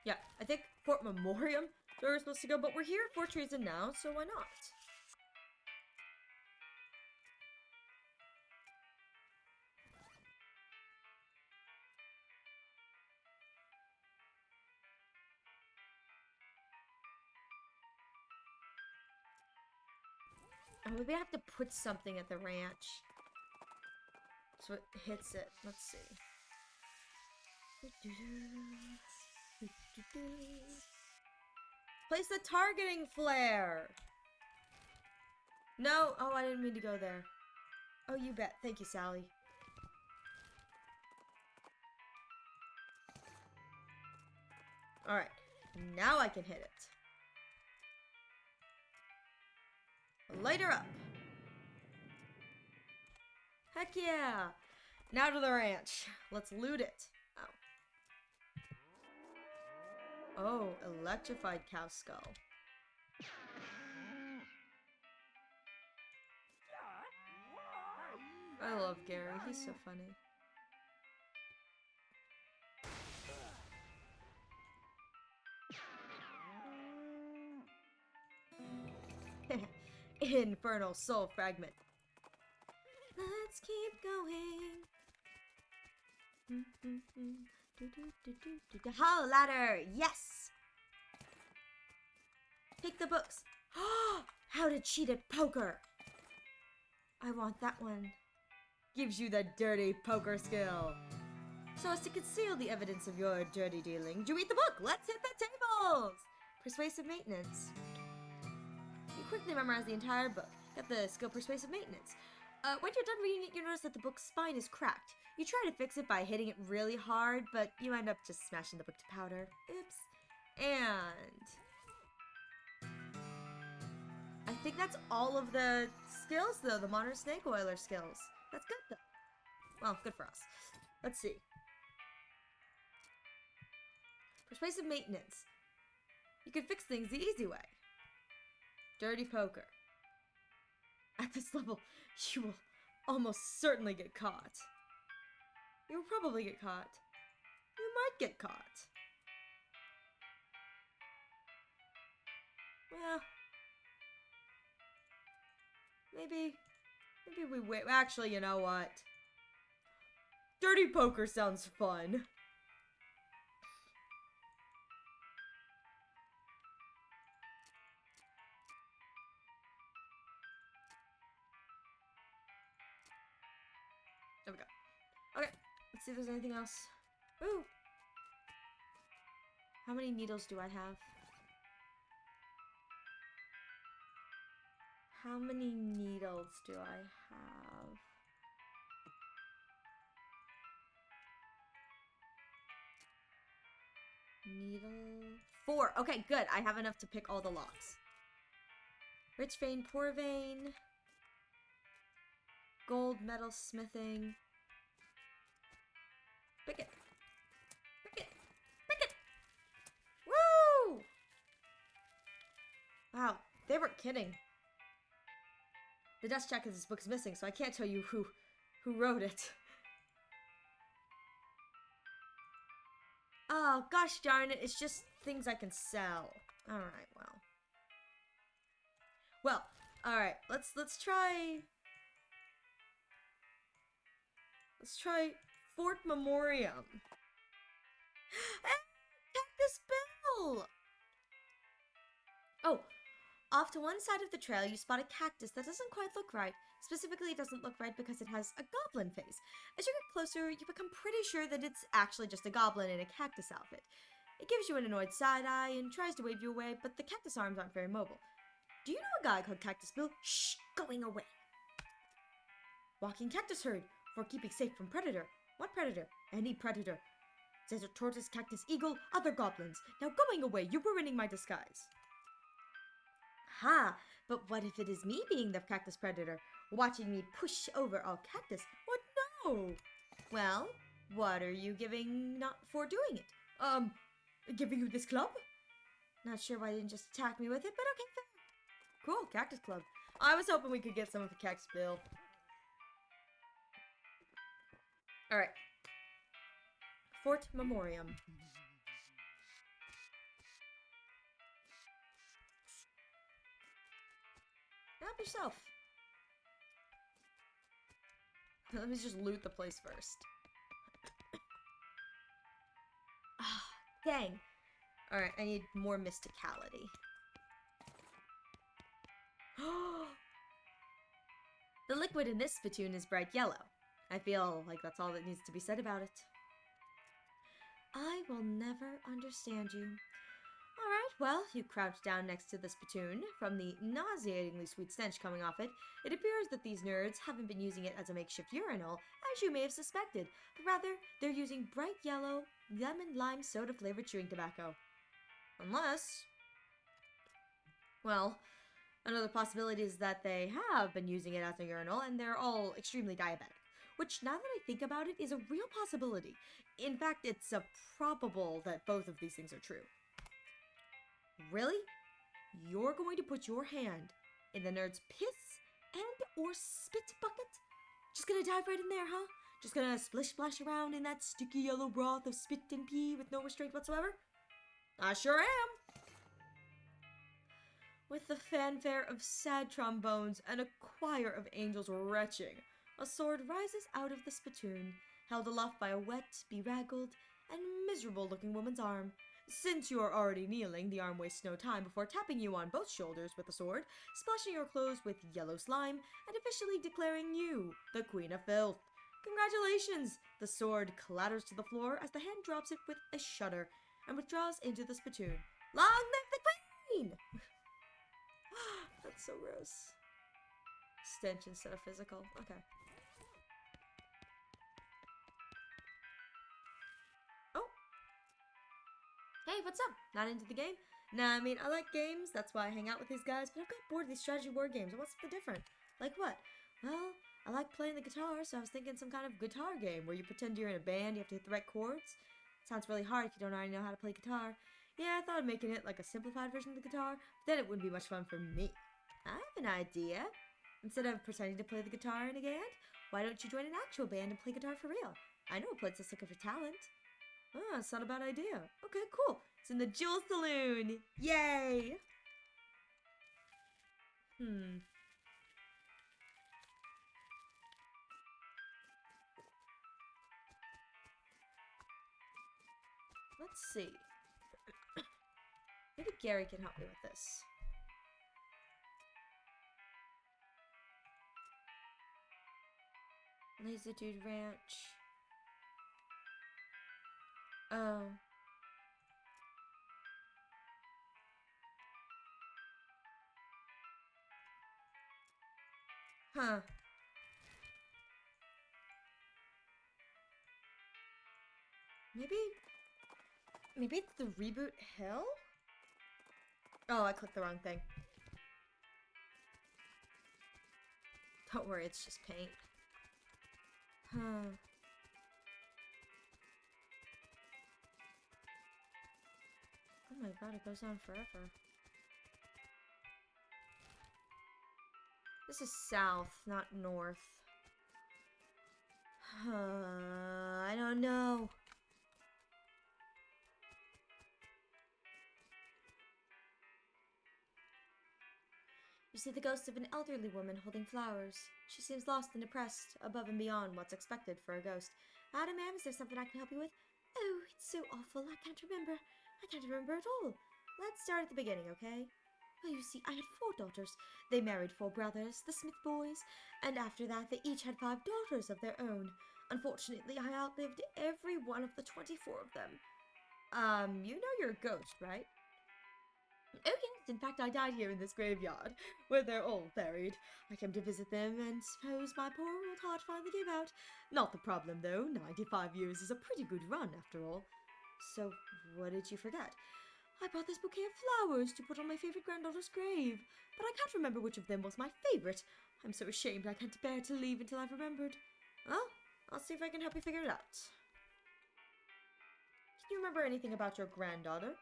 Yeah, I think Fort Memoriam is where we're supposed to go, but we're here at Fort Treason now, so why not? Oh, maybe I have to put something at the ranch. So it hits it. Let's see. Place the targeting flare! No! Oh, I didn't mean to go there. Oh, you bet. Thank you, Sally. Alright. Now I can hit it. Light her up! Heck yeah! Now to the ranch. Let's loot it. Oh. Oh, electrified cow skull. I love Gary. He's so funny. Infernal soul fragment. Let's keep going. Hall ladder, yes. Pick the books. How to cheat at poker. I want that one. Gives you the dirty poker skill. So as to conceal the evidence of your dirty dealing, do you read the book? Let's hit the tables. Persuasive maintenance. You quickly memorize the entire book. Get the skill persuasive maintenance. When you're done reading it, you notice that the book's spine is cracked. You try to fix it by hitting it really hard, but you end up just smashing the book to powder. Oops. And I think that's all of the skills, though. The modern snake oiler skills. That's good, though. Well, good for us. Let's see. Persuasive maintenance. You can fix things the easy way. Dirty poker. At this level, you will almost certainly get caught. You will probably get caught. You might get caught. Well, maybe we wait. Actually, you know what? Dirty poker sounds fun. There we go. Okay, let's see if there's anything else. Ooh. How many needles do I have? How many needles do I have? Needle... 4. Okay, good. I have enough to pick all the locks. Rich vein, poor vein. Gold, metal, smithing. Pick it. Pick it. Pick it. Woo! Wow, they weren't kidding. The dust jacket of this book is missing, so I can't tell you who wrote it. Oh, gosh darn it, it's just things I can sell. Alright, well. Well, alright, let's try... Let's try Fort Memoriam. Cactus Bill! Oh, off to one side of the trail, you spot a cactus that doesn't quite look right. Specifically, it doesn't look right because it has a goblin face. As you get closer, you become pretty sure that it's actually just a goblin in a cactus outfit. It gives you an annoyed side-eye and tries to wave you away, but the cactus arms aren't very mobile. Do you know a guy called Cactus Bill? Shh! Going away! Walking cactus herd, for keeping safe from predator. What predator? Any predator. Desert tortoise, cactus eagle, other goblins. Now going away, you're ruining my disguise. Ha! But what if it is me being the cactus predator, watching me push over all cactus? What no? Well, what are you giving not for doing it? Giving you this club? Not sure why you didn't just attack me with it, but okay, fair. Cool, cactus club. I was hoping we could get some of the cactus bill. Alright. Fort Memoriam. help yourself. Let me just loot the place first. Ah, dang. Alright, I need more mysticality. The liquid in this spittoon is bright yellow. I feel like that's all that needs to be said about it. I will never understand you. Alright, well, you crouch down next to the spittoon. From the nauseatingly sweet stench coming off it, it appears that these nerds haven't been using it as a makeshift urinal, as you may have suspected, but rather they're using bright yellow, lemon lime soda flavored chewing tobacco. Unless, well, another possibility is that they have been using it as a urinal and they're all extremely diabetic. Which, now that I think about it, is a real possibility. In fact, it's probable that both of these things are true. Really? You're going to put your hand in the nerd's piss and or spit bucket? Just gonna dive right in there, huh? Just gonna splish splash around in that sticky yellow broth of spit and pee with no restraint whatsoever? I sure am! With the fanfare of sad trombones and a choir of angels retching, a sword rises out of the spittoon, held aloft by a wet, bedraggled, and miserable-looking woman's arm. Since you are already kneeling, the arm wastes no time before tapping you on both shoulders with the sword, splashing your clothes with yellow slime, and officially declaring you the Queen of Filth. Congratulations! The sword clatters to the floor as the hand drops it with a shudder and withdraws into the spittoon. Long live the Queen! That's so gross. Stench instead of physical. Okay. Oh. Hey, what's up? Not into the game? Nah, I mean, I like games. That's why I hang out with these guys. But I've got bored of these strategy war games. What's the different? Like what? Well, I like playing the guitar, so I was thinking some kind of guitar game where you pretend you're in a band, you have to hit the right chords. Sounds really hard if you don't already know how to play guitar. Yeah, I thought of making it like a simplified version of the guitar, but then it wouldn't be much fun for me. I have an idea. Instead of pretending to play the guitar in a band, why don't you join an actual band and play guitar for real? I know a place that's looking for talent. Oh, it's not a bad idea. Okay, cool. It's in the Jewel Saloon. Yay! Let's see. Maybe Gary can help me with this. Lazy Dude Ranch. Oh. Huh. Maybe it's the Reboot Hill? Oh, I clicked the wrong thing. Don't worry, it's just paint. Huh. Oh my god, it goes on forever. This is south, not north. I don't know. You see the ghost of an elderly woman holding flowers. She seems lost and depressed, above and beyond what's expected for a ghost. Adam, ma'am, is there something I can help you with? Oh, it's so awful. I can't remember. I can't remember at all. Let's start at the beginning, okay? Well, you see, I had 4 daughters. They married 4 brothers, the Smith boys, and after that they each had 5 daughters of their own. Unfortunately, I outlived every one of the 24 of them. You know you're a ghost, right? Oh yes, in fact I died here in this graveyard, where they're all buried. I came to visit them, and suppose my poor old heart finally gave out. Not the problem, though. 95 years is a pretty good run, after all. So, what did you forget? I brought this bouquet of flowers to put on my favorite granddaughter's grave, but I can't remember which of them was my favorite. I'm so ashamed I can't bear to leave until I've remembered. Well, I'll see if I can help you figure it out. Can you remember anything about your granddaughter?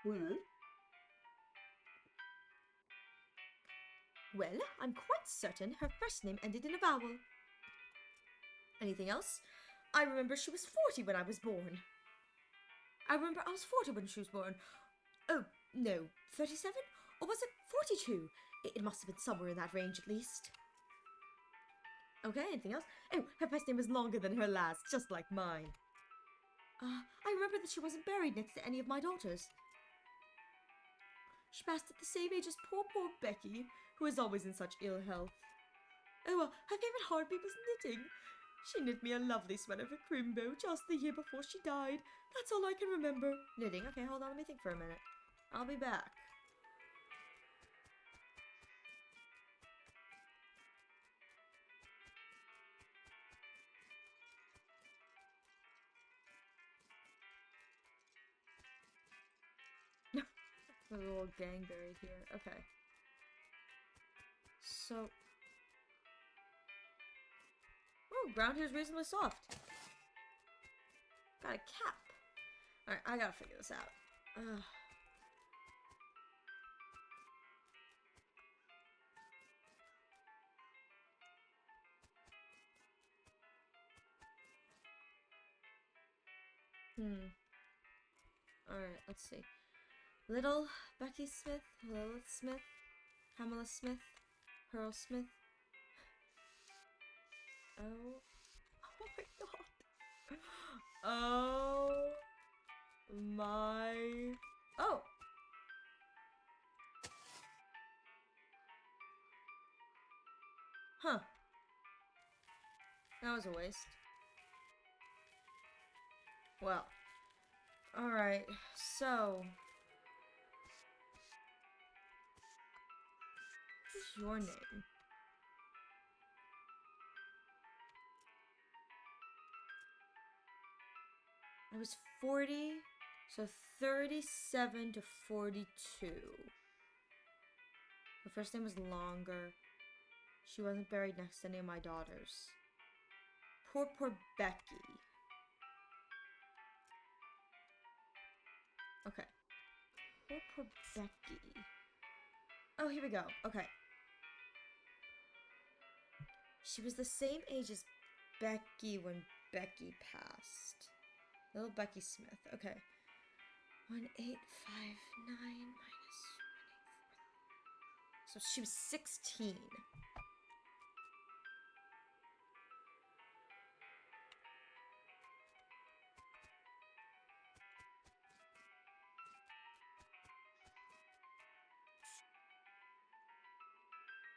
Well, I'm quite certain her first name ended in a vowel. Anything else? I remember she was 40 when I was born. I remember I was 40 when she was born. Oh, no, 37? Or was it 42? It must have been somewhere in that range, at least. Okay, anything else? Oh, her first name was longer than her last, just like mine. I remember that she wasn't buried next to any of my daughters. She passed at the same age as poor Becky, who is always in such ill health. Oh, her favorite hobby was knitting. She knit me a lovely sweater for Crimbo just the year before she died. That's all I can remember. Knitting? Okay, hold on, let me think for a minute. I'll be back. There's a little gang buried here. Okay. So... oh, ground here is reasonably soft. Got a cap. Alright, I gotta figure this out. Alright, let's see. Little Becky Smith, Lilith Smith, Pamela Smith, Pearl Smith. Oh. Oh my god. Oh my. Oh! Huh. That was a waste. Well. Alright, so. What's your name? I was 40, so 37 to 42. Her first name was longer. She wasn't buried next to any of my daughters. Poor Becky. Okay. Poor Becky. Oh, here we go. Okay. She was the same age as Becky when Becky passed. Little Becky Smith. Okay. 1859 minus 184. So she was 16.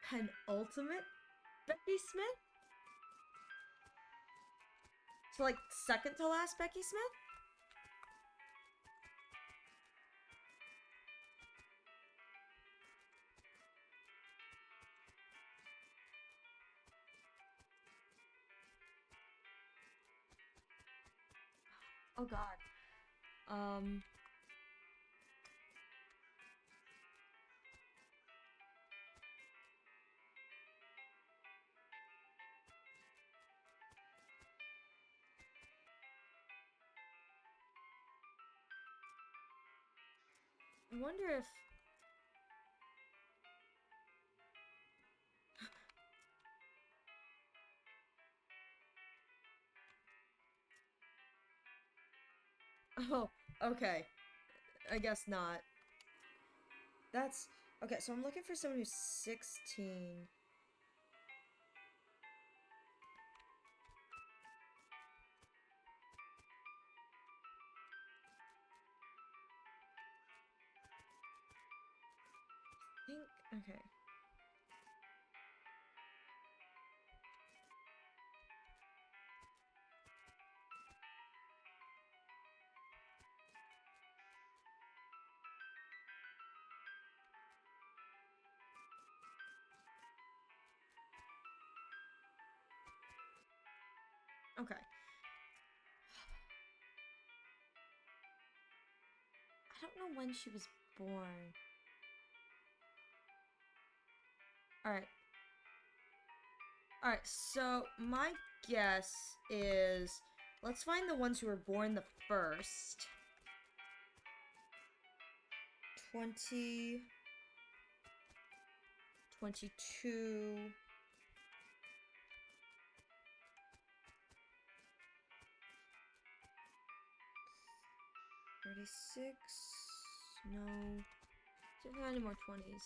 Penultimate Becky Smith? So, like, second to last Becky Smith? Oh god. I wonder if... oh, okay. I guess not. That's... okay, so I'm looking for someone who's 16. I think... okay. Okay. I don't know when she was born. Alright. Alright, so my guess is... let's find the ones who were born the first. 20... 22... 36... no... Don't have any more 20s.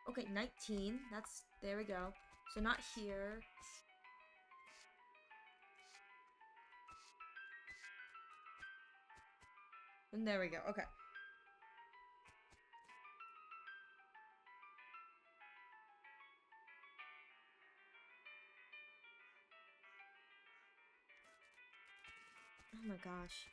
Okay, 19. That's, there we go. So not here. And there we go. Okay. Oh my gosh.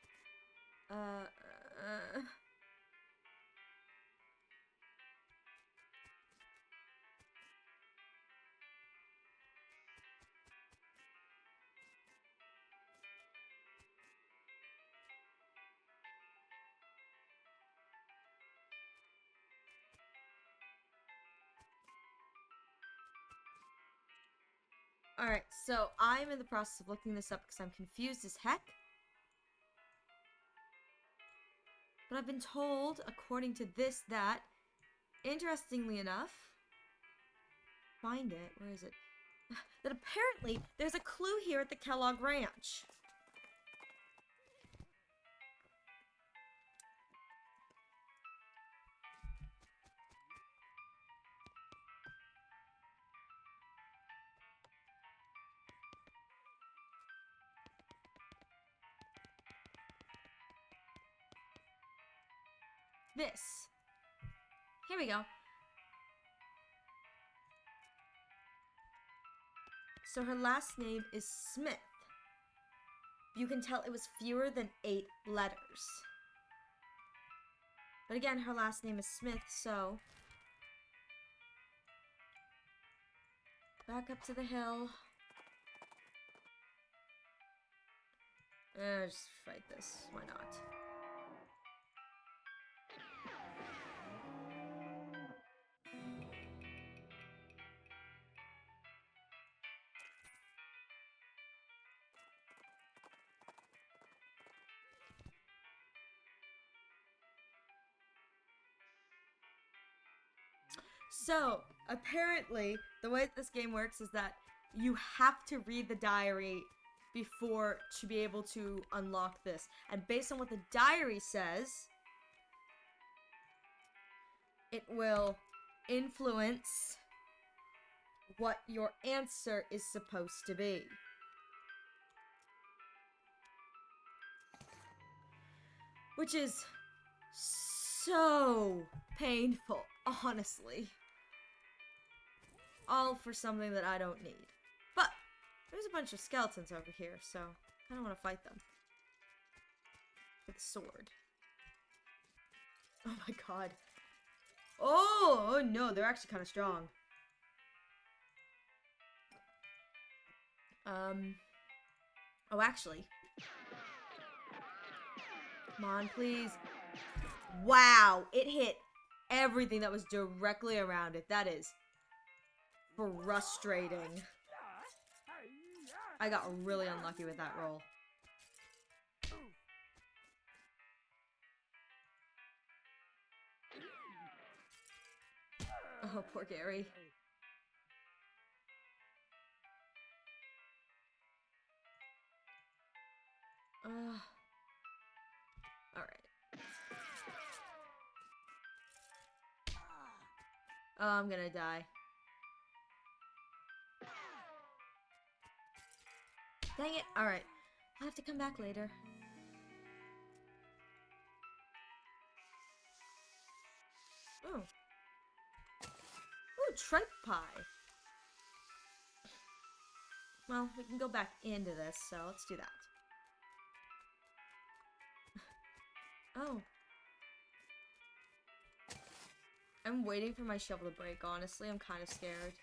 Alright, so I'm in the process of looking this up because I'm confused as heck. But I've been told, according to this, that, interestingly enough, find it, where is it? That apparently there's a clue here at the Kellogg Ranch. This. Here we go. So her last name is Smith. You can tell it was fewer than 8 letters. But again, her last name is Smith, so... Back up to the hill. Just fight this. Why not? So, apparently, the way that this game works is that you have to read the diary before to be able to unlock this. And based on what the diary says, it will influence what your answer is supposed to be. Which is so painful, honestly. All for something that I don't need. But there's a bunch of skeletons over here, so I kind of want to fight them. With a sword. Oh my god. Oh no, they're actually kind of strong. Oh, actually. Come on, please. Wow, it hit everything that was directly around it. That is frustrating. I got really unlucky with that roll. Oh, poor Gary. Alright. Oh, I'm gonna die. Dang it. Alright. I'll have to come back later. Ooh. Ooh, tripe pie. Well, we can go back into this, so let's do that. Oh. I'm waiting for my shovel to break, honestly. I'm kind of scared.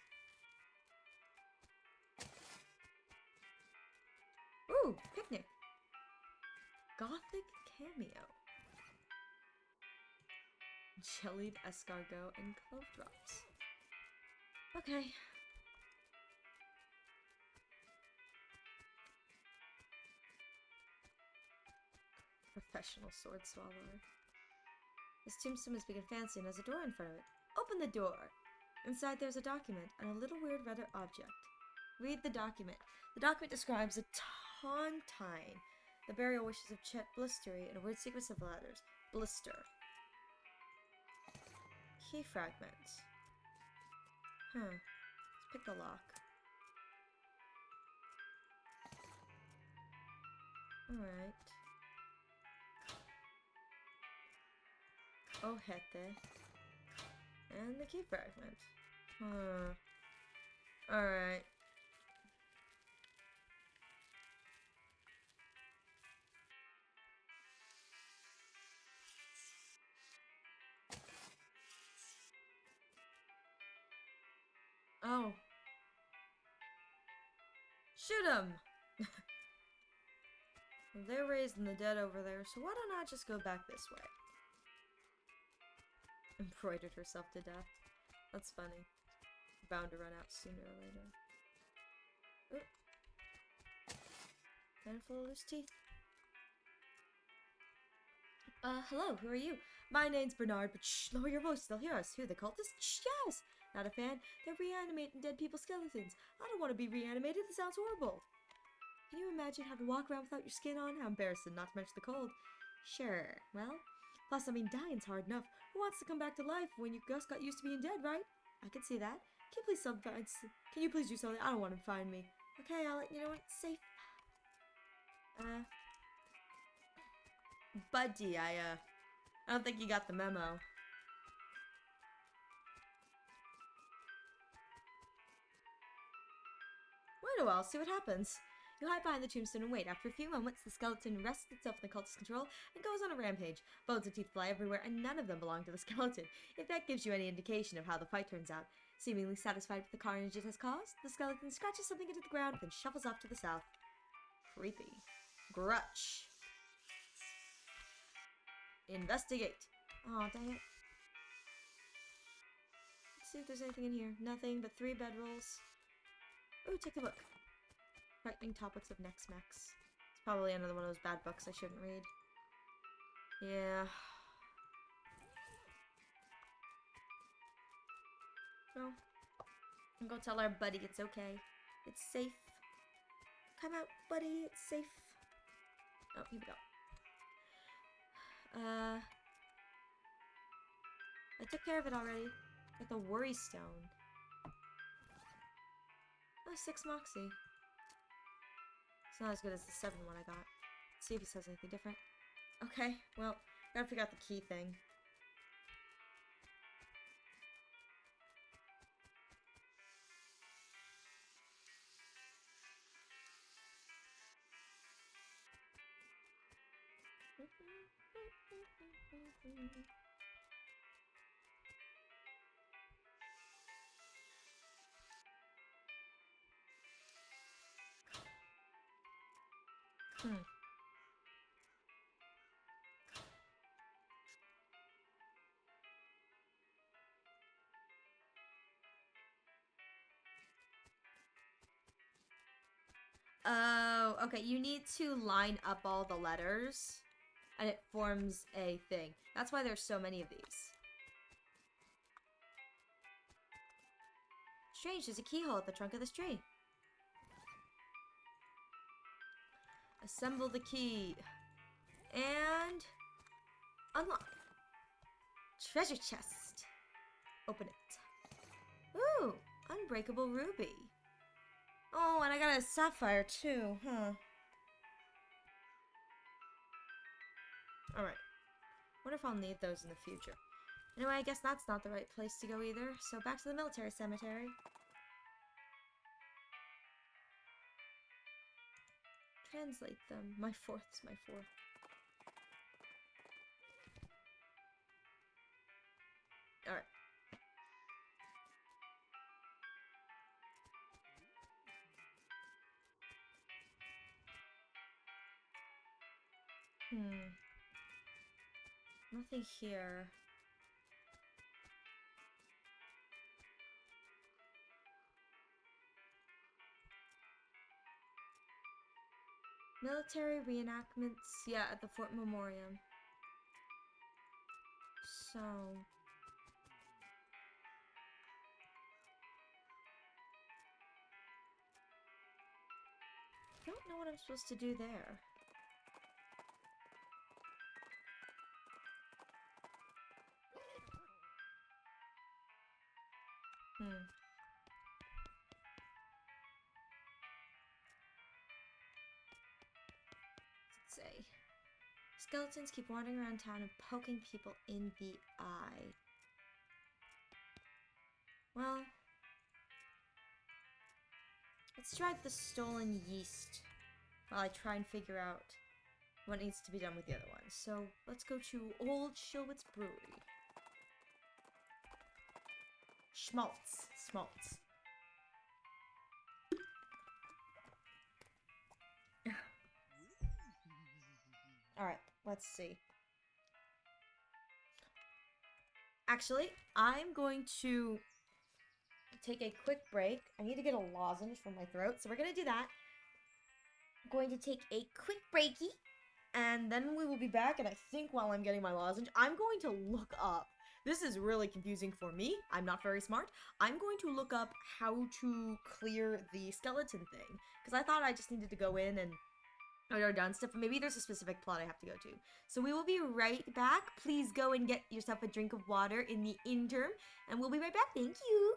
Ooh, picnic. Gothic cameo. Jellied escargot and clove drops. Okay. Professional sword swallower. This tombstone is big and fancy and has a door in front of it. Open the door! Inside there's a document and a little weird red object. Read the document. The document describes a tauntine, the burial wishes of Chet Blistery, and a weird sequence of letters. Blister. Key fragments. Huh. Let's pick the lock. Alright. Ojete. And the key fragment. Huh. Alright. Oh. Shoot him! Well, they're raising the dead over there, so why don't I just go back this way? Embroidered herself to death. That's funny. Bound to run out sooner or later. Oop. Handful of loose teeth. Hello, who are you? My name's Bernard, but shh, lower your voice, they'll hear us. Who, the cultists? Shh, yes! Not a fan. They're reanimating dead people's skeletons. I don't want to be reanimated, this sounds horrible. Can you imagine having to walk around without your skin on? How embarrassing, not to mention the cold. Sure, well, plus, I mean, dying's hard enough. Who wants to come back to life when you just got used to being dead, right? I can see that. Can you please do something? I don't want him to find me. Okay, I'll let you know when it's safe. Buddy, I don't think you got the memo. Wait a while, see what happens. You hide behind the tombstone and wait. After a few moments, the skeleton rests itself in the cultist's control and goes on a rampage. Bones and teeth fly everywhere, and none of them belong to the skeleton. If that gives you any indication of how the fight turns out. Seemingly satisfied with the carnage it has caused, the skeleton scratches something into the ground, then shuffles off to the south. Creepy. Grutch. Investigate. Aw, dang it. Let's see if there's anything in here. Nothing but 3 bedrolls. Ooh, take a book. Frightening Topics of Nex-Mex. It's probably another one of those bad books I shouldn't read. Yeah. Well, I'm gonna tell our buddy it's okay. It's safe. Come out, buddy, it's safe. Oh, here we go. I took care of it already. With the worry stone. Oh, 6 Moxie. It's not as good as the 7 one I got. Let's see if he says anything different. Okay, well, gotta figure out the key thing. Oh, okay, you need to line up all the letters, and it forms a thing. That's why there's so many of these. Strange, there's a keyhole at the trunk of this tree. Assemble the key. And... unlock. Treasure chest. Open it. Ooh, unbreakable ruby. Oh, and I got a sapphire too, huh? Alright. Wonder if I'll need those in the future. Anyway, I guess that's not the right place to go either, so back to the military cemetery. Translate them. My 4th's my 4th. Alright. Nothing here. Military reenactments, yeah, at the Fort Memoriam. So... I don't know what I'm supposed to do there. say? Skeletons keep wandering around town and poking people in the eye. Well, let's try the stolen yeast while I try and figure out what needs to be done with the other one. So let's go to Old Shilwitz Brewery. Schmaltz. Schmaltz. Alright, let's see. Actually, I'm going to take a quick break. I need to get a lozenge from my throat, so we're going to do that. I'm going to take a quick breaky, and then we will be back, and I think while I'm getting my lozenge, I'm going to look up. This is really confusing for me. I'm not very smart. I'm going to look up how to clear the skeleton thing, because I thought I just needed to go in and or done stuff, but maybe there's a specific plot I have to go to. So we will be right back. Please go and get yourself a drink of water in the interim, and we'll be right back. Thank you.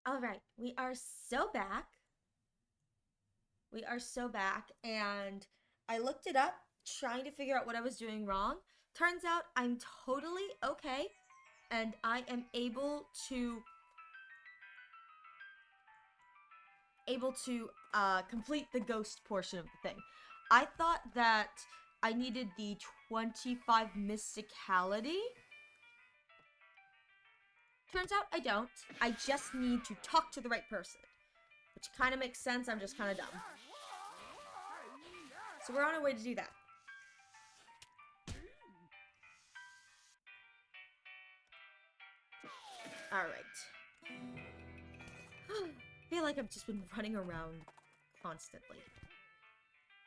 All right, we are so back. We are so back, and I looked it up trying to figure out what I was doing wrong. Turns out I'm totally okay, and I am able to complete the ghost portion of the thing. I thought that I needed the 25 mysticality. Turns out I don't. I just need to talk to the right person, which kind of makes sense. I'm just kind of dumb. So we're on our way to do that. Alright. I feel like I've just been running around constantly.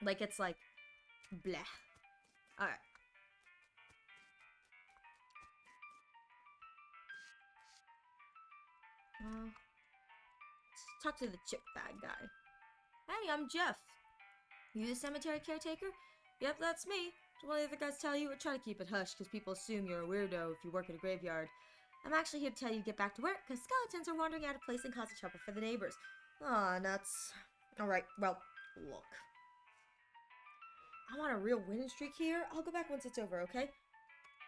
Like it's like, bleh. Alright. Let's talk to the chip bag guy. Hey, I'm Jeff. You the cemetery caretaker? Yep, that's me. Don't let the other guys tell you, or try to keep it hush, because people assume you're a weirdo if you work at a graveyard. I'm actually here to tell you to get back to work, because skeletons are wandering out of place and causing trouble for the neighbors. Aw, nuts. Alright, well, look. I want a real winning streak here. I'll go back once it's over, okay?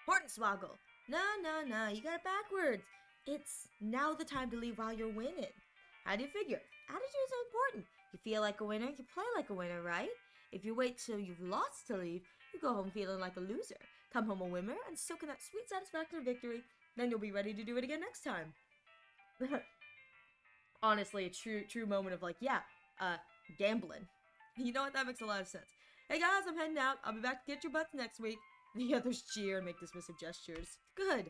Hornswoggle. No, you got it backwards. It's now the time to leave while you're winning. How do you figure? Attitude is important. You feel like a winner, you play like a winner, right? If you wait till you've lost to leave, you go home feeling like a loser. Come home a winner and soak in that sweet satisfaction of victory. Then you'll be ready to do it again next time. Honestly, a true moment of like, yeah, gambling. You know what? That makes a lot of sense. Hey guys, I'm heading out. I'll be back to get your butts next week. The others cheer and make dismissive gestures. Good.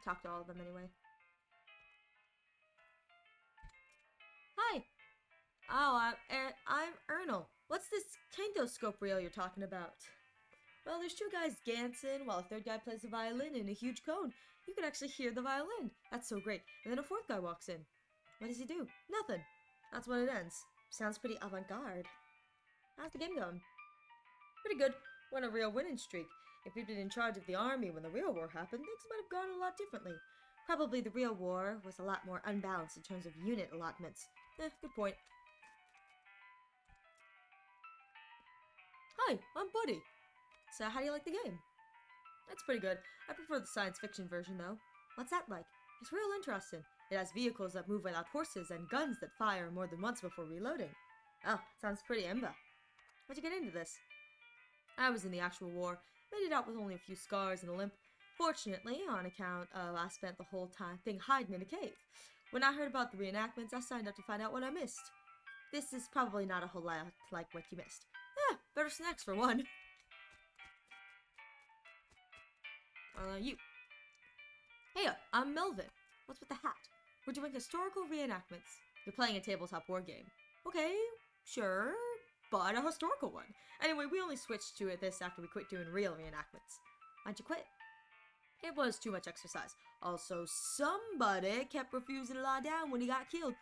Talk to all of them anyway. Hi. Oh, I'm Ernal. What's this kintoscope reel you're talking about? Well, there's two guys dancing while a third guy plays the violin in a huge cone. You can actually hear the violin. That's so great. And then a fourth guy walks in. What does he do? Nothing. That's when it ends. Sounds pretty avant-garde. How's the game going? Pretty good. We're on a real winning streak. If we'd been in charge of the army when the real war happened, things might have gone a lot differently. Probably the real war was a lot more unbalanced in terms of unit allotments. Good point. Hi, I'm Buddy. So, how do you like the game? That's pretty good. I prefer the science fiction version, though. What's that like? It's real interesting. It has vehicles that move without horses and guns that fire more than once before reloading. Oh, sounds pretty imba. How'd you get into this? I was in the actual war. Made it out with only a few scars and a limp. Fortunately, on account of I spent the whole thing hiding in a cave. When I heard about the reenactments, I signed up to find out what I missed. This is probably not a whole lot like what you missed. Better snacks for one. You. Hey, I'm Melvin. What's with the hat? We're doing historical reenactments. You're playing a tabletop war game. Okay, sure, but a historical one. Anyway, we only switched to this after we quit doing real reenactments. Why'd you quit? It was too much exercise. Also, somebody kept refusing to lie down when he got killed.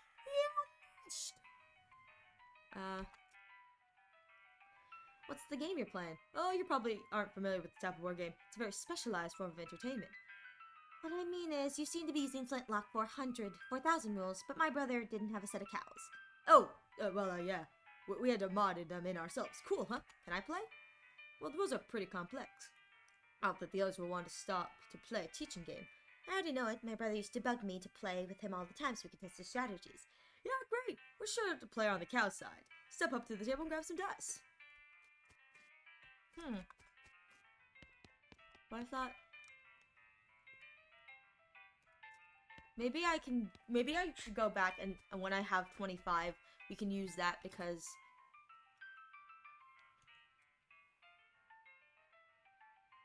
What's the game you're playing? Oh, you probably aren't familiar with the type of war game. It's a very specialized form of entertainment. What I mean is, you seem to be using Flintlock 4,000 rules, but my brother didn't have a set of cows. Oh, yeah. We had to mod them in ourselves. Cool, huh? Can I play? Well, those are pretty complex. Not that the others will want to stop to play a teaching game. I already know it. My brother used to bug me to play with him all the time so we could test his strategies. Yeah, great. We're sure to play on the cow side. Step up to the table and grab some dice. But I thought... Maybe I should go back and when I have 25, we can use that because...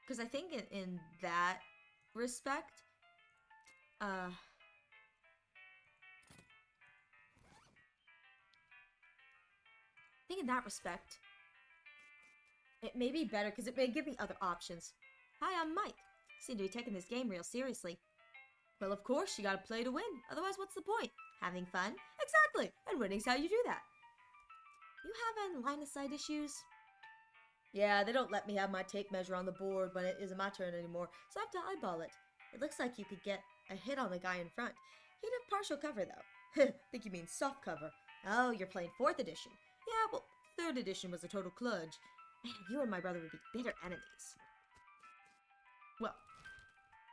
Because I think in that respect, I think in that respect, it may be better because it may give me other options. Hi, I'm Mike. Seem to be taking this game real seriously. Well, of course, you gotta play to win. Otherwise, what's the point? Having fun? Exactly! And winning's how you do that. You having line of sight issues? Yeah, they don't let me have my tape measure on the board when it isn't my turn anymore, so I have to eyeball it. It looks like you could get a hit on the guy in front. He'd have partial cover, though. Think you mean soft cover. Oh, you're playing 4th edition. Yeah, well, 3rd edition was a total kludge. Man, you and my brother would be bitter enemies. Well,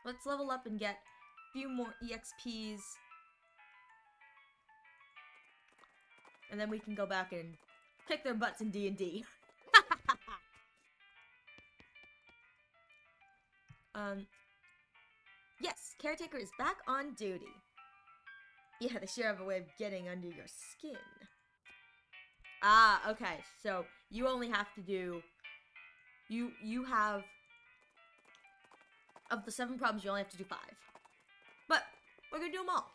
let's level up and get a few more EXPs. And then we can go back and kick their butts in D&D. Yes, caretaker is back on duty. Yeah, they sure have a way of getting under your skin. Ah, okay, so you only have to do... You have... Of the 7 problems, you only have to do 5. But, we're gonna do them all.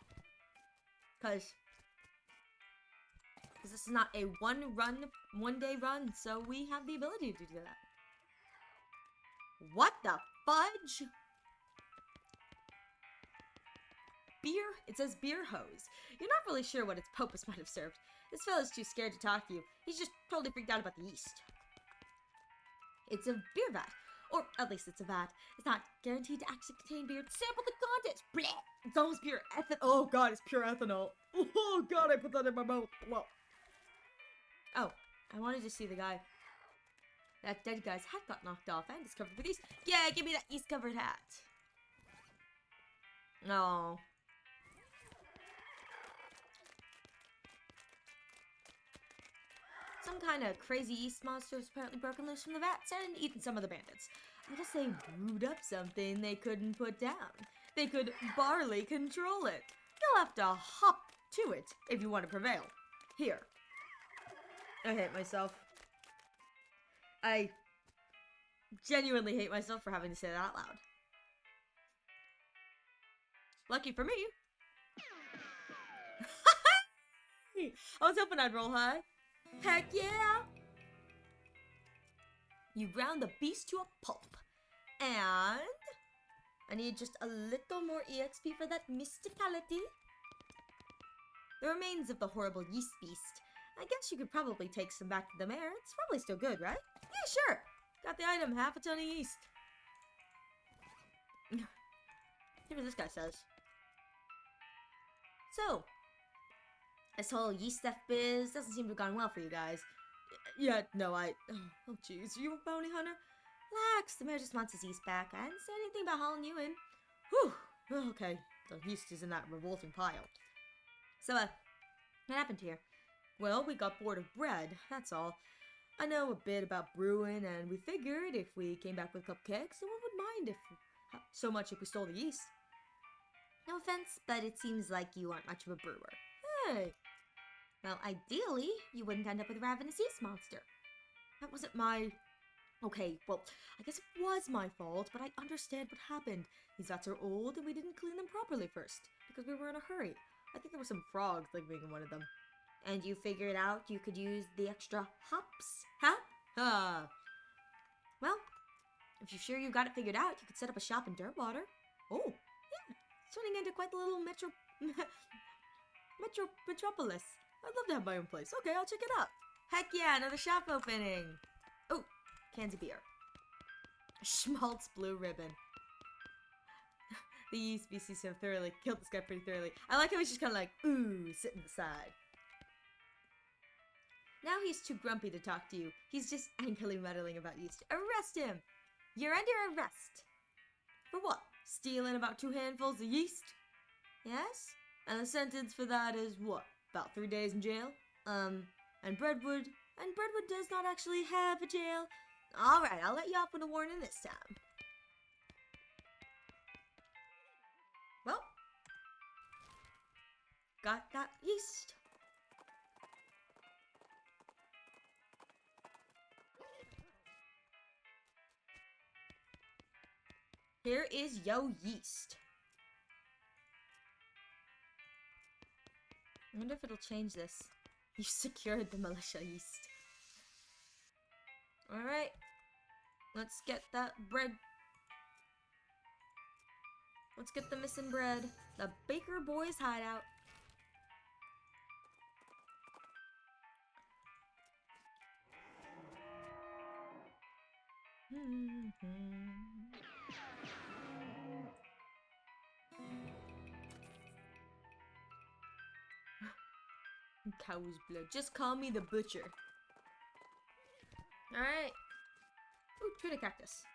Because this is not a one day run, so we have the ability to do that. What the fudge? beer? It says beer hose. You're not really sure what its purpose might have served. This fella's too scared to talk to you. He's just totally freaked out about the yeast. It's a beer vat. Or at least it's a vat. It's not guaranteed to actually contain beer. Sample the contents. Blech. It's almost pure ethanol. Oh god, it's pure ethanol. Oh god, I put that in my mouth. Whoa. Oh, I wanted to see the guy. That dead guy's hat got knocked off and it's covered with yeast. Yeah, give me that yeast-covered hat. No. Some kind of crazy yeast monster was apparently broken loose from the vats and eaten some of the bandits. I guess they brewed up something they couldn't put down. They could barley control it. You'll have to hop to it if you want to prevail. Here. I hate myself. I genuinely hate myself for having to say that out loud. Lucky for me. I was hoping I'd roll high. Heck yeah! You ground the beast to a pulp. And I need just a little more EXP for that mysticality. The remains of the horrible yeast beast. I guess you could probably take some back to the mayor. It's probably still good, right? Yeah, sure. Got the item, half a ton of yeast. See what this guy says. So, this whole yeast theft biz doesn't seem to have gone well for you guys. Yeah, no, oh jeez, you a bounty hunter? Relax, the mayor just wants his yeast back. I didn't say anything about hauling you in. Whew, okay, the yeast is in that revolting pile. So, what happened here? Well, we got bored of bread, that's all. I know a bit about brewing, and we figured if we came back with cupcakes, no one would mind so much if we stole the yeast. No offense, but it seems like you aren't much of a brewer. Hey! Well, ideally, you wouldn't end up with a ravenous yeast monster. That wasn't my... Okay, well, I guess it was my fault, but I understand what happened. These vats are old, and we didn't clean them properly first, because we were in a hurry. I think there were some frogs living in one of them. And you figured out you could use the extra hops? Huh? Well, if you're sure you got it figured out, you could set up a shop in Dirtwater. Oh, yeah, it's turning into quite the little metropolis. I'd love to have my own place. Okay, I'll check it out. Heck yeah, another shop opening. Oh, cans of beer. Schmaltz blue ribbon. The yeast species have thoroughly killed this guy pretty thoroughly. I like how he's just kind of like, ooh, sitting aside. Now he's too grumpy to talk to you. He's just angrily muttering about yeast. Arrest him! You're under arrest. For what? Stealing about 2 handfuls of yeast? Yes? And the sentence for that is what? About 3 days in jail? And Breadwood does not actually have a jail. Alright, I'll let you off with a warning this time. Well, got that yeast. Here is yo yeast. I wonder if it'll change this. You secured the militia yeast. Alright. Let's get that bread. Let's get the missing bread. The Baker Boys hideout. Cow's blood. Just call me the butcher. Alright. Ooh, tuna cactus.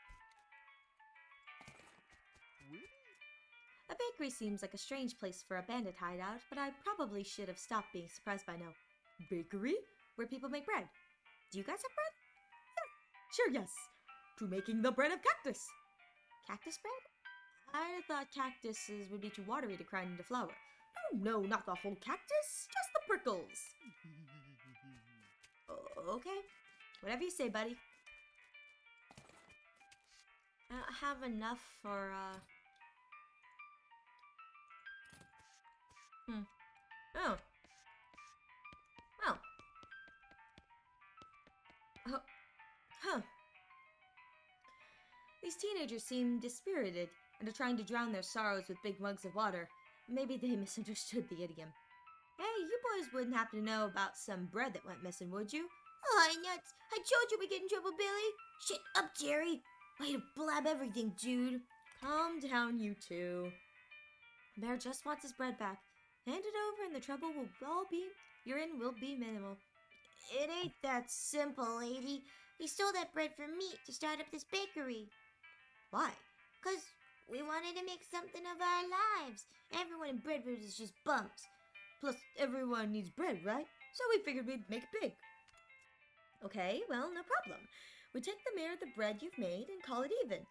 A bakery seems like a strange place for a bandit hideout, but I probably should have stopped being surprised by now. Bakery? Where people make bread. Do you guys have bread? Yeah, sure, yes. To making the bread of cactus. Cactus bread? I thought cactuses would be too watery to grind into flour. No, not the whole cactus, just the prickles. Okay, whatever you say, buddy. I don't have enough for, Oh. Well. Huh. These teenagers seem dispirited and are trying to drown their sorrows with big mugs of water. maybe they misunderstood the idiom. Hey, you boys wouldn't happen to know about some bread that went missing, would you? Oh, nuts. I told you we'd get in trouble, Billy. Shut up, Jerry. Way to blab everything, dude. Calm down, you two. Bear just wants his bread back. Hand it over and the trouble you're in will be minimal. It ain't that simple, lady. We stole that bread from meat to start up this bakery. Why? 'Cause we wanted to make something of our lives. Everyone in Breadwood is just bums. Plus, everyone needs bread, right? So we figured we'd make it big. Okay, well, no problem. We take the mayor of the bread you've made and call it even.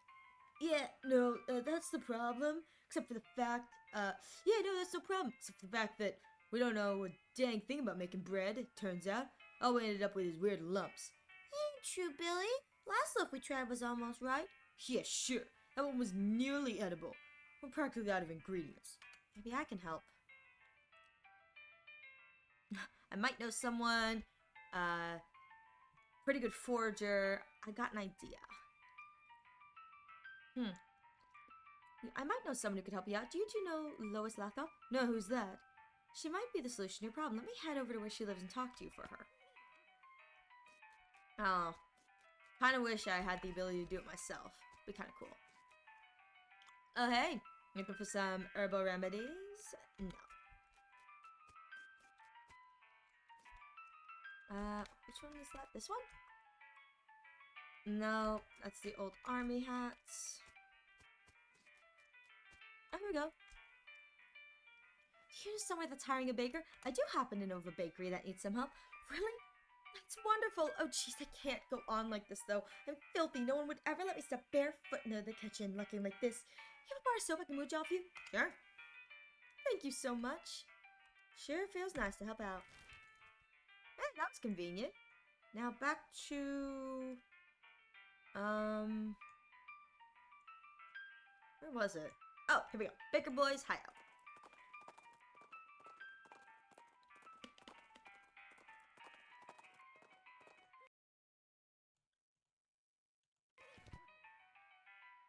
Yeah, no, that's the problem. Except for the fact, that's no problem. Except for the fact that we don't know a dang thing about making bread, it turns out. All we ended up with is weird lumps. Ain't true, Billy. Last loaf we tried was almost right. Yeah, sure. That one was nearly edible. We're practically out of ingredients. Maybe I can help. I might know someone, pretty good forager. I got an idea. I might know someone who could help you out. Do you two know Lois Lathop? No, who's that? She might be the solution to your problem. Let me head over to where she lives and talk to you for her. Oh, kind of wish I had the ability to do it myself. Be kind of cool. Oh, hey. Looking for some herbal remedies? No. Which one is that? This one? No, that's the old army hats. Oh, here we go. Here's somewhere that's hiring a baker. I do happen to know of a bakery that needs some help. Really? That's wonderful. Oh, jeez, I can't go on like this, though. I'm filthy. No one would ever let me step barefoot into the kitchen looking like this. You have a bar of soap I can mooch off you? Sure. Thank you so much. Sure feels nice to help out. Hey, that was convenient. Now back to... Where was it? Oh, here we go. Baker Boys Hideout.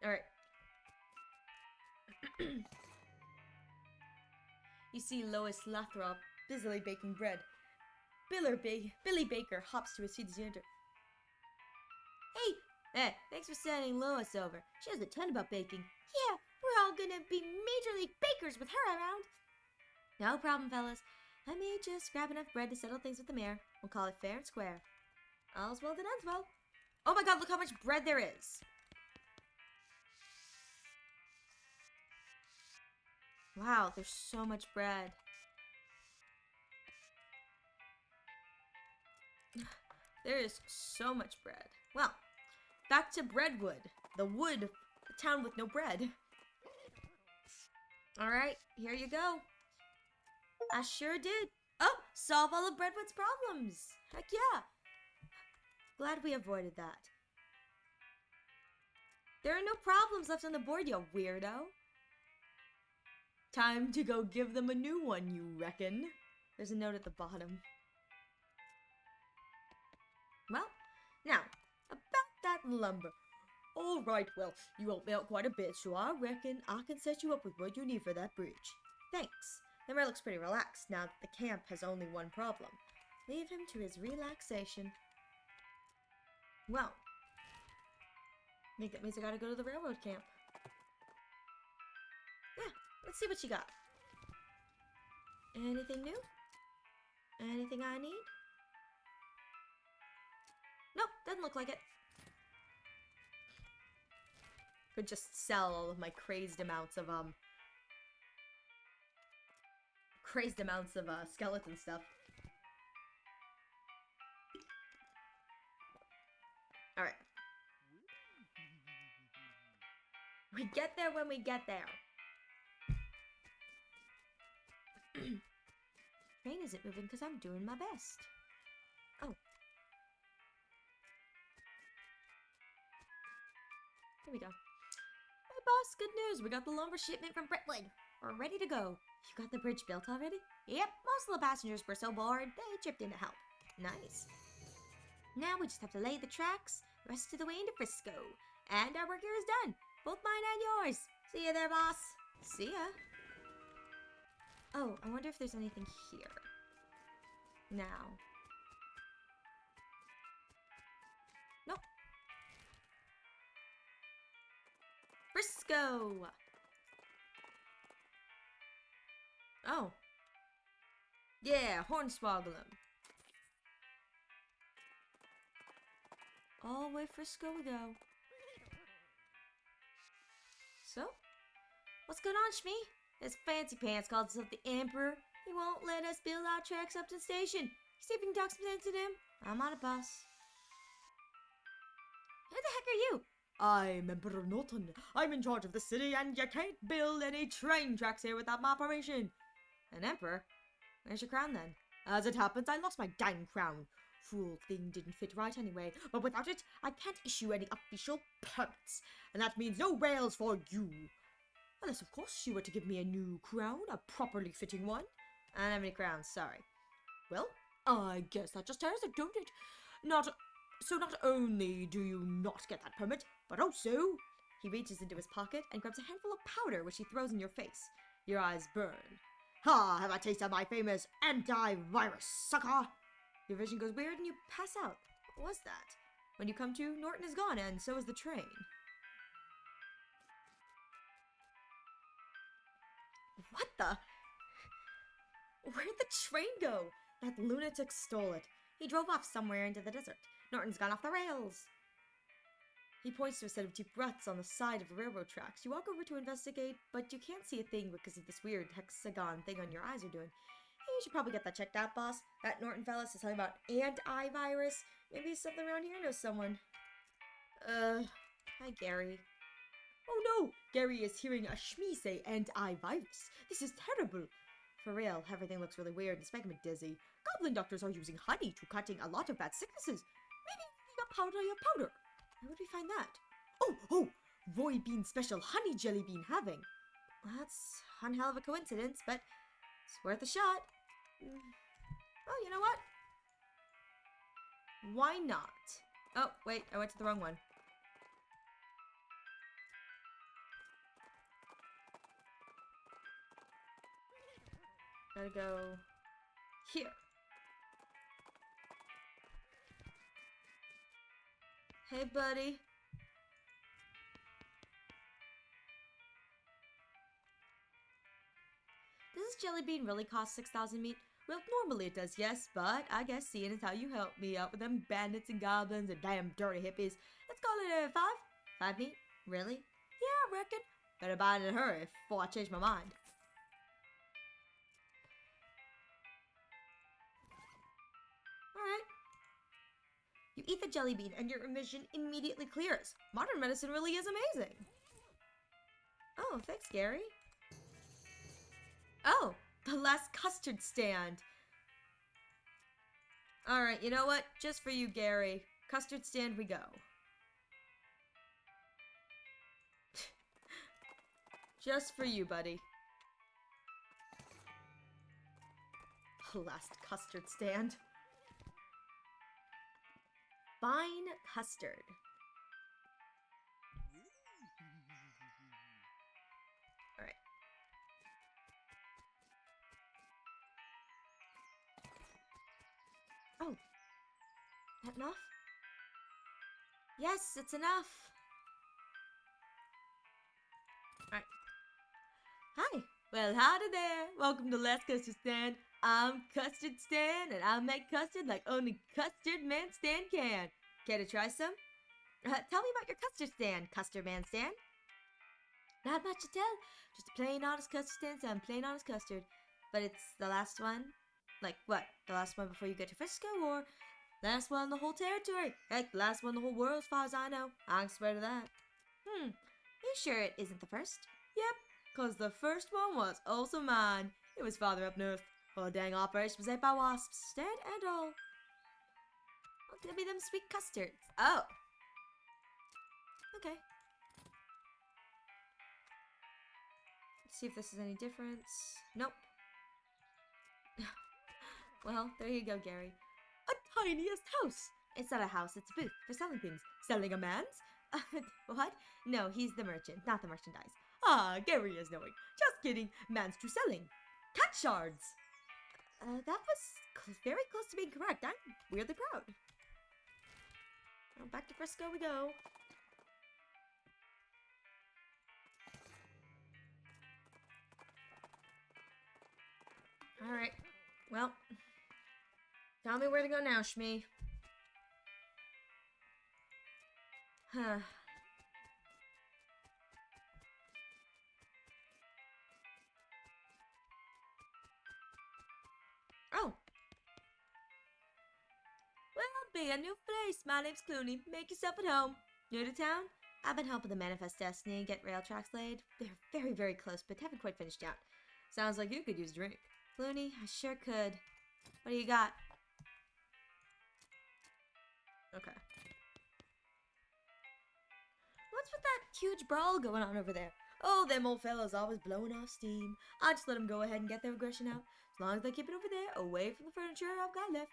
Alright. You see Lois Lathrop busily baking bread. Billy Baker hops to his feet as you enter. Hey, thanks for sending Lois over. She has a ton about baking. Yeah, we're all gonna be major league bakers with her around. No problem, fellas. Let me just grab enough bread to settle things with the mayor. We'll call it fair and square. All's well that ends well. Oh my god, look how much bread there is. Wow, there's so much bread. There is so much bread. Well, back to Breadwood. The town with no bread. Alright, here you go. I sure did. Oh, solve all of Breadwood's problems. Heck yeah. Glad we avoided that. There are no problems left on the board, you weirdo. Time to go give them a new one, you reckon? There's a note at the bottom. Well, now, about that lumber. Alright, well, you helped me out quite a bit, so I reckon I can set you up with what you need for that bridge. Thanks. The mayor looks pretty relaxed now that the camp has only one problem. Leave him to his relaxation. Well, I think that means I gotta go to the railroad camp. Yeah, let's see what you got. Anything new? Anything I need? Nope, doesn't look like it. Could just sell all of my crazed amounts of skeleton stuff. Alright. We get there when we get there. Train isn't moving because I'm doing my best. Oh. Here we go. Hey boss, good news. We got the lumber shipment from Brentwood. We're ready to go. You got the bridge built already? Yep, most of the passengers were so bored, they chipped in to help. Nice. Now we just have to lay the tracks, rest of the way into Frisco. And our work here is done. Both mine and yours. See you there, boss. See ya. Oh, I wonder if there's anything here. Now. Nope. Frisco! Oh. Yeah, Hornswoggle him. All the way Frisco we go. So? What's going on, Shmee? His fancy pants calls himself the Emperor. He won't let us build our tracks up to the station. See if you can talk some sense to him. I'm on a bus. Who the heck are you? I'm Emperor Norton. I'm in charge of the city, and you can't build any train tracks here without my permission. An emperor? Where's your crown then? As it happens, I lost my dang crown. Fool thing didn't fit right anyway, but without it, I can't issue any official permits, and that means no rails for you. Unless, of course, you were to give me a new crown, a properly fitting one. I don't have any crowns, sorry. Well, I guess that just tears it, don't it? Not only do you not get that permit, but also... He reaches into his pocket and grabs a handful of powder, which he throws in your face. Your eyes burn. Ha! Have a taste of my famous antivirus, sucker! Your vision goes weird and you pass out. What was that? When you come to, Norton is gone, and so is the train. What the? Where'd the train go? That lunatic stole it. He drove off somewhere into the desert. Norton's gone off the rails. He points to a set of deep ruts on the side of the railroad tracks. You walk over to investigate, but you can't see a thing because of this weird hexagon thing on your eyes are doing. Hey, you should probably get that checked out, boss. That Norton fella says something about antivirus. Maybe something around here knows someone. Hi, Gary. Oh no! Gary is hearing a Shmee say antivirus. This is terrible. For real, everything looks really weird. It's making me dizzy. Goblin doctors are using honey to cutting a lot of bad sicknesses. Maybe we got powder your powder. Where would we find that? Oh! Void bean special honey jelly bean having. Well, that's one hell of a coincidence, but it's worth a shot. Oh, you know what? Why not? Oh, wait, I went to the wrong one. Gotta go here. Hey, buddy. Does this jelly bean really cost 6,000 meat? Well, normally it does, yes, but I guess seeing as how you helped me out with them bandits and goblins and damn dirty hippies, let's call it a 5. 5 meat? Really? Yeah, I reckon. Better buy it in a hurry before I change my mind. Alright. You eat the jelly bean and your vision immediately clears. Modern medicine really is amazing. Oh, thanks, Gary. Oh, the last custard stand. Alright, you know what? Just for you, Gary. Custard stand we go. Just for you, buddy. Last custard stand. Fine custard. Alright. Oh. That enough? Yes, it's enough. Alright. Hi. Well, howdy there. Welcome to Last Custard Stand. I'm Custard Stan, and I make custard like only Custard Man Stan can. Care to try some? Tell me about your custard stand, Custard Man Stan. Not much to tell. Just a plain honest custard stand, some plain honest custard. But it's the last one? Like what? The last one before you get to Frisco, or last one in the whole territory? Heck, the last one in the whole world as far as I know. I can swear to that. You sure it isn't the first? Yep, 'cause the first one was also mine. It was farther up north. Whole dang operation was ate by wasps, stand and all. Oh, give me them sweet custards. Oh. Okay. Let's see if this is any difference. Nope. Well, there you go, Gary. A tiniest house. It's not a house, it's a booth for selling things. Selling a man's? What? No, he's the merchant, not the merchandise. Ah, Gary is knowing. Just kidding. Man's to selling. Cat shards! That was very close to being correct. I'm weirdly proud. Well, back to Frisco we go. Alright. Well, tell me where to go now, Shmee. Huh. Oh. Well, be a new place. My name's Clooney. Make yourself at home. New to town? I've been helping the Manifest Destiny get rail tracks laid. They're very, very close, but haven't quite finished out. Sounds like you could use a drink. Clooney, I sure could. What do you got? Okay. What's with that huge brawl going on over there? Oh, them old fellas always blowing off steam. I just let them go ahead and get their aggression out. As long as they keep it over there, away from the furniture I've got left.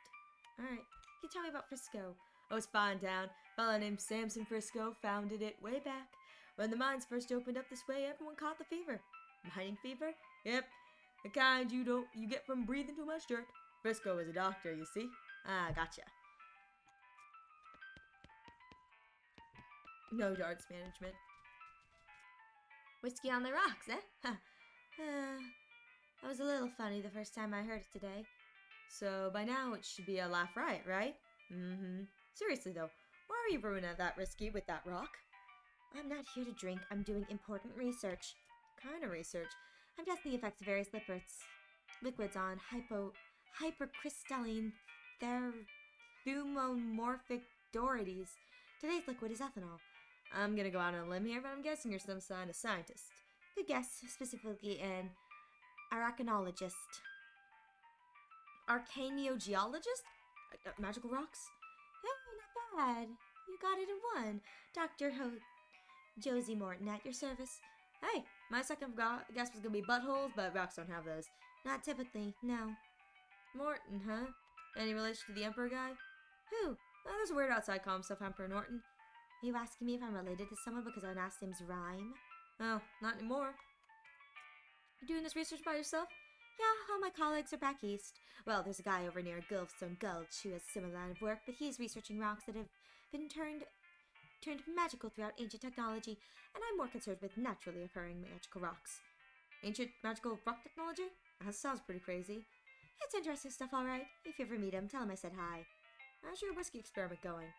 Alright, you tell me about Frisco. Oh, it's fine town. A fella named Samson Frisco founded it way back. When the mines first opened up this way, everyone caught the fever. Mining fever? Yep. The kind you get from breathing too much dirt. Frisco is a doctor, you see. Ah, gotcha. No darts management. Whiskey on the rocks, eh? Huh. That was a little funny the first time I heard it today. So by now it should be a laugh riot, right? Mm-hmm. Seriously though, why are you brewing that whiskey with that rock? I'm not here to drink. I'm doing important research. Kind of research. I'm testing the effects of various liquids on hypercrystalline thumomorphic dorities. Today's liquid is ethanol. I'm gonna go out on a limb here, but I'm guessing you're some kind of scientist. Good guess, specifically an arachnologist. Archaneogeologist? Magical rocks? Hey, not bad. You got it in one. Dr. Josie Morton at your service. Hey, my second guess was gonna be buttholes, but rocks don't have those. Not typically, no. Morton, huh? Any relation to the Emperor guy? Who? Oh, there's a weird outside call himself Emperor Norton. Are you asking me if I'm related to someone because our last names rhyme? Oh, not anymore. You doing this research by yourself? Yeah, all my colleagues are back east. Well, there's a guy over near Gulfstone Gulch who has a similar line of work, but he's researching rocks that have been turned magical throughout ancient technology, and I'm more concerned with naturally occurring magical rocks. Ancient magical rock technology? That sounds pretty crazy. It's interesting stuff, alright. If you ever meet him, tell him I said hi. How's your whiskey experiment going?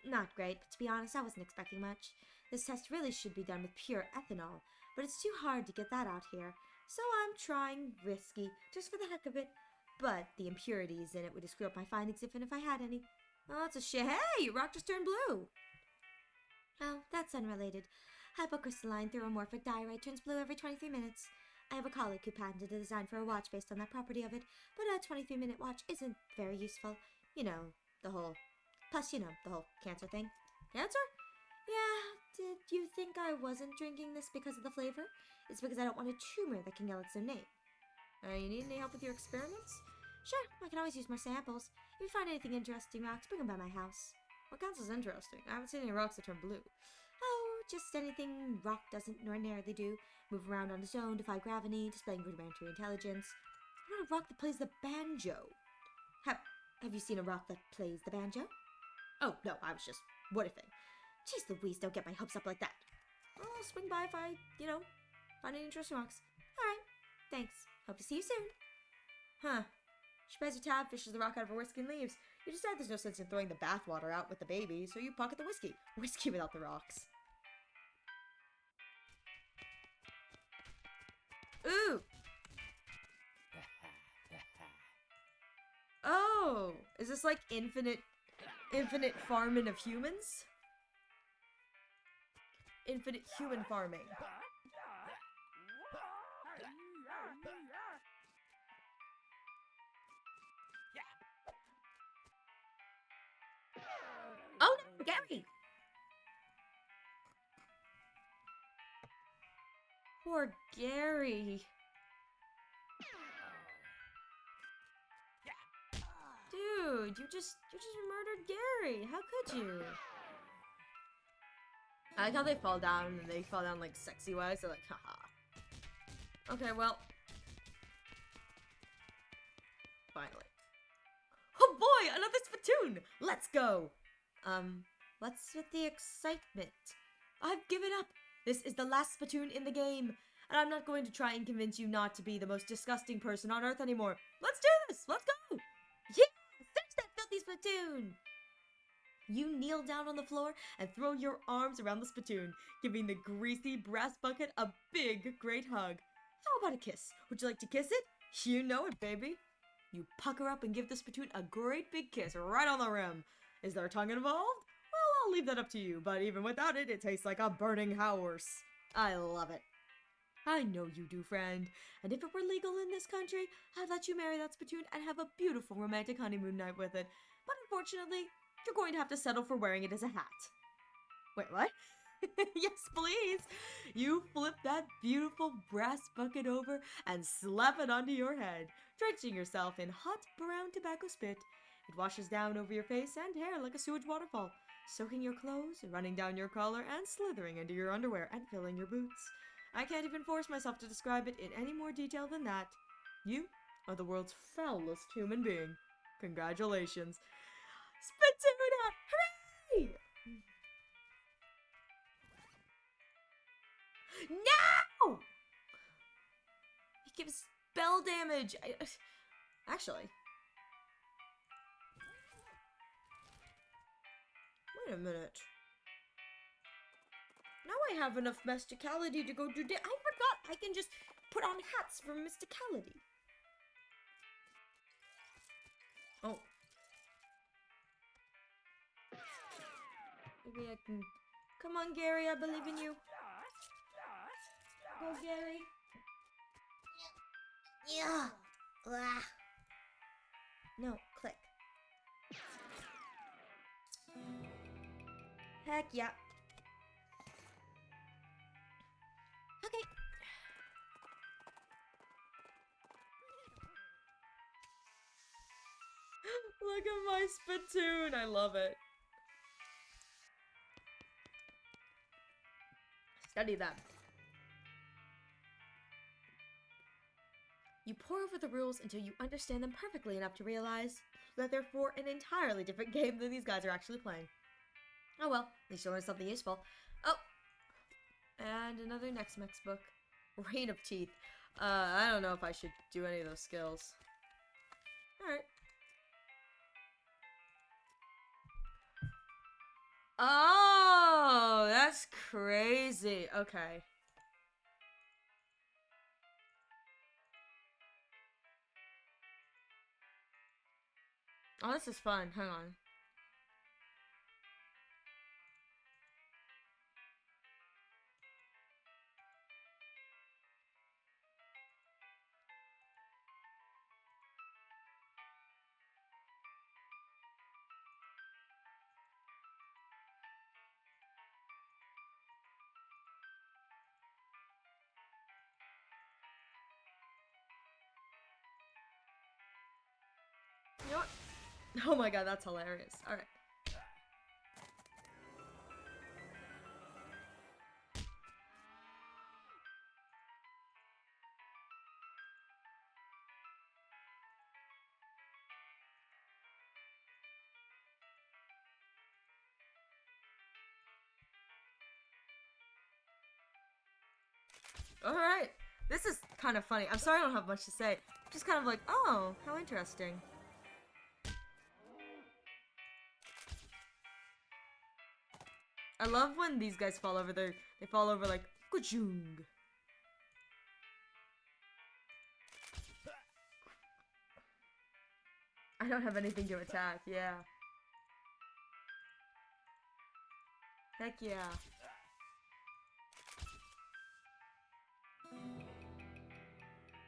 Not great, but to be honest, I wasn't expecting much. This test really should be done with pure ethanol, but it's too hard to get that out here. So I'm trying whiskey, just for the heck of it. But the impurities in it would screw up my findings even if I had any. Oh, that's a shame. Hey, your rock just turned blue. Oh, that's unrelated. Hypocrystalline thuromorphic diorite turns blue every 23 minutes. I have a colleague who patented a design for a watch based on that property of it, but a 23-minute watch isn't very useful. You know, the whole cancer thing. Cancer? Yeah, did you think I wasn't drinking this because of the flavor? It's because I don't want a tumor that can yell its own name. You need any help with your experiments? Sure, I can always use more samples. If you find anything interesting rocks, bring them by my house. What counts as interesting? I haven't seen any rocks that turn blue. Oh, just anything rock doesn't ordinarily do. Move around on its own, defy gravity, displaying rudimentary intelligence. What about a rock that plays the banjo? Have you seen a rock that plays the banjo? Oh, no, I was just what-ifing. Jeez Louise, don't get my hopes up like that. I'll swing by if I, find any interesting rocks. Alright, thanks. Hope to see you soon. Huh. She pays her tab, fishes the rock out of her whiskey and leaves. You decide there's no sense in throwing the bathwater out with the baby, so you pocket the whiskey. Whiskey without the rocks. Ooh! Oh! Is this like infinite farming of humans? Infinite human farming. Oh no, Gary! Poor Gary. Dude, you just murdered Gary. How could you? I like how they fall down and they fall down like sexy wise. They're like, haha. Okay, well. Finally. Oh boy, another spittoon! Let's go! What's with the excitement? I've given up. This is the last spittoon in the game. And I'm not going to try and convince you not to be the most disgusting person on Earth anymore. Let's do this! Let's go! Yeah! Search that filthy spittoon! You kneel down on the floor and throw your arms around the spittoon, giving the greasy brass bucket a big, great hug. How about a kiss? Would you like to kiss it? You know it, baby. You pucker up and give the spittoon a great big kiss right on the rim. Is there tongue involved? Well, I'll leave that up to you, but even without it, it tastes like a burning horse. I love it. I know you do, friend. And if it were legal in this country, I'd let you marry that spittoon and have a beautiful romantic honeymoon night with it. But unfortunately, you're going to have to settle for wearing it as a hat. Wait, what? Yes, please. You flip that beautiful brass bucket over and slap it onto your head, drenching yourself in hot brown tobacco spit. It washes down over your face and hair like a sewage waterfall, soaking your clothes, running down your collar, and slithering into your underwear and filling your boots. I can't even force myself to describe it in any more detail than that. You are the world's foulest human being. Congratulations. Spittoon hat! Hooray! No! He gives spell damage. Actually. Wait a minute. Now I have enough mysticality to go do I forgot I can just put on hats for mysticality. Oh. Maybe I can... Come on, Gary, I believe in you. Go, Gary. Yeah. No, click. Heck yeah. Okay. Look at my spittoon. I love it. Study that. You pore over the rules until you understand them perfectly enough to realize that they're for an entirely different game than these guys are actually playing. Oh well, at least you learned something useful. Oh! And another Next Mex book. Rain of Teeth. I don't know if I should do any of those skills. Alright. Oh, that's crazy. Okay. Oh, this is fun. Hang on. You know what? Oh my god, that's hilarious. Alright. Alright. This is kind of funny. I'm sorry I don't have much to say. Just kind of like, oh, how interesting. I love when these guys fall over. They fall over like, kuchung. I don't have anything to attack, yeah. Heck yeah.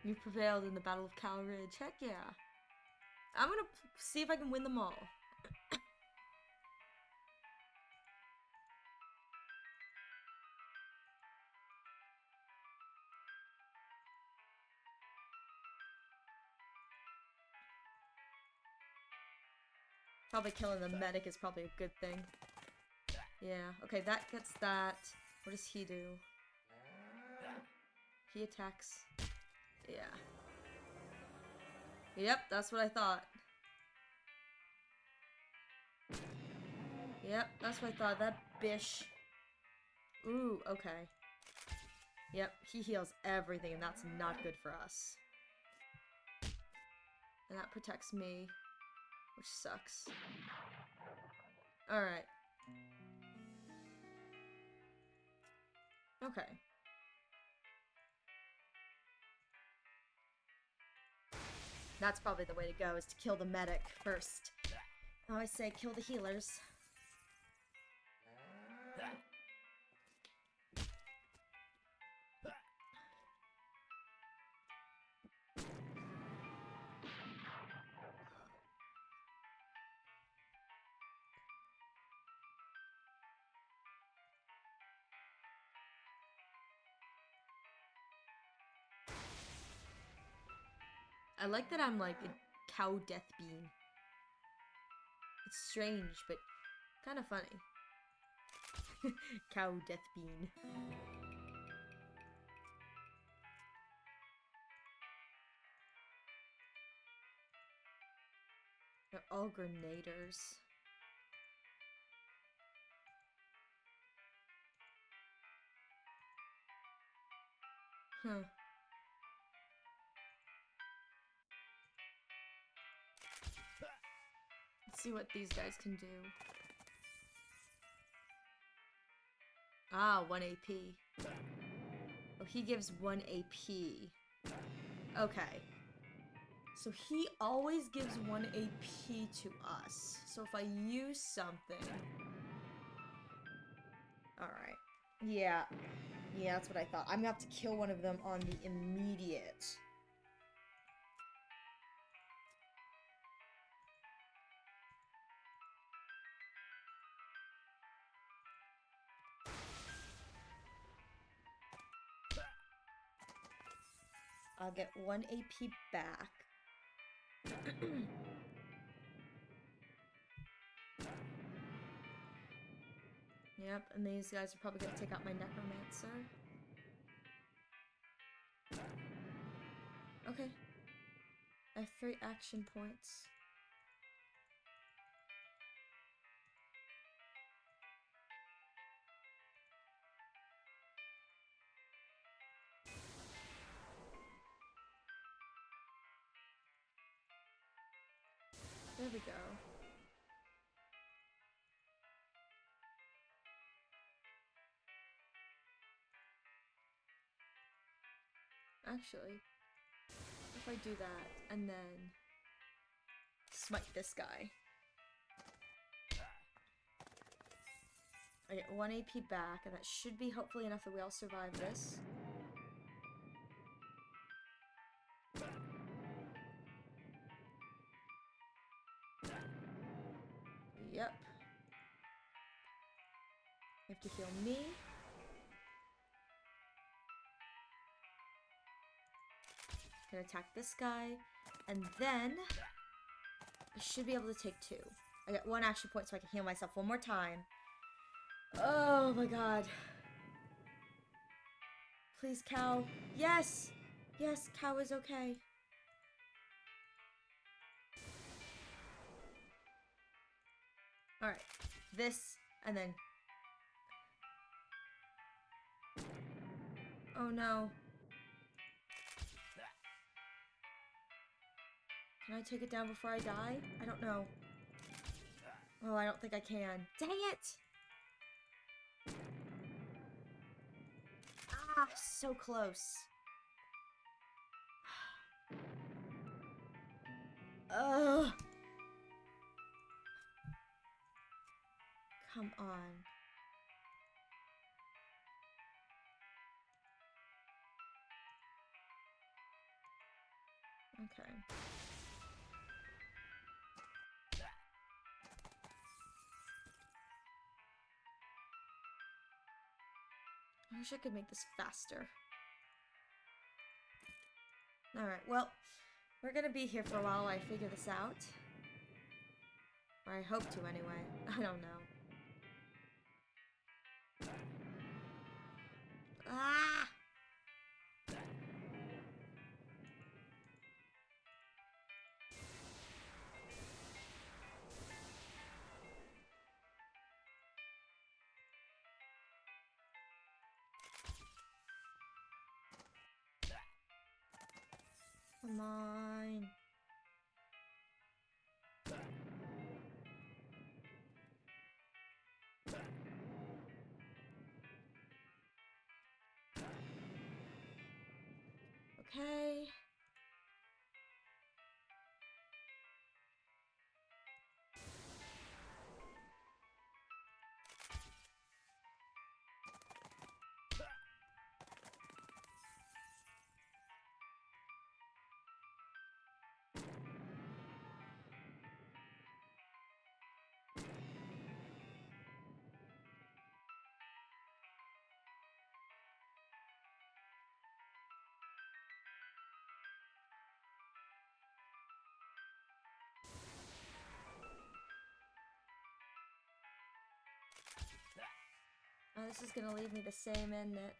You prevailed in the Battle of Cal Ridge. Heck yeah. I'm gonna see if I can win them all. Probably killing the medic is probably a good thing. Yeah, okay, that gets that. What does he do? He attacks. Yeah. Yep, that's what I thought. Yep, that's what I thought. That bish. Ooh, okay. Yep, he heals everything, and that's not good for us. And that protects me, which sucks. Alright. Okay. That's probably the way to go, is to kill the medic first. I always say kill the healers. I like that I'm like a cow death bean. It's strange, but kind of funny. Cow death bean. They're all grenaders. Huh. Let's see what these guys can do. Ah, 1 AP. Oh, he gives 1 AP. Okay. So he always gives 1 AP to us. So if I use something... Alright. Yeah. Yeah, that's what I thought. I'm gonna have to kill one of them on the immediate. I'll get 1 AP back. Yep, and these guys are probably gonna take out my necromancer. Okay. I have 3 action points. There we go. Actually, if I do that, and then smite this guy. I get 1 AP back, and that should be hopefully enough that we all survive this. Yep. You have to heal me. Gonna attack this guy, and then I should be able to take 2. I get 1 action point so I can heal myself 1 more time. Oh my god. Please, cow. Yes! Yes, cow is okay. Alright. This, and then... Oh no. Can I take it down before I die? I don't know. Oh, I don't think I can. Dang it! Ah, so close. Ugh. Come on. Okay. I wish I could make this faster. Alright, well, we're gonna be here for a while while I figure this out. Or I hope to, anyway. I don't know. Ah! Come on. Okay. Oh, this is gonna leave me the same, isn't it?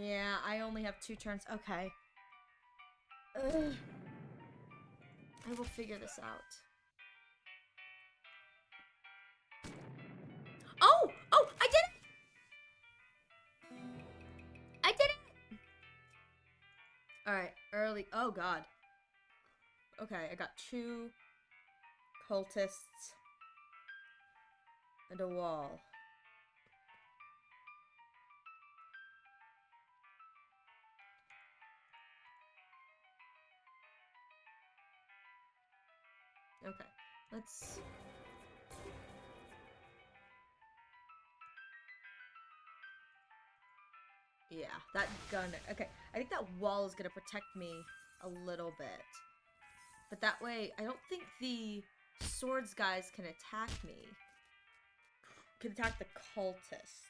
Yeah, I only have 2 turns. Okay. Ugh. I will figure this out. Oh! Oh! I did it! I did it! Alright, early. Oh, God. Okay, I got 2 cultists and a wall. Okay, let's... Yeah, that gun... Okay, I think that wall is gonna protect me a little bit. But that way, I don't think the swords guys can attack me. Can attack the cultists.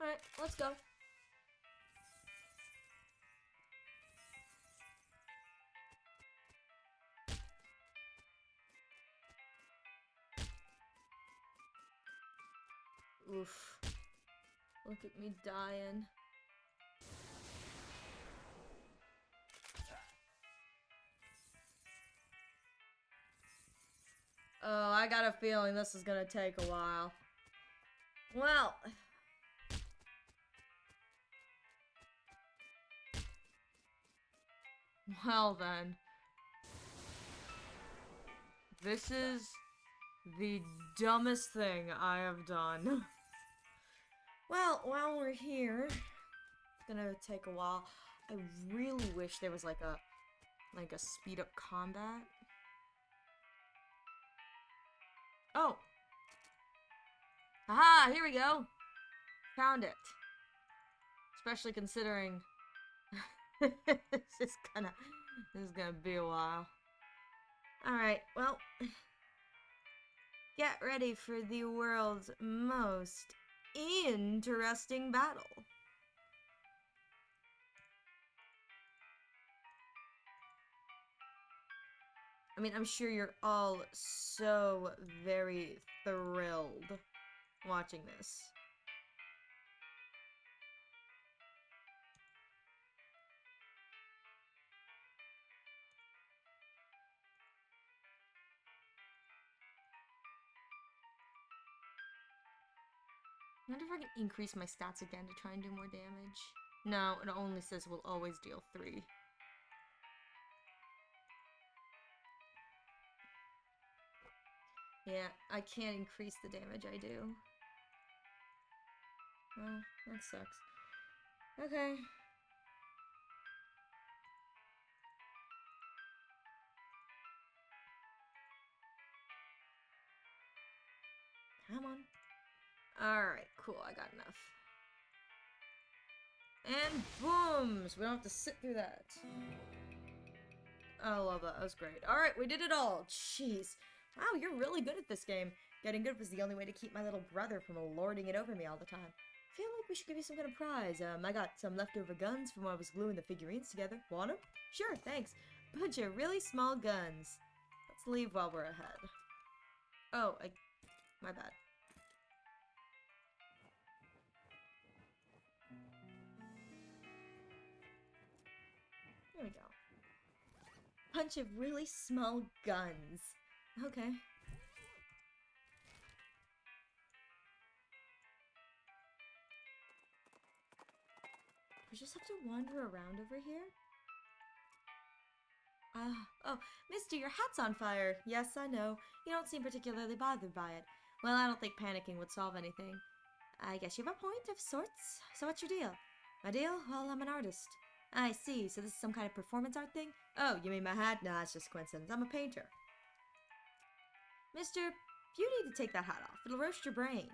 Alright, let's go. Oof. Look at me dying. Oh, I got a feeling this is gonna take a while. Well... Well then. This is the dumbest thing I have done. Well, while we're here, it's gonna take a while. I really wish there was like a speed up combat. Oh! Aha! Here we go! Found it. Especially considering this is gonna be a while. Alright, well, get ready for the world's most interesting battle. I mean, I'm sure you're all so very thrilled watching this. I wonder if I can increase my stats again to try and do more damage. No, it only says we'll always deal 3. Yeah, I can't increase the damage I do. Well, that sucks. Okay. Come on. Alright, cool, I got enough. And boom! So we don't have to sit through that. I love that, that was great. Alright, we did it all. Jeez. Wow, you're really good at this game. Getting good was the only way to keep my little brother from lording it over me all the time. I feel like we should give you some kind of prize. I got some leftover guns from when I was gluing the figurines together. Want them? Sure, thanks. Bunch of really small guns. Let's leave while we're ahead. Oh, my bad. bunch of really small guns. Okay. We just have to wander around over here? Oh, mister, your hat's on fire. Yes, I know. You don't seem particularly bothered by it. Well, I don't think panicking would solve anything. I guess you have a point of sorts. So what's your deal? My deal? Well, I'm an artist. I see. So this is some kind of performance art thing? Oh, you mean my hat? Nah, it's just coincidence. I'm a painter. Mister, you need to take that hat off. It'll roast your brain.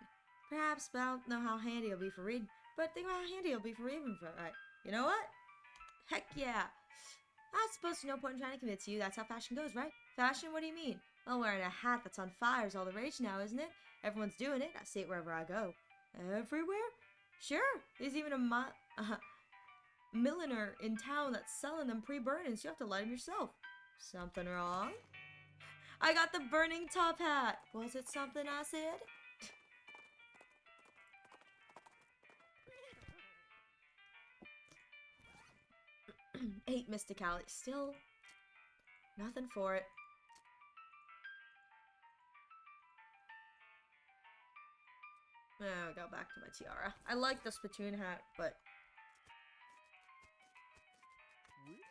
Perhaps, but I don't know how handy it'll be for reading. But think about how handy it'll be for reading. Right. You know what? Heck yeah. I suppose there's no point in trying to convince you. That's how fashion goes, right? Fashion? What do you mean? Well, wearing a hat that's on fire is all the rage now, isn't it? Everyone's doing it. I see it wherever I go. Everywhere? Sure. There's even a milliner in town that's selling them pre-burning, so you have to light them yourself. Something wrong? I got the burning top hat. Was it something I said? Eight mysticality. Still nothing for it. Oh, go back to my tiara. I like the spittoon hat, but...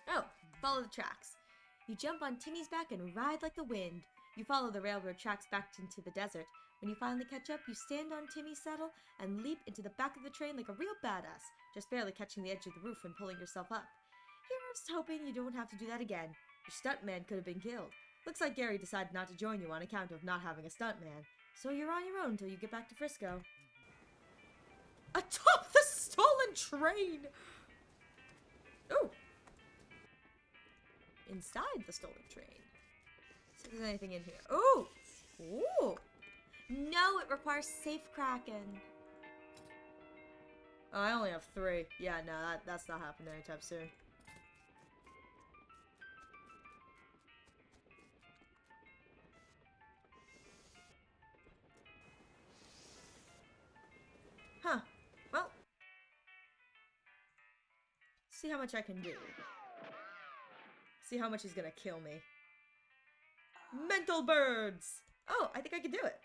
Oh, follow the tracks. You jump on Timmy's back and ride like the wind. You follow the railroad tracks back into the desert. When you finally catch up, you stand on Timmy's saddle and leap into the back of the train like a real badass, just barely catching the edge of the roof and pulling yourself up. Here's hoping you don't have to do that again. Your stuntman could have been killed. Looks like Gary decided not to join you on account of not having a stuntman. So you're on your own until you get back to Frisco. Atop the stolen train! Oh! Inside the stolen train. See if there's anything in here. Oh! Ooh! No, it requires safe cracking. Oh, I only have 3. Yeah, no, that's not happening anytime soon. Huh. Well. See how much I can do. See how much he's gonna kill me. Mental birds! Oh, I think I can do it.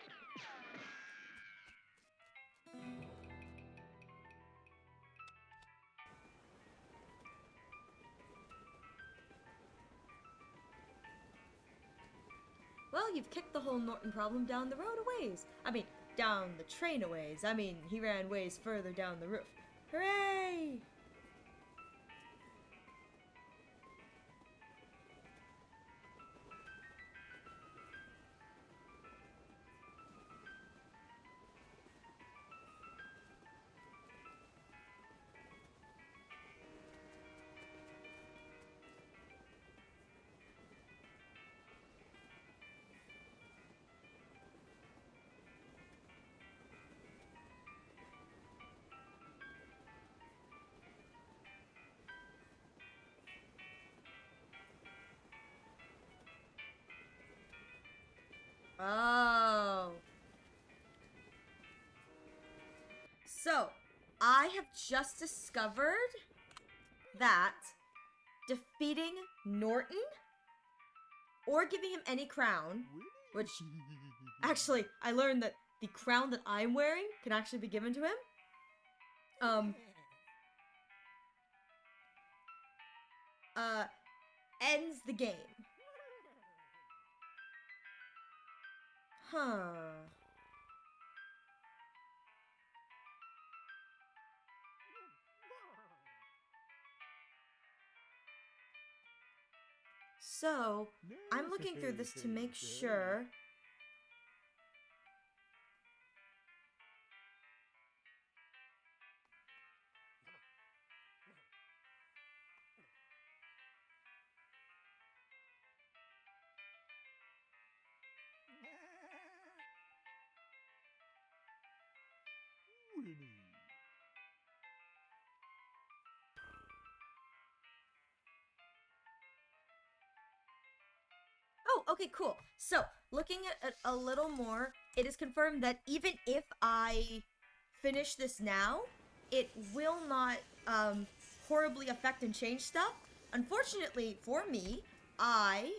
Well, you've kicked the whole Norton problem down the road a ways. I mean, down the train a ways. I mean, he ran ways further down the roof. Hooray! Oh. So, I have just discovered that defeating Norton or giving him any crown, which actually I learned that the crown that I'm wearing can actually be given to him. Ends the game. Huh. So, I'm looking through this to make sure. Oh, okay, cool. So, looking at it a little more, it is confirmed that even if I finish this now, it will not horribly affect and change stuff. Unfortunately for me, oh.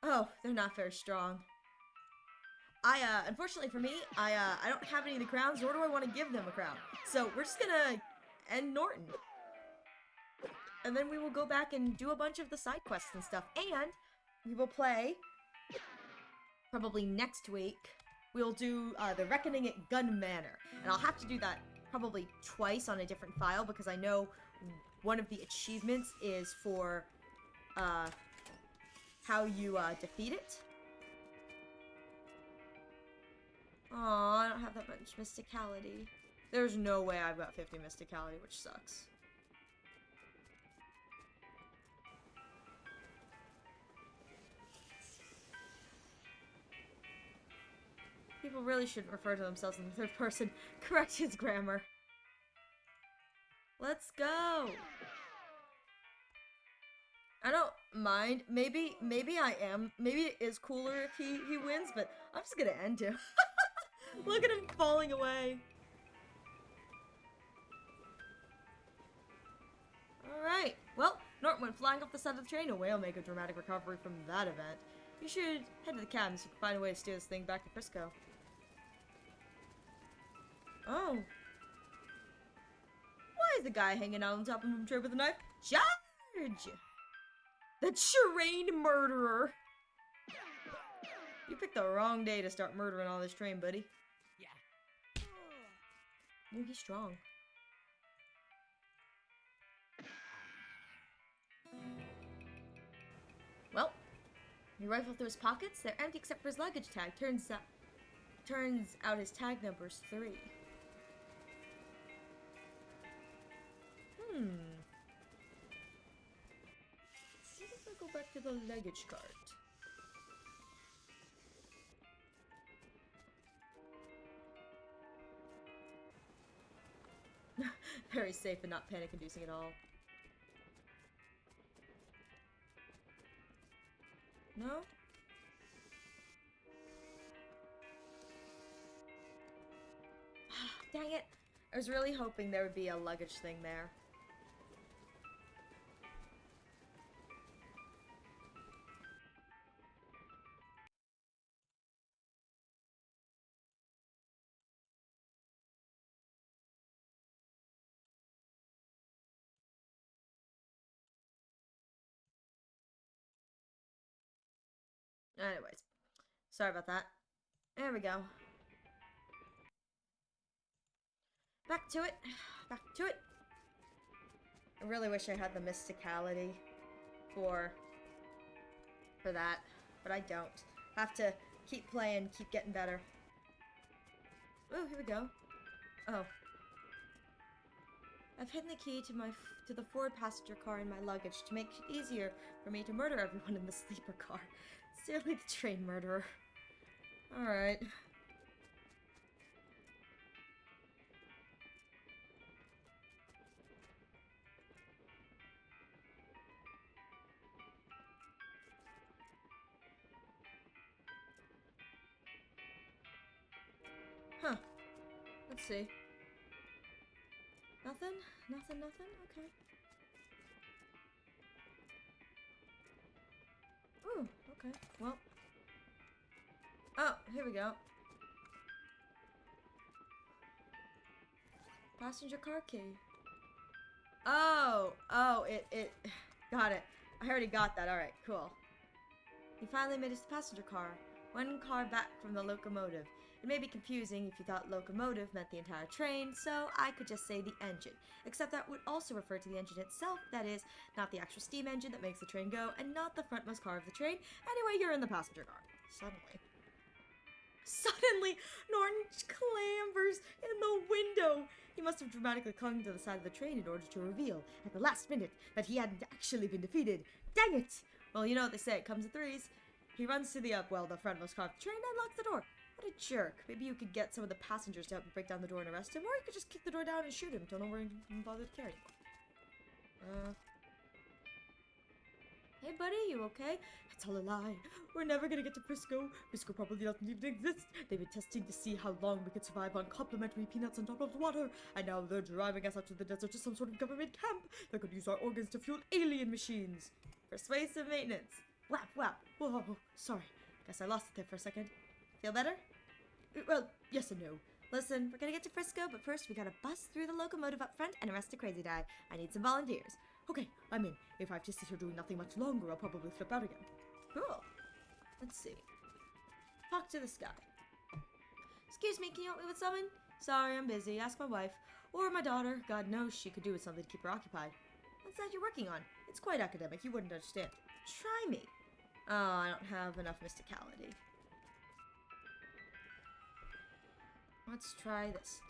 Oh, they're not very strong. Unfortunately for me, I don't have any of the crowns, nor do I want to give them a crown. So we're just gonna end Norton. And then we will go back and do a bunch of the side quests and stuff. And we will play, probably next week, we'll do the Reckoning at Gun Manor. And I'll have to do that probably twice on a different file because I know one of the achievements is for how you defeat it. Aw, I don't have that much mysticality. There's no way I've got 50 mysticality, which sucks. People really shouldn't refer to themselves in the third person. Correct his grammar. Let's go! I don't mind. Maybe I am. Maybe it is cooler if he wins, but I'm just gonna end him. Look at him falling away. Alright. Well, Norton went flying off the side of the train. A whale make a dramatic recovery from that event. You should head to the cabin so you can find a way to steer this thing back to Frisco. Oh. Why is the guy hanging out on top of him tray with a knife? Charge! The train murderer! You picked the wrong day to start murdering on this train, buddy. Yeah. Oh, he's strong. Well, he rifled through his pockets. They're empty except for his luggage tag. Turns out his tag number's 3. What if I go back to the luggage cart? Very safe and not panic-inducing at all. No? Dang it! I was really hoping there would be a luggage thing there. Anyways, sorry about that. There we go. Back to it. Back to it. I really wish I had the mysticality for that, but I don't. Have to keep playing, keep getting better. Ooh, here we go. Oh. I've hidden the key to the forward passenger car in my luggage to make it easier for me to murder everyone in the sleeper car. Silly the train murderer. Alright. Huh. Let's see. Nothing? Nothing? Okay. Ooh, okay. Well. Oh, here we go. Passenger car key. Oh, it got it. I already got that. Alright, cool. He finally made his passenger car. One car back from the locomotive. It may be confusing if you thought locomotive meant the entire train, so I could just say the engine. Except that would also refer to the engine itself, that is, not the actual steam engine that makes the train go, and not the frontmost car of the train. Anyway, you're in the passenger car. Suddenly, Norton clambers in the window. He must have dramatically clung to the side of the train in order to reveal, at the last minute, that he hadn't actually been defeated. Dang it! Well, you know what they say, it comes in threes. He runs to the the frontmost car of the train, and locks the door. What a jerk. Maybe you could get some of the passengers to help you break down the door and arrest him, or you could just kick the door down and shoot him. Don't know where he bother to carry. Hey, buddy, you okay? It's all a lie. We're never gonna get to Frisco. Frisco probably doesn't even exist. They've been testing to see how long we could survive on complimentary peanuts on top of water, and now they're driving us out to the desert to some sort of government camp that could use our organs to fuel alien machines. Persuasive maintenance. Whap, whap. Whoa, sorry. Guess I lost it there for a second. Feel better? Well, yes and no. Listen, we're gonna get to Frisco, but first we gotta bust through the locomotive up front and arrest a crazy guy. I need some volunteers. Okay, I'm in. If I have to sit here doing nothing much longer, I'll probably flip out again. Cool. Let's see. Talk to this guy. Excuse me, can you help me with something? Sorry, I'm busy. Ask my wife. Or my daughter. God knows she could do with something to keep her occupied. What's that you're working on? It's quite academic. You wouldn't understand. Try me. Oh, I don't have enough mysticality. Let's try this.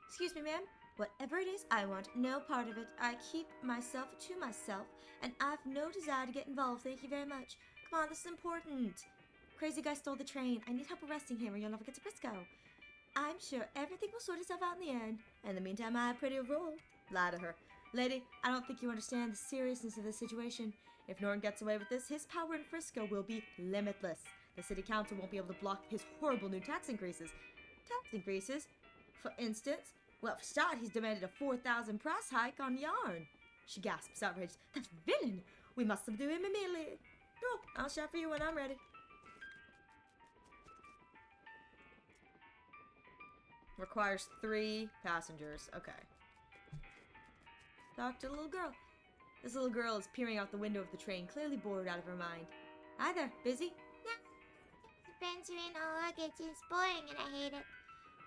Excuse me, ma'am. Whatever it is, I want no part of it. I keep myself to myself, and I've no desire to get involved. Thank you very much. Come on, this is important. Crazy guy stole the train. I need help arresting him or you'll never get to Frisco. I'm sure everything will sort itself out in the end. In the meantime, I have pretty rule. Lie to her. Lady, I don't think you understand the seriousness of this situation. If Norton gets away with this, his power in Frisco will be limitless. The city council won't be able to block his horrible new tax increases. Tax increases? For instance? Well, for start, he's demanded a 4,000 price hike on yarn. She gasps, outraged. That villain! We must subdue him immediately. Oh, I'll shout for you when I'm ready. Requires 3 passengers. Okay. Talk to the little girl. This little girl is peering out the window of the train, clearly bored out of her mind. Hi there, busy? Yeah. Adventuring all I get to is boring and I hate it.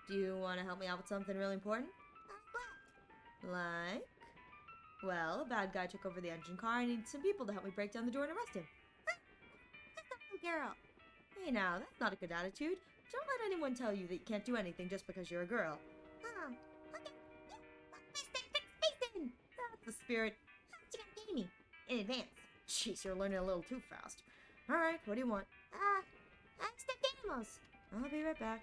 Do you want to help me out with something really important? What? Like? Well, a bad guy took over the engine car. I need some people to help me break down the door and arrest him. Just a little girl. Hey now, that's not a good attitude. Don't let anyone tell you that you can't do anything just because you're a girl. Oh, okay. Yeah, That's the spirit. what you gonna give me? In advance. Jeez, you're learning a little too fast. Alright, what do you want? Extinct animals. I'll be right back.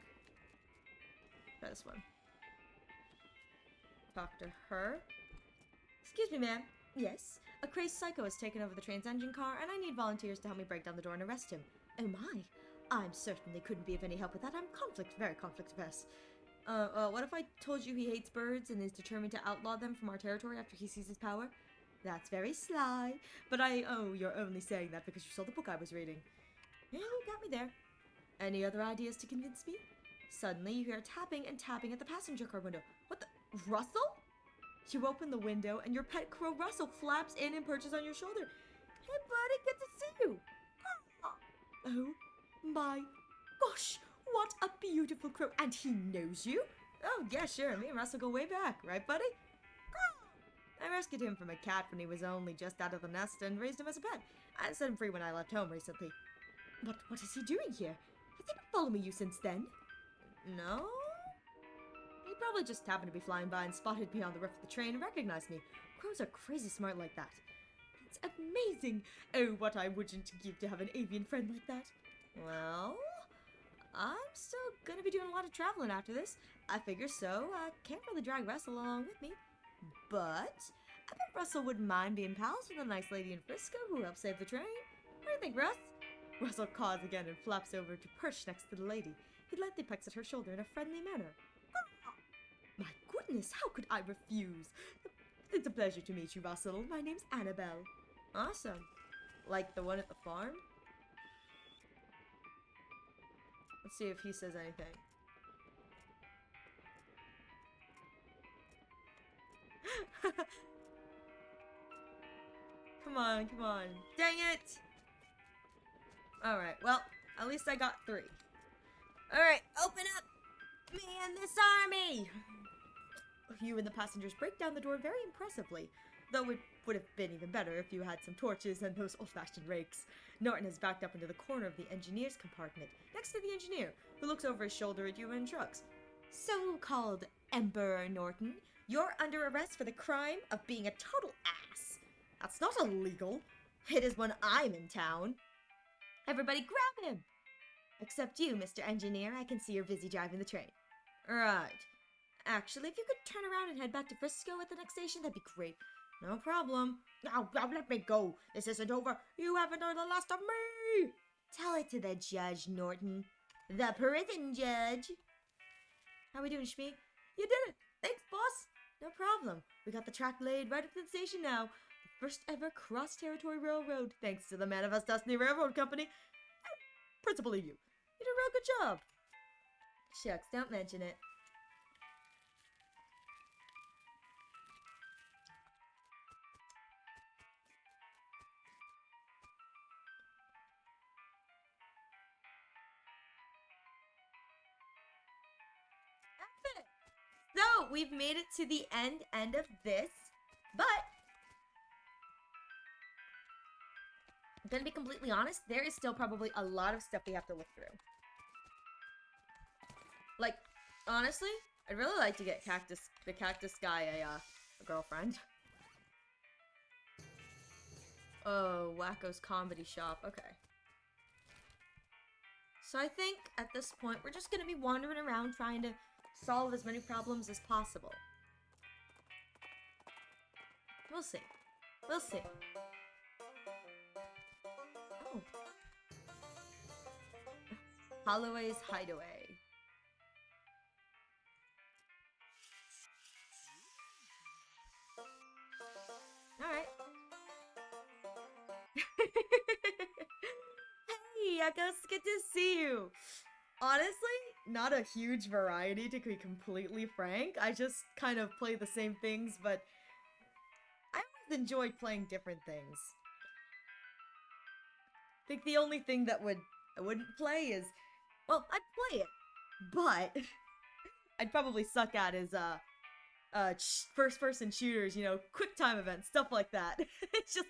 Try this one. Talk to her. Excuse me, ma'am. Yes? A crazed psycho has taken over the train's engine car, and I need volunteers to help me break down the door and arrest him. Oh my! I'm certain they couldn't be of any help with that. I'm very conflict averse. What if I told you he hates birds and is determined to outlaw them from our territory after he seizes power? That's very sly. But you're only saying that because you saw the book I was reading. Yeah, you got me there. Any other ideas to convince me? Suddenly, you hear tapping and tapping at the passenger car window. What the? Russell? You open the window, and your pet crow Russell flaps in and perches on your shoulder. Hey, buddy, good to see you. Oh, my gosh, what a beautiful crow. And he knows you? Oh, yeah, sure. Me and Russell go way back. Right, buddy? I rescued him from a cat when he was only just out of the nest and raised him as a pet. I set him free when I left home recently. But what is he doing here? Has he been following you since then? No? He probably just happened to be flying by and spotted me on the roof of the train and recognized me. Crows are crazy smart like that. It's amazing. Oh, what I wouldn't give to have an avian friend like that. Well, I'm still gonna be doing a lot of traveling after this. I figure so. I can't really drag Russell along with me. But I bet Russell wouldn't mind being pals with a nice lady in Frisco who helped save the train. What do you think, Russ? Russell caws again and flaps over to perch next to the lady. He lightly pecks at her shoulder in a friendly manner. My goodness, how could I refuse? It's a pleasure to meet you, Russell. My name's Annabelle. Awesome. Like the one at the farm? Let's see if he says anything. Come on, come on. Dang it! Alright, well, at least I got 3. Alright, open up! Me and this army! You and the passengers break down the door very impressively, though it would have been even better if you had some torches and those old-fashioned rakes. Norton has backed up into the corner of the engineer's compartment, next to the engineer, who looks over his shoulder at you and shrugs. So-called Emperor Norton, you're under arrest for the crime of being a total ass. That's not illegal. It is when I'm in town. Everybody grab him! Except you, Mr. Engineer. I can see you're busy driving the train. Right. Actually, if you could turn around and head back to Frisco at the next station, that'd be great. No problem. Now let me go. This isn't over. You haven't heard the last of me. Tell it to the judge, Norton. The prison judge. How we doing, Shmi? You did it. Thanks, boss. No problem. We got the track laid right up to the station now. The first ever cross-territory railroad, thanks to the Manifest Destiny Railroad Company. And principally you. You did a real good job. Shucks, don't mention it. So, we've made it to the end of this, but I'm gonna be completely honest, there is still probably a lot of stuff we have to look through. Like, honestly, I'd really like to get the cactus guy a girlfriend. Oh, Wacko's Comedy Shop, okay. So I think at this point, we're just gonna be wandering around trying to solve as many problems as possible. We'll see. We'll see. Oh. Holloway's Hideaway. Alright. Hey, Yakos, good to see you. Honestly, not a huge variety to be completely frank. I just kind of play the same things, but I always enjoy playing different things. I think the only thing that I wouldn't play is, well, I'd play it, but I'd probably suck at is first-person shooters, you know, quick time events, stuff like that. It's just,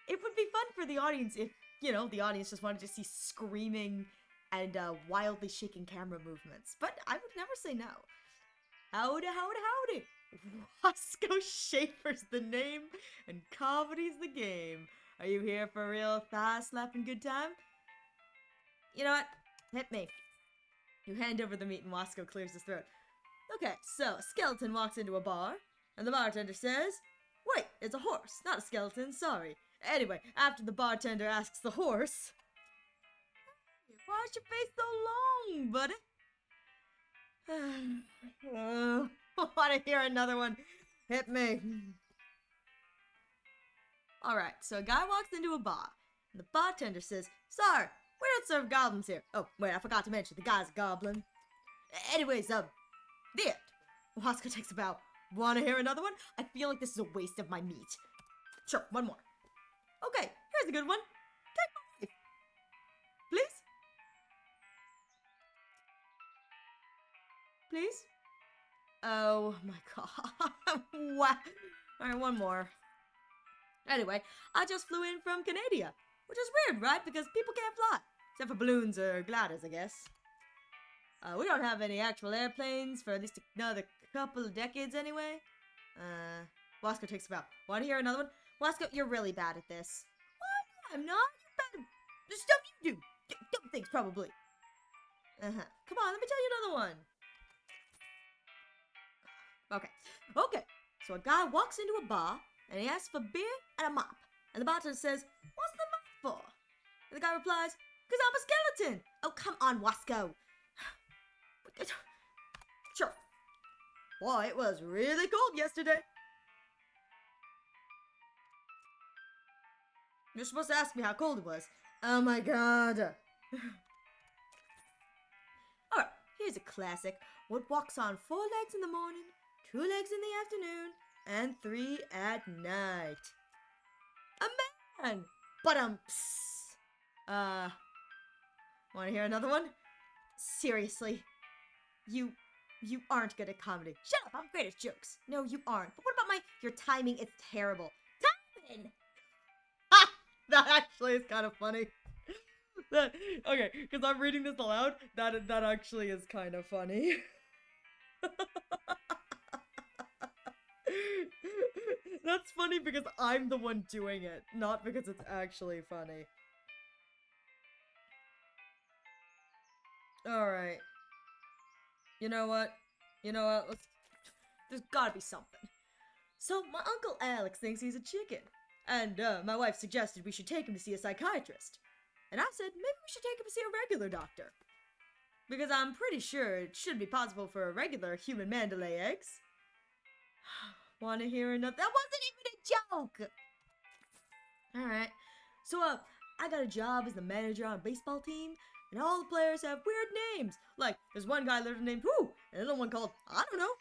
it would be fun for the audience if, you know, the audience just wanted to see screaming and wildly shaking camera movements. But I would never say no. Howdy, howdy, howdy! Wasco Schaefer's the name, and comedy's the game. Are you here for a real thigh-slapping good time? You know what? Hit me. You hand over the meat and Wasco clears his throat. Okay, so a skeleton walks into a bar, and the bartender says, "Wait, it's a horse, not a skeleton, sorry." Anyway, after the bartender asks the horse, "Why's your face so long, buddy?" Want to hear another one? Hit me. Alright, so a guy walks into a bar, and the bartender says, "Sorry, we don't serve goblins here." Oh, wait, I forgot to mention, the guy's a goblin. Anyways, the end. Wasco takes a bow. Want to hear another one? I feel like this is a waste of my meat. Sure, one more. Okay, here's a good one. Take my wife. Please? Please? Oh my god. Wow. Alright, one more. Anyway, I just flew in from Canada, which is weird, right? Because people can't fly. Except for balloons or gliders, I guess. We don't have any actual airplanes for at least another couple of decades anyway. Wasco takes a bow. Want to hear another one? Wasco, you're really bad at this. Well, I'm not. You're bad at the stuff you do. Dumb things, probably. Come on, let me tell you another one. Okay. So a guy walks into a bar, and he asks for beer and a mop. And the bartender says, "What's the mop for?" And the guy replies, "'Cause I'm a skeleton." Oh, come on, Wasco. Sure. Boy, it was really cold yesterday. You're supposed to ask me how cold it was. Oh my god. Alright, here's a classic. What walks on 4 legs in the morning, 2 legs in the afternoon, and 3 at night? A man! But wanna hear another one? Seriously. You aren't good at comedy. Shut up, I'm great at jokes. No, you aren't. But what about your timing? It's terrible. Timing! Ha! That actually is kind of funny. Okay, because I'm reading this aloud, that actually is kind of funny. That's funny because I'm the one doing it, not because it's actually funny. Alright. You know what? There's gotta be something. So my Uncle Alex thinks he's a chicken. And my wife suggested we should take him to see a psychiatrist. And I said maybe we should take him to see a regular doctor. Because I'm pretty sure it should be possible for a regular human man to lay eggs. Wanna hear another? That wasn't even a joke! Alright. So, I got a job as the manager on a baseball team, and all the players have weird names. Like, there's one guy literally named Who, and another one called, I don't know.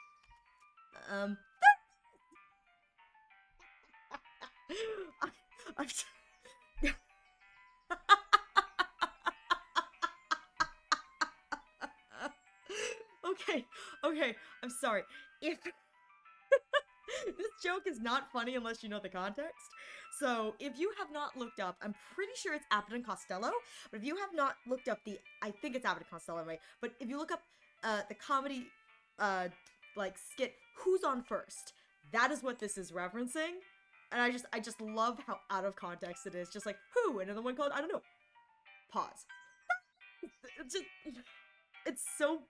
Okay, I'm sorry. If this joke is not funny unless you know the context. So, if you have not looked up, I'm pretty sure it's Abbott and Costello, but if you have not looked up I think it's Abbott and Costello, right? But if you look up the comedy, skit, Who's on First? That is what this is referencing. And I just love how out of context it is. Just like, who? And another one called, I don't know. Pause. It's so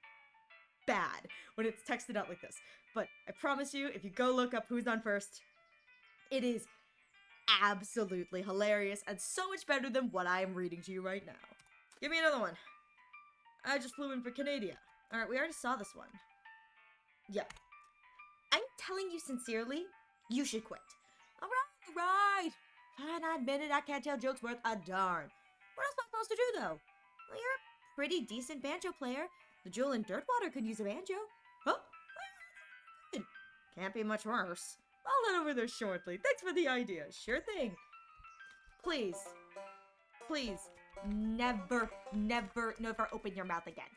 bad when it's texted out like this. But I promise you, if you go look up Who's on First, it is absolutely hilarious and so much better than what I am reading to you right now. Give me another one. I just flew in for Canada. Alright, we already saw this one. Yep. I'm telling you sincerely, you should quit. Alright. Fine, I admit it, I can't tell jokes worth a darn. What else am I supposed to do, though? Well, you're a pretty decent banjo player. The jewel in Dirtwater could use a banjo. Huh? Can't be much worse. I'll head over there shortly. Thanks for the idea. Sure thing. Please, never open your mouth again.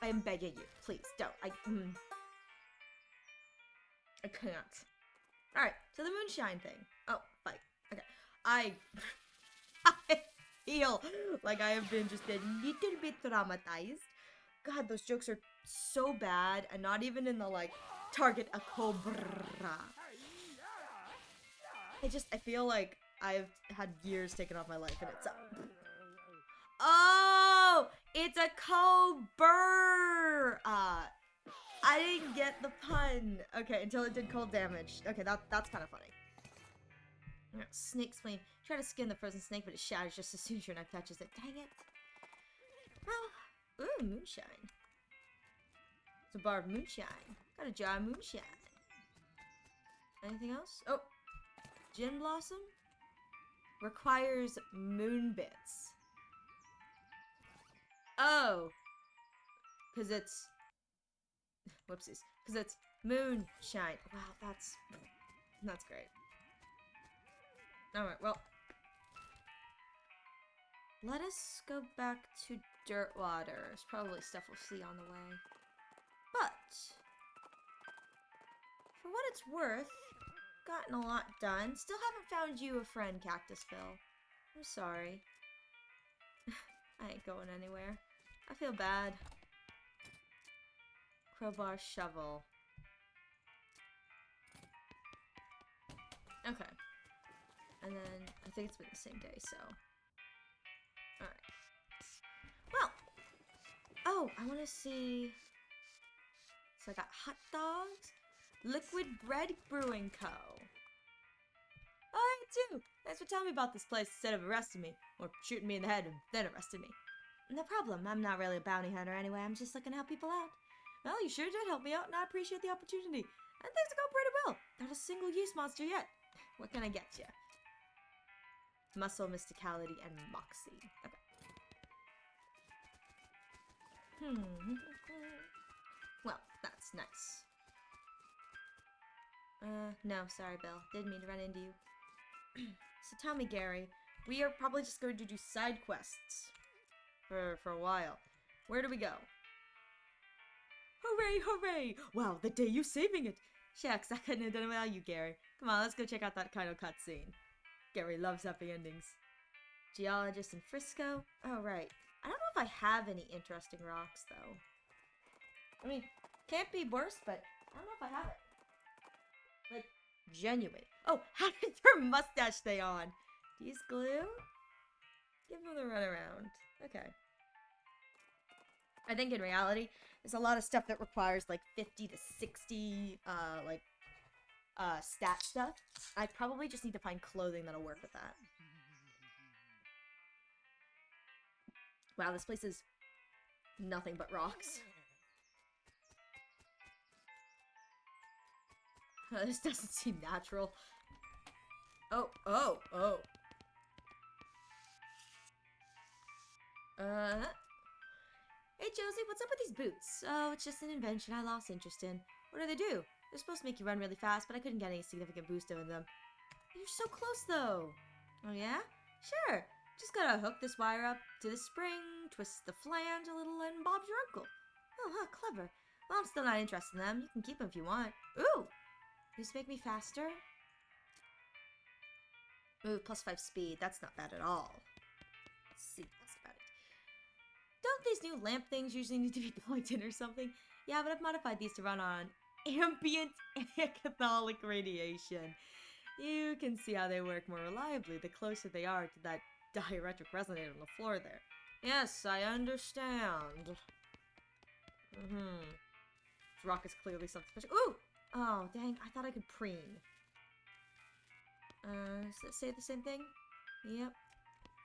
I'm begging you. Please, don't. I can't. Alright, so the moonshine thing. Oh, fight. Okay. I feel like I have been just a little bit traumatized. God, those jokes are so bad, and not even in the, target a cobra. I feel like I've had years taken off my life, and it's oh! It's a cobra! I didn't get the pun. Okay, until it did cold damage. Okay, that's kind of funny. Snake spleen. Try to skin the frozen snake, but it shatters just as soon as your knife touches it. Dang it. Well, ooh, moonshine. It's a bar of moonshine. Got a jar of moonshine. Anything else? Oh, gin blossom requires moon bits. Oh, because it's whoopsies. Because it's moonshine. Wow, that's great. Alright, well, let us go back to Dirtwater. There's probably stuff we'll see on the way. But, for what it's worth, gotten a lot done. Still haven't found you a friend, Cactus Phil. I'm sorry. I ain't going anywhere. I feel bad. Crowbar shovel. Okay. And then, I think it's been the same day, so. Alright. Well. Oh, I want to see. So I got hot dogs. Liquid Bread Brewing Co. Oh, hey, too. Thanks for telling me about this place instead of arresting me. Or shooting me in the head and then arresting me. No problem. I'm not really a bounty hunter anyway. I'm just looking to help people out. Well, you sure did help me out, and I appreciate the opportunity. And things are going pretty well. Not a single use monster yet. What can I get you? Muscle, mysticality, and moxie. Okay. Well, that's nice. No, sorry, Bill. Didn't mean to run into you. So tell me, Gary, we are probably just going to do side quests for a while. Where do we go? Hooray, hooray! Wow, the day you saving it! Shucks, I couldn't have done it without you, Gary. Come on, let's go check out that kind of cutscene. Gary loves happy endings. Geologist in Frisco? Oh, right. I don't know if I have any interesting rocks, though. I mean, can't be worse, but I don't know if I have it. Like, genuine. Oh, how did your mustache stay on? Do you use glue? Give him the runaround. Okay. I think in reality, there's a lot of stuff that requires like 50 to 60, stat stuff. I probably just need to find clothing that'll work with that. Wow, this place is nothing but rocks. This doesn't seem natural. Oh. Hey Josie, what's up with these boots? Oh, it's just an invention I lost interest in. What do they do? They're supposed to make you run really fast, but I couldn't get any significant boost doing them. You're so close though. Oh yeah? Sure. Just gotta hook this wire up to the spring, twist the flange a little, and Bob's your uncle. Oh, huh, clever. Well, I'm still not interested in them. You can keep them if you want. Ooh! These make me faster? Ooh, +5 speed. That's not bad at all. Let's see, that's about it. Don't these new lamp things usually need to be plugged in or something? Yeah, but I've modified these to run on ambient catholic radiation. You can see how they work more reliably the closer they are to that dielectric resonator on the floor there. Yes, I understand. This rock is clearly something special. Ooh! Oh, dang, I thought I could preen. Does it say the same thing? Yep.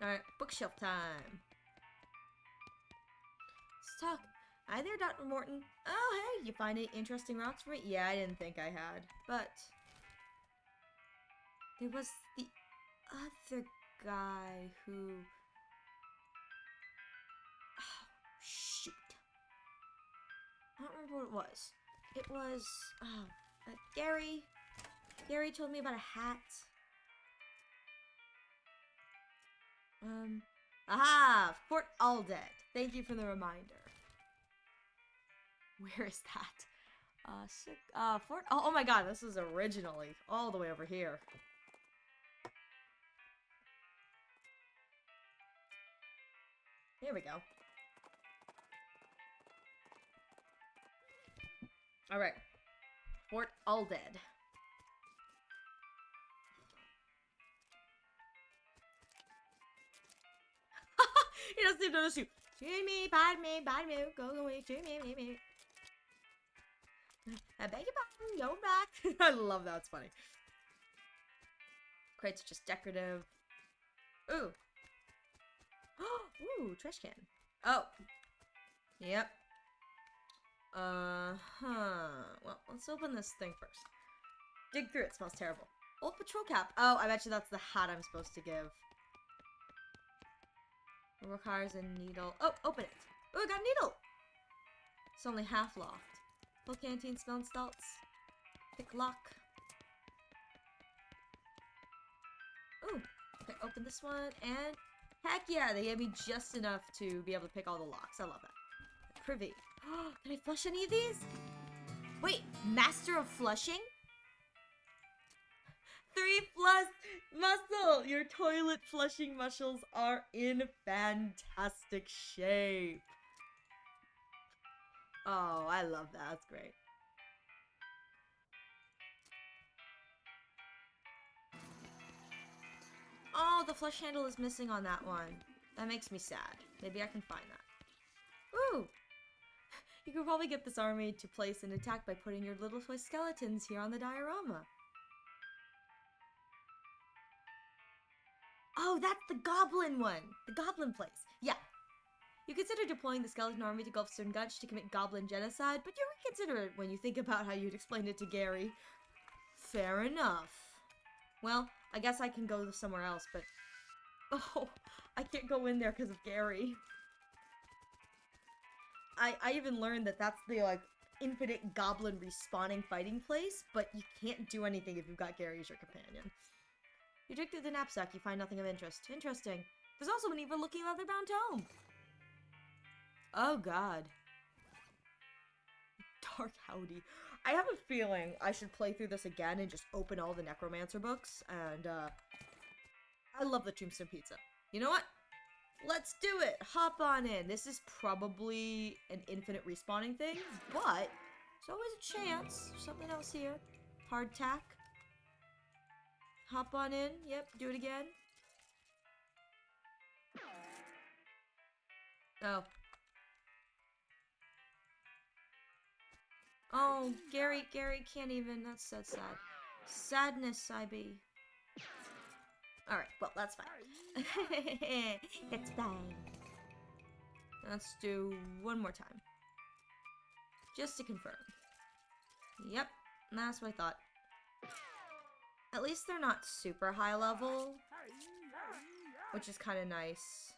Alright, bookshelf time. Let's talk. Hi there, Dr. Morton. Oh, hey, you find any interesting rocks for me? Yeah, I didn't think I had. But there was the other guy who... Oh, shoot. I don't remember what it was. It was... Gary. Gary told me about a hat. Aha! Fort Aldet. Thank you for the reminder. Where is that? Fort... Oh my god, this is originally all the way over here. Here we go. Alright. Fort Aldet. He doesn't even notice you. Shoot me, bite me, go away, shoot me. I beg your pardon, go back. I love that, it's funny. Crates are just decorative. Ooh. Ooh, trash can. Oh. Yep. Well, let's open this thing first. Dig through it, smells terrible. Old patrol cap. Oh, I bet you that's the hat I'm supposed to give. It requires a needle. Oh, open it. Oh, I got a needle. It's only half locked. Full canteen smell and salts. Pick lock. Ooh. Okay, open this one and heck yeah, they gave me just enough to be able to pick all the locks. I love that. Privy. Can I flush any of these? Wait, Master of Flushing? 3+ muscle! Your toilet flushing muscles are in fantastic shape. Oh, I love that. That's great. Oh, the flush handle is missing on that one. That makes me sad. Maybe I can find that. Ooh! You could probably get this army to place an attack by putting your little toy skeletons here on the diorama. Oh, that's the goblin one! The goblin place. Yeah. You consider deploying the skeleton army to Gulf Gunch to commit goblin genocide, but you reconsider it when you think about how you'd explain it to Gary. Fair enough. Well, I guess I can go somewhere else, but... Oh, I can't go in there because of Gary. I even learned that that's the, like, infinite goblin respawning fighting place, but you can't do anything if you've got Gary as your companion. You dig through the knapsack, you find nothing of interest. Interesting. There's also an evil-looking leather-bound tome. Oh, God. Dark Howdy. I have a feeling I should play through this again and just open all the Necromancer books, and, I love the Tombstone Pizza. You know what? Let's do it! Hop on in. This is probably an infinite respawning thing, but there's always a chance. There's something else here. Hardtack. Hop on in. Yep, do it again. Oh. Oh, Gary can't even. That's so sad. Sadness, IB. Alright, well, that's fine. It's fine. Let's do one more time. Just to confirm. Yep, that's what I thought. At least they're not super high level, which is kind of nice.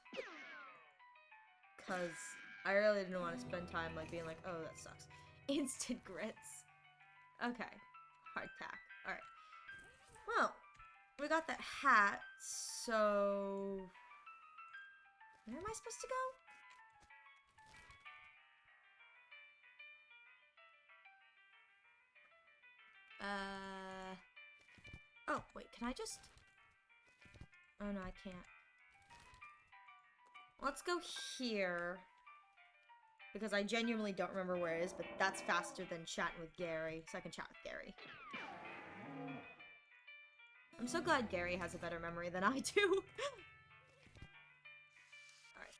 Because I really didn't want to spend time like being like, oh, that sucks. Instant grits. Okay, hardtack. Alright. Well, we got that hat, so... Where am I supposed to go? Oh, wait, can I just... Oh, no, I can't. Let's go here. Because I genuinely don't remember where it is, but that's faster than chatting with Gary, so I can chat with Gary. I'm so glad Gary has a better memory than I do. Alright.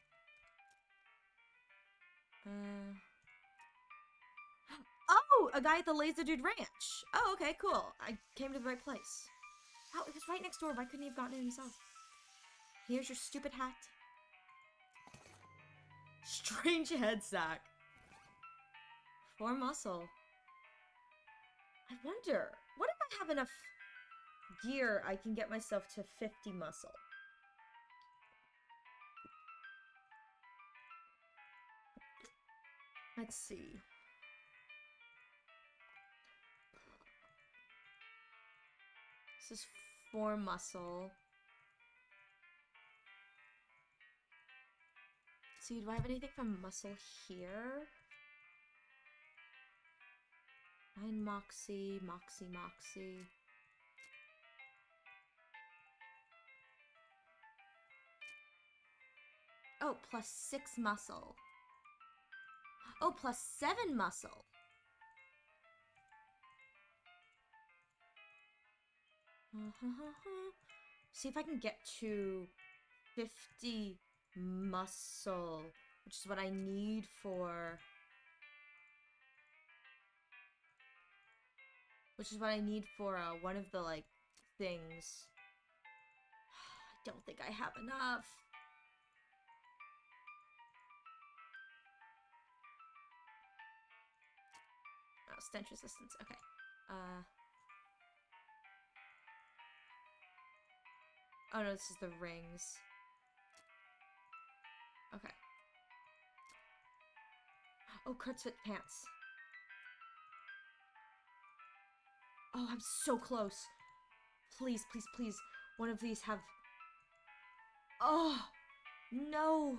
Oh! A guy at the Laser Dude Ranch! Oh, okay, cool. I came to the right place. Oh, it was right next door. Why couldn't he have gotten it himself? Here's your stupid hat. Strange head sack. 4 muscle. I wonder, what if I have enough gear I can get myself to 50 muscle? Let's see. This is 4 muscle. See, do I have anything from muscle here? 9 moxie, moxie. Oh, plus 6 muscle. Oh, plus 7 muscle. See if I can get to 50 muscle, which is what I need for... one of the, like, things. I don't think I have enough. Oh, stench resistance. Okay. Oh no, this is the rings. Okay. Oh, Kurt's fit pants. Oh, I'm so close. Please, please, please. One of these have... Oh, no.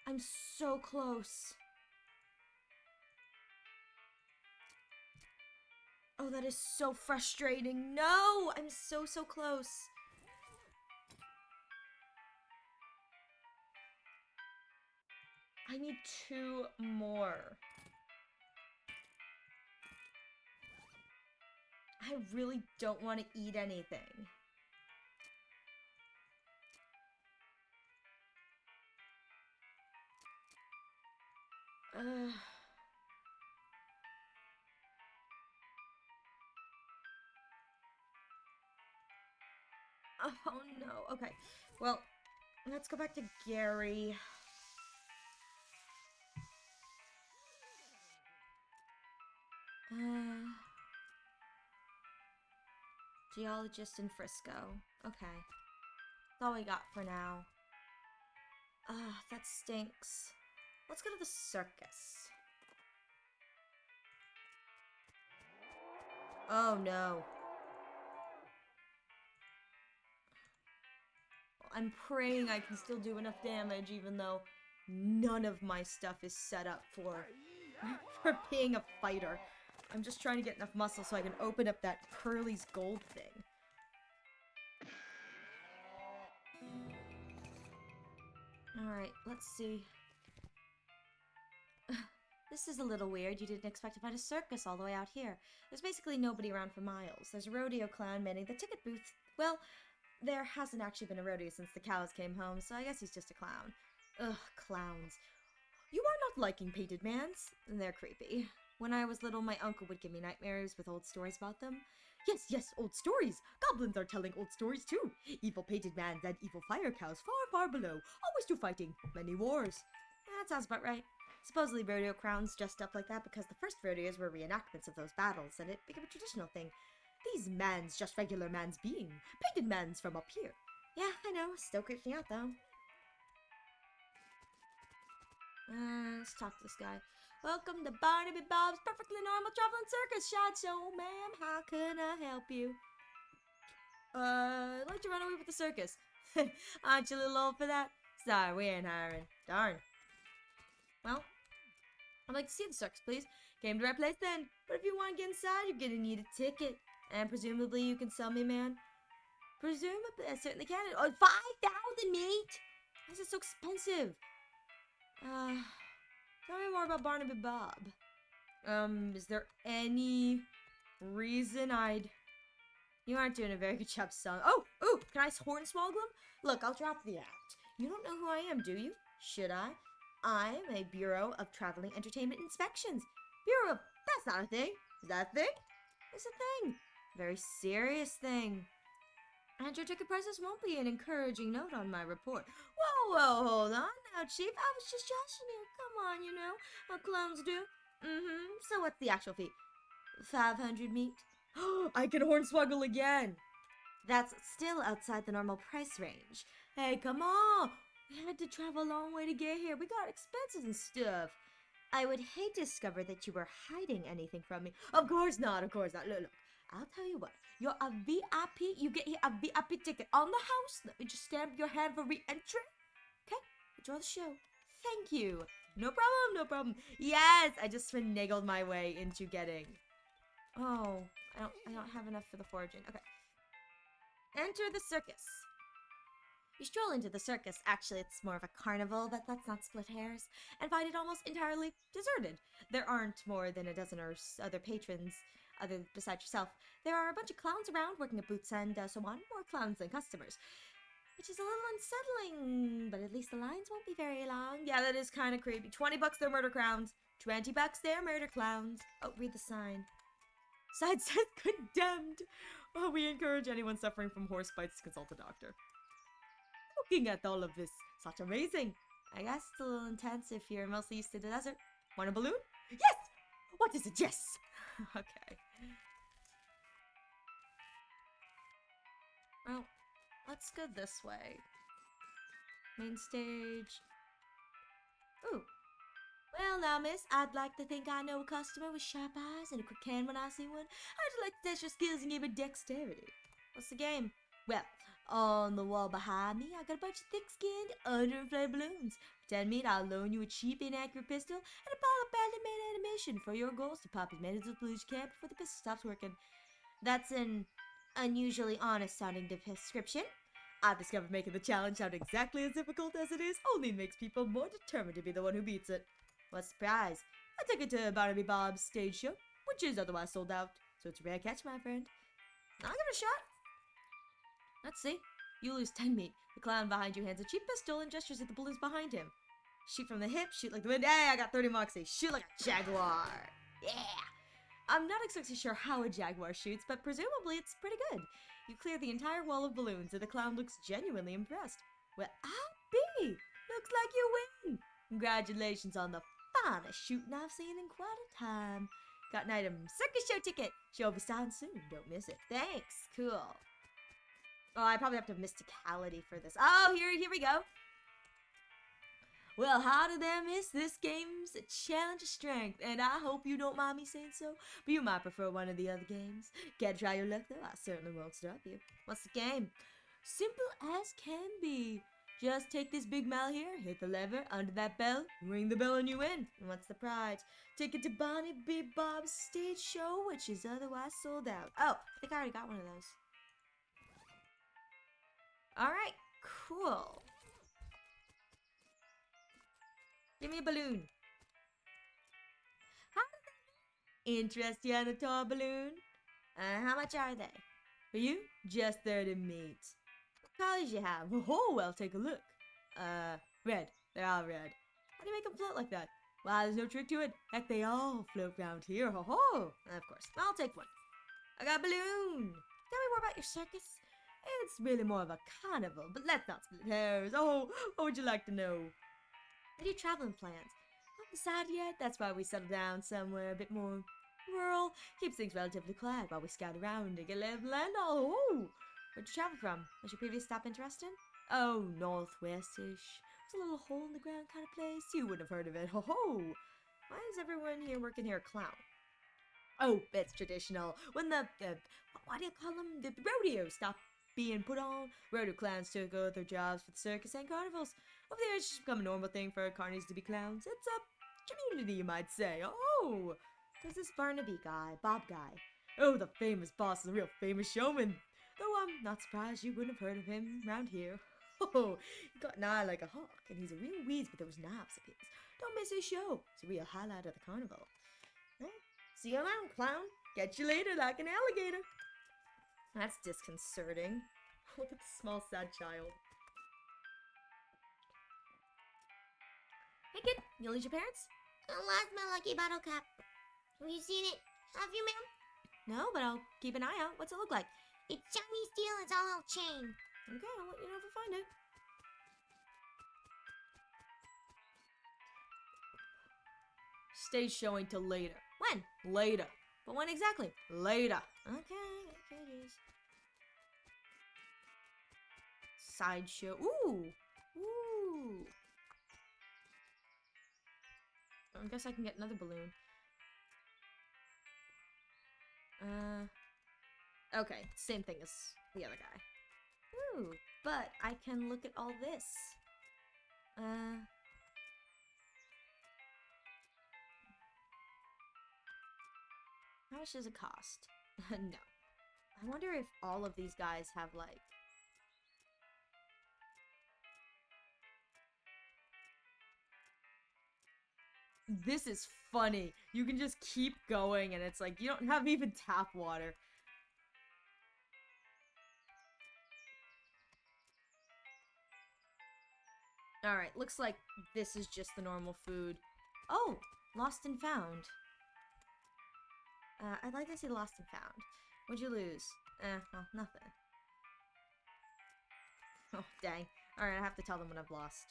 I'm so close. Oh, that is so frustrating. No, I'm so close. I need 2 more. I really don't want to eat anything. Oh no. Okay. Well, let's go back to Gary. Geologist in Frisco. Okay. That's all we got for now. That stinks. Let's go to the circus. Oh no. I'm praying I can still do enough damage even though none of my stuff is set up for being a fighter. I'm just trying to get enough muscle so I can open up that Curly's gold thing. Alright, let's see. This is a little weird. You didn't expect to find a circus all the way out here. There's basically nobody around for miles. There's a rodeo clown manning the ticket booth. Well, there hasn't actually been a rodeo since the cows came home, so I guess he's just a clown. Ugh, clowns. You are not liking painted mans? They're creepy. When I was little, my uncle would give me nightmares with old stories about them. Yes, yes, old stories. Goblins are telling old stories too. Evil painted mans and evil fire cows far, far below. Always do fighting. Many wars. That sounds about right. Supposedly rodeo crowns dressed up like that because the first rodeos were reenactments of those battles, and it became a traditional thing. These mans just regular mans being. Painted mans from up here. Yeah, I know. Still creeps me out, though. Let's talk to this guy. Welcome to Barnaby Bob's Perfectly Normal Traveling Circus Sideshow, ma'am. How can I help you? I'd like to run away with the circus. Aren't you a little old for that? Sorry, we ain't hiring. Darn. Well, I'd like to see the circus, please. Came to the right place then. But if you want to get inside, you're gonna need a ticket. And presumably you can sell me, man. Presumably, I certainly can. Oh, 5,000, mate! Why is it so expensive? Tell me more about Barnaby Bob. Is there any reason I'd... You aren't doing a very good job selling... Oh! Can I hornswoggle him? Look, I'll drop the act. You don't know who I am, do you? Should I? I'm a Bureau of Traveling Entertainment Inspections. Bureau of... That's not a thing. Is that a thing? It's a thing. Very serious thing. And your ticket prices won't be an encouraging note on my report. Whoa, hold on now, Chief. I was just joshing you. Come on, you know how clowns do. So what's the actual fee? 500 meat? I can hornswoggle again. That's still outside the normal price range. Hey, come on. We had to travel a long way to get here. We got expenses and stuff. I would hate to discover that you were hiding anything from me. Of course not. Look. I'll tell you what. You're a VIP. You get here a VIP ticket on the house. Let me just stamp your hand for re-entry. Okay, enjoy the show. Thank you. No problem. Yes, I just finagled my way into getting. Oh, I don't have enough for the foraging. Okay. Enter the circus. You stroll into the circus. Actually, it's more of a carnival, but let's not split hairs. And find it almost entirely deserted. There aren't more than a dozen or other patrons, other besides yourself. There are a bunch of clowns around working at booths and so on. More clowns than customers. Which is a little unsettling, but at least the lines won't be very long. Yeah, that is kind of creepy. $20 they're murder clowns. $20 they're murder clowns. Oh, read the sign. Sign says condemned. Oh, we encourage anyone suffering from horse bites to consult a doctor. Looking at all of this, such amazing. I guess it's a little intense if you're mostly used to the desert. Want a balloon? Yes! What is it? Yes! Okay. Well, let's go this way. Main stage. Ooh. Well now, miss, I'd like to think I know a customer with sharp eyes and a quick hand when I see one. I'd like to test your skills and give it dexterity. What's the game? Well, on the wall behind me, I got a bunch of thick-skinned, underinflated balloons. Pretend me, I'll loan you a cheap, inaccurate pistol and a pile of badly made animation for your goals to pop as many of those balloons you can before the pistol stops working. That's an unusually honest-sounding description. I've discovered making the challenge sound exactly as difficult as it is only makes people more determined to be the one who beats it. What's the prize? I took it to Barnaby Bob's stage show, which is otherwise sold out, so it's a rare catch, my friend. I'll give it a shot. Let's see. You lose 10 meat. The clown behind you hands a cheap pistol and gestures at the balloons behind him. Shoot from the hip, shoot like the wind. Hey, I got 30 moxie. Shoot like a jaguar. Yeah. I'm not exactly sure how a jaguar shoots, but presumably it's pretty good. You clear the entire wall of balloons and the clown looks genuinely impressed. Well, I'll be. Looks like you win. Congratulations on the finest shooting I've seen in quite a time. Got an item circus show ticket. Show will be starting soon. Don't miss it. Thanks. Cool. Oh, I probably have to have mysticality for this. Oh, here we go. Well, how did I miss? This game's a challenge of strength, and I hope you don't mind me saying so, but you might prefer one of the other games. Can't try your luck, though. I certainly won't stop you. What's the game? Simple as can be. Just take this big mallet here, hit the lever under that bell, ring the bell, and you win. And what's the prize? Ticket to Barnaby Bob's stage show, which is otherwise sold out. Oh, I think I already got one of those. Alright, cool. Give me a balloon. How does that interest you in a toy balloon? How much are they? For you? Just 30 meat. What colors you have? Oh, well, take a look. Red. They're all red. How do you make them float like that? Well, there's no trick to it. Heck, they all float round here. Ho ho! Of course. I'll take one. I got a balloon. Tell me more about your circus. It's really more of a carnival, but let's not split hairs. Oh, what would you like to know? What are your traveling plans? Not decided yet. That's why we settle down somewhere a bit more rural. Keeps things relatively quiet while we scout around and get lay of the land. Oh, where'd you travel from? Was your previous stop interesting? Oh, northwestish. It's a little hole in the ground kind of place. You wouldn't have heard of it. Ho ho! Why is everyone here working here a clown? Oh, it's traditional. When what do you call them? The rodeo stopped being put on. Rodeo clowns took over their jobs for the circus and carnivals. Over there, it's just become a normal thing for carnies to be clowns. It's a community, you might say. Oh, There's this Barnaby guy, Bob guy. oh, the famous boss is a real famous showman. Though I'm not surprised you wouldn't have heard of him around here. Oh, he got an eye like a hawk, and he's a real wheeze with those knobs of his. Don't miss his show. It's a real highlight of the carnival. See you around, clown. Catch you later like an alligator. That's disconcerting. Look at the small, sad child. Hey, kid, you lose your parents? I lost my lucky bottle cap. Have you seen it? Have you, ma'am? No, but I'll keep an eye out. What's it look like? It's shiny steel. It's all out chain. Okay, I'll let you know if I find it. Stage showing till later. When? Later. But when exactly? Later. Okay, geez. Sideshow. Ooh! Ooh! I guess I can get another balloon. Okay, same thing as the other guy. Ooh, but I can look at all this. How much does it cost? No. I wonder if all of these guys have, like... This is funny. You can just keep going and it's like, you don't have even tap water. Alright, looks like this is just the normal food. Oh, lost and found. I'd like to see lost and found. What'd you lose? Well, nothing. Oh, dang. Alright, I have to tell them what I've lost.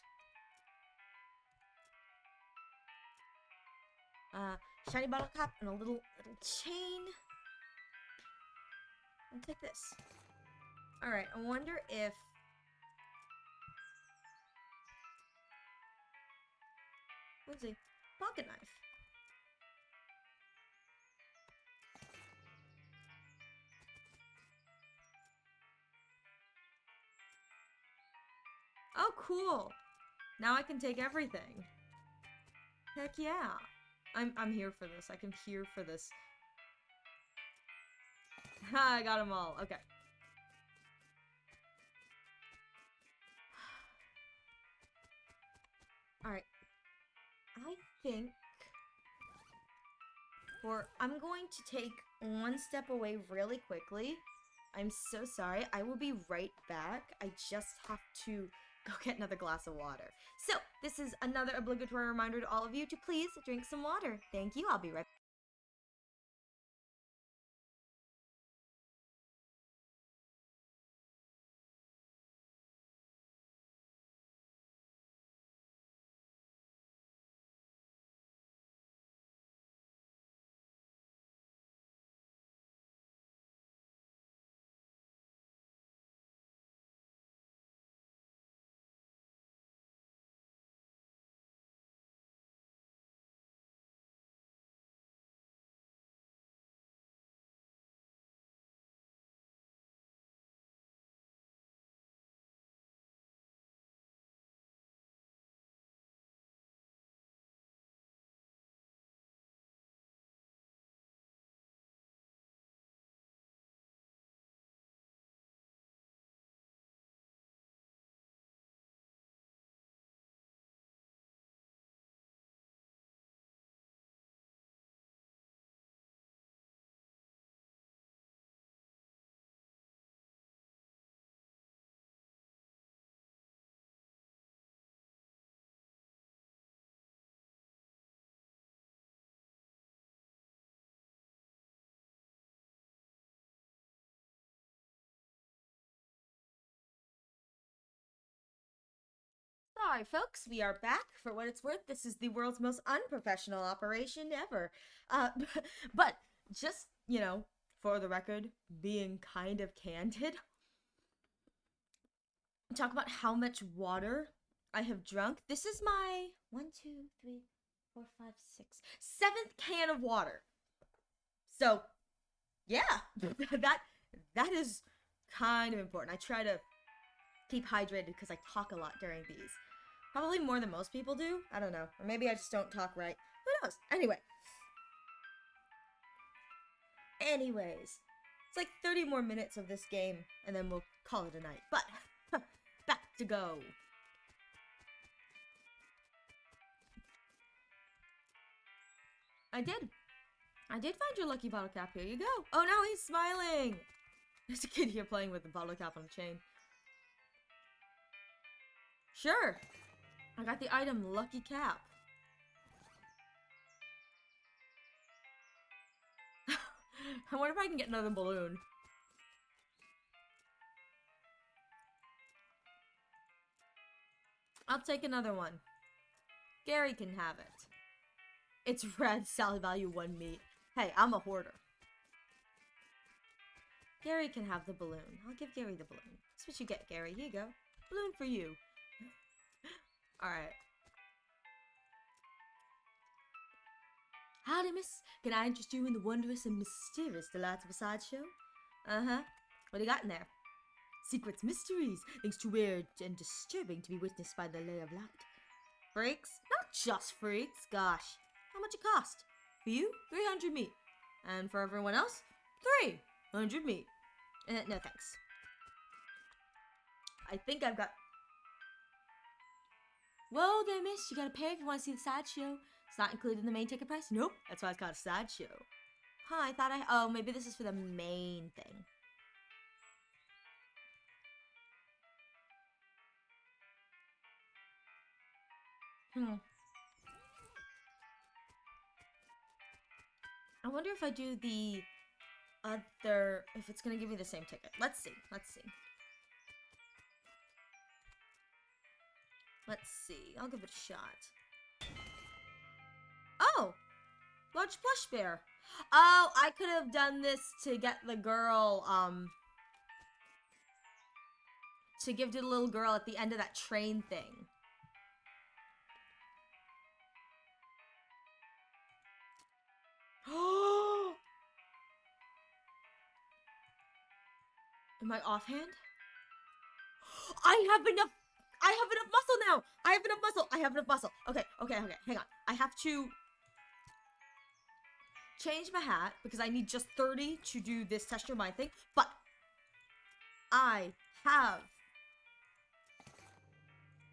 Shiny bottle cap and a little chain. I'll take this. Alright, I wonder if... What's a pocket knife? Oh, cool! Now I can take everything. Heck yeah! I'm here for this. I can here for this. Ha! I got them all. Okay. Alright. I think... I'm going to take one step away really quickly. I'm so sorry. I will be right back. I just have to go get another glass of water. So, this is another obligatory reminder to all of you to please drink some water. Thank you. I'll be right back. Alright, folks, we are back. For what it's worth, this is the world's most unprofessional operation ever. But just, for the record, being kind of candid, talk about how much water I have drunk. This is my 1, 2, 3, 4, 5, 6, 7th can of water. So, yeah, that is kind of important. I try to keep hydrated because I talk a lot during these. Probably more than most people do. I don't know. Or maybe I just don't talk right. Who knows? Anyways. It's like 30 more minutes of this game, and then we'll call it a night. But, back to go. I did find your lucky bottle cap. Here you go. Oh, now he's smiling. There's a kid here playing with the bottle cap on a chain. Sure. I got the item Lucky Cap. I wonder if I can get another balloon. I'll take another one. Gary can have it. It's red, salad value 1 meat. Hey, I'm a hoarder. Gary can have the balloon. I'll give Gary the balloon. That's what you get, Gary. Here you go. Balloon for you. Alright. Howdy, miss. Can I interest you in the wondrous and mysterious delights of a sideshow? Uh-huh. What do you got in there? Secrets, mysteries, things too weird and disturbing to be witnessed by the lay of light. Freaks? Not just freaks. Gosh. How much it cost? For you, 300 meat. And for everyone else, 300 meat. No thanks. I think I've got... Whoa there, miss. You gotta pay if you want to see the sideshow. It's not included in the main ticket price? Nope. That's why it's called a sideshow. Huh, I thought oh, maybe this is for the main thing. I wonder if I do the other... if it's gonna give me the same ticket. Let's see. I'll give it a shot. Oh! Large plush bear. Oh, I could have done this to get the girl, to give to the little girl at the end of that train thing. Am I offhand? I have enough muscle now! I have enough muscle. Okay, hang on. I have to change my hat because I need just 30 to do this test your mind thing, but I have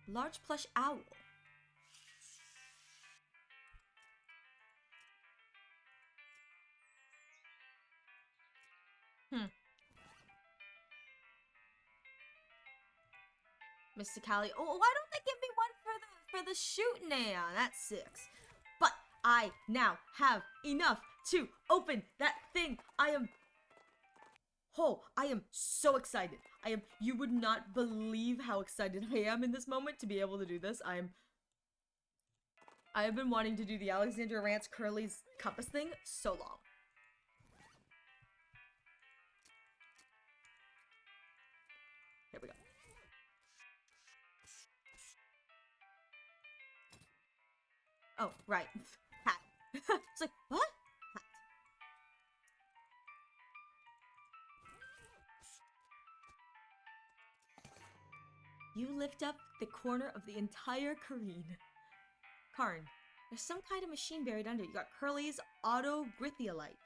large plush owl. Mysticality. Oh, why don't they give me one for the shooting now? That's 6. But I now have enough to open that thing. I am so excited. You would not believe how excited I am in this moment to be able to do this. I have been wanting to do the Alexandra Rance Curly's compass thing so long. Here we go. Oh, right. Hat. It's like, what? Hat. You lift up the corner of the entire Karn. There's some kind of machine buried under. You got Curly's auto Grithiolite.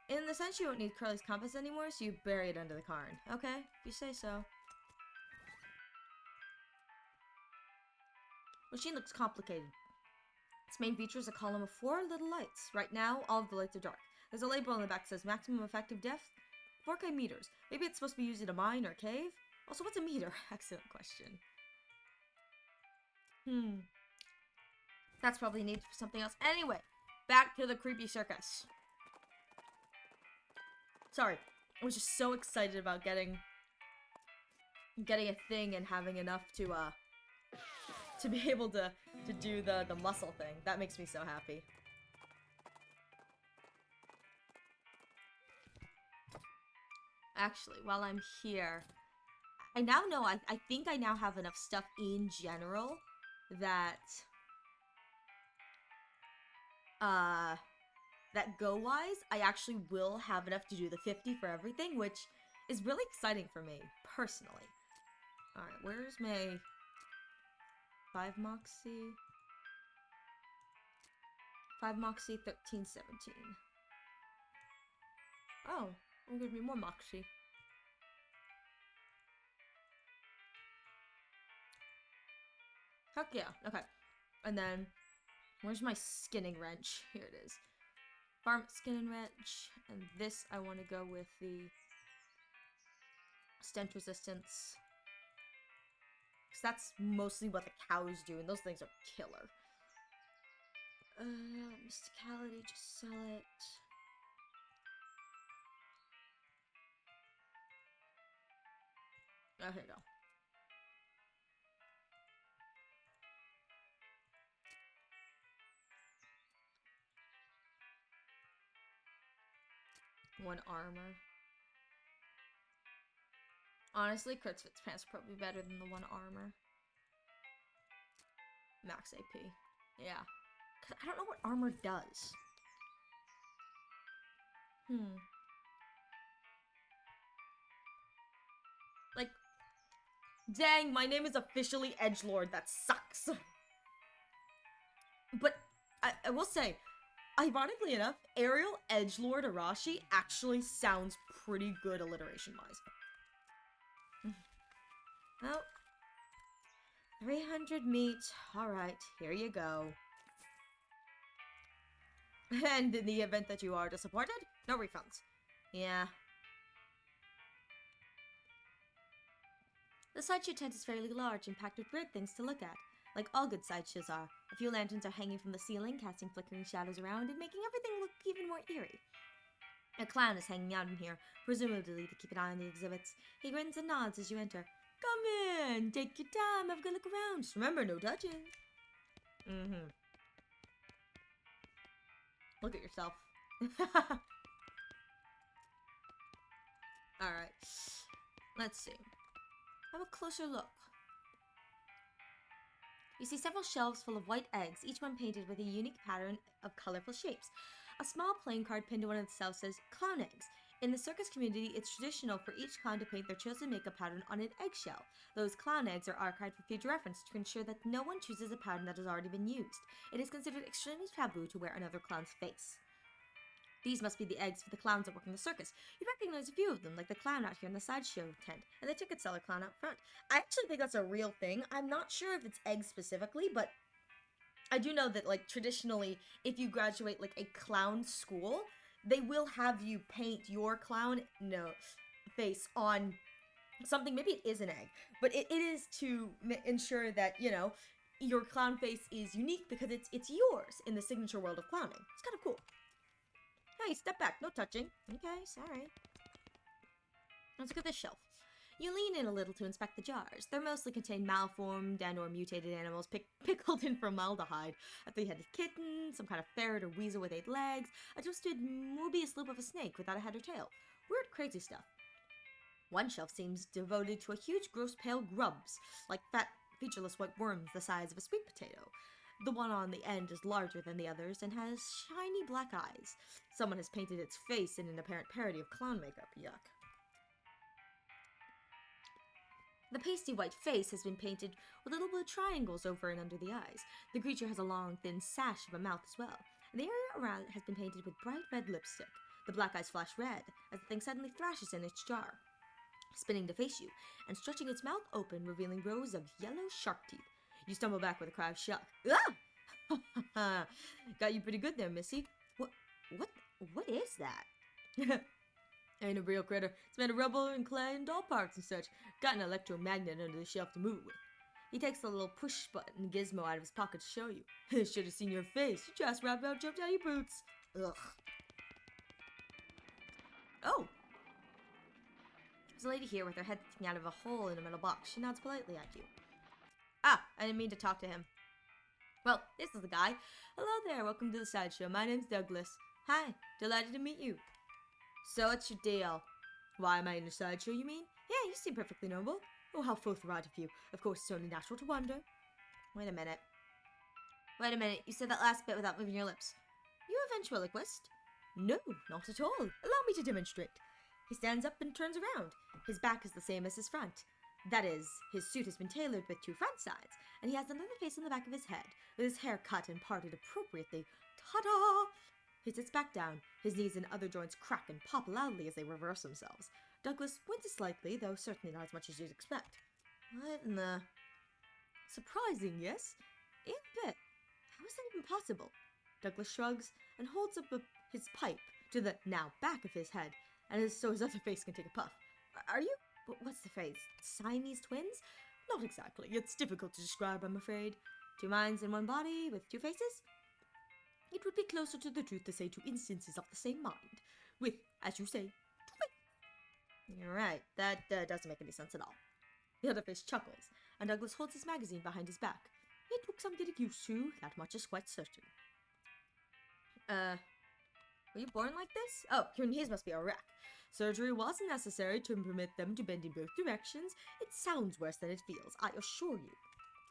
In the sense, you don't need Curly's compass anymore, so you bury it under the Karn. Okay, if you say so. Machine looks complicated. Its main feature is a column of 4 little lights. Right now, all of the lights are dark. There's a label on the back that says maximum effective depth, 4K meters. Maybe it's supposed to be used in a mine or a cave? Also, what's a meter? Excellent question. That's probably needed for something else. Anyway, back to the creepy circus. Sorry, I was just so excited about getting a thing and having enough to to be able to do the muscle thing. That makes me so happy. Actually, while I'm here, I now know, I think I now have enough stuff in general that, that go-wise, I actually will have enough to do the 50 for everything, which is really exciting for me, personally. Alright, where's my 5 Moxie? 5 Moxie, 13, 17. Oh, it'll give me more Moxie. Heck yeah, okay. And then, where's my skinning wrench? Here it is. Farm skinning wrench. And this, I want to go with the stench resistance. Because that's mostly what the cows do, and those things are killer. Mysticality, just sell it. Oh, here we go. One armor. Honestly, Kurt's Fit's pants are probably better than the one armor. Max AP. Yeah. I don't know what armor does. Like, dang, my name is officially Edgelord. That sucks. But I will say, ironically enough, Ariel Edgelord Arashi actually sounds pretty good alliteration-wise. Oh. 300 meat. Alright, here you go. And in the event that you are disappointed, no refunds. Yeah. The sideshow tent is fairly large and packed with weird things to look at. Like all good sideshows are, a few lanterns are hanging from the ceiling, casting flickering shadows around and making everything look even more eerie. A clown is hanging out in here, presumably to keep an eye on the exhibits. He grins and nods as you enter. Come in, take your time, have a good look around. Just remember, no touching. Look at yourself. Alright. Let's see. Have a closer look. You see several shelves full of white eggs, each one painted with a unique pattern of colorful shapes. A small playing card pinned to one of the shelves says, Clown Eggs. In the circus community, it's traditional for each clown to paint their chosen makeup pattern on an eggshell. Those clown eggs are archived for future reference to ensure that no one chooses a pattern that has already been used. It is considered extremely taboo to wear another clown's face. These must be the eggs for the clowns that work in the circus. You recognize a few of them, like the clown out here in the sideshow tent, and the ticket seller clown out front. I actually think that's a real thing. I'm not sure if it's eggs specifically, but I do know that, like, traditionally, if you graduate, like, a clown school, they will have you paint your clown face on something. Maybe it is an egg, but it is to ensure that, you know, your clown face is unique because it's yours in the signature world of clowning. It's kind of cool. Hey, step back, no touching. Okay, sorry. Let's look at this shelf. You lean in a little to inspect the jars. They mostly contain malformed and or mutated animals pickled in formaldehyde. A three-headed kitten, some kind of ferret or weasel with 8 legs, a twisted Mobius loop of a snake without a head or tail. Weird, crazy stuff. One shelf seems devoted to a huge, gross, pale grubs, like fat, featureless white worms the size of a sweet potato. The one on the end is larger than the others and has shiny black eyes. Someone has painted its face in an apparent parody of clown makeup. Yuck. The pasty white face has been painted with little blue triangles over and under the eyes. The creature has a long, thin sash of a mouth as well, and the area around it has been painted with bright red lipstick. The black eyes flash red as the thing suddenly thrashes in its jar, spinning to face you, and stretching its mouth open, revealing rows of yellow shark teeth. You stumble back with a cry of shock. Ah! Got you pretty good there, Missy. What is that? Ain't a real critter. It's made of rubber and clay and doll parts and such. Got an electromagnet under the shelf to move it with. He takes the little push button gizmo out of his pocket to show you. Should have seen your face. You just right about jumped out of your boots. Ugh. Oh. There's a lady here with her head sticking out of a hole in a metal box. She nods politely at you. Ah, I didn't mean to talk to him. Well, this is the guy. Hello there, welcome to the sideshow. My name's Douglas. Hi, delighted to meet you. So what's your deal? Why am I in a sideshow, you mean? Yeah, you seem perfectly normal. Oh, how forthright of you. Of course, it's only natural to wonder. Wait a minute. You said that last bit without moving your lips. You a ventriloquist? No, not at all. Allow me to demonstrate. He stands up and turns around. His back is the same as his front. That is, his suit has been tailored with 2 front sides, and he has another face on the back of his head, with his hair cut and parted appropriately. Ta-da! He sits back down. His knees and other joints crack and pop loudly as they reverse themselves. Douglas winces slightly, though certainly not as much as you'd expect. What in the... Surprising, yes? A bit. How is that even possible? Douglas shrugs and holds up his pipe to the now back of his head, and so his other face can take a puff. Are you... what's the phrase? Siamese twins? Not exactly. It's difficult to describe, I'm afraid. 2 minds in one body with 2 faces? It would be closer to the truth to say 2 instances of the same mind, with, as you say, 2 faces. You're right. That doesn't make any sense at all. The other face chuckles, and Douglas holds his magazine behind his back. It took some getting used to, that much is quite certain. Were you born like this? Oh, your knees must be a wreck. Surgery wasn't necessary to permit them to bend in both directions. It sounds worse than it feels, I assure you.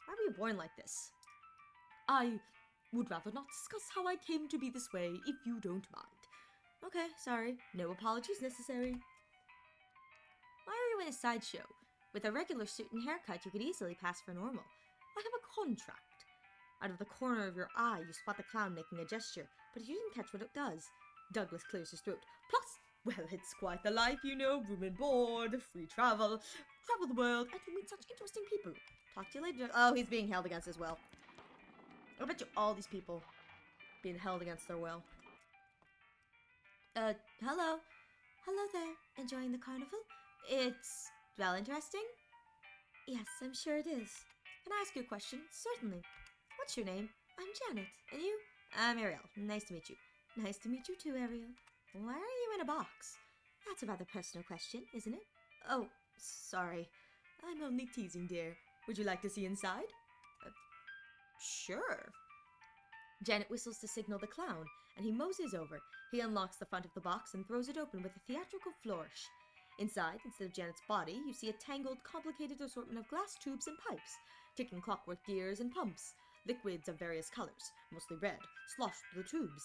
Why were you born like this? I would rather not discuss how I came to be this way, if you don't mind. Okay, sorry. No apologies necessary. Why are you in a sideshow? With a regular suit and haircut, you could easily pass for normal. I have a contract. Out of the corner of your eye, you spot the clown making a gesture, but you didn't catch what it does. Douglas clears his throat. Plus, well, it's quite the life, you know. Room and board, free travel the world, and you meet such interesting people. Talk to you later. Oh, he's being held against his will. I bet you all these people being held against their will. Hello. Hello there. Enjoying the carnival? It's, well, interesting? Yes, I'm sure it is. Can I ask you a question? Certainly. What's your name? I'm Janet. And you? I'm Ariel. Nice to meet you. Nice to meet you too, Ariel. Why are you in a box? That's a rather personal question, isn't it? Oh, sorry. I'm only teasing, dear. Would you like to see inside? Sure. Janet whistles to signal the clown, and he moseys over. He unlocks the front of the box and throws it open with a theatrical flourish. Inside, instead of Janet's body, you see a tangled, complicated assortment of glass tubes and pipes, ticking clockwork gears and pumps, liquids of various colors, mostly red, sloshed through the tubes.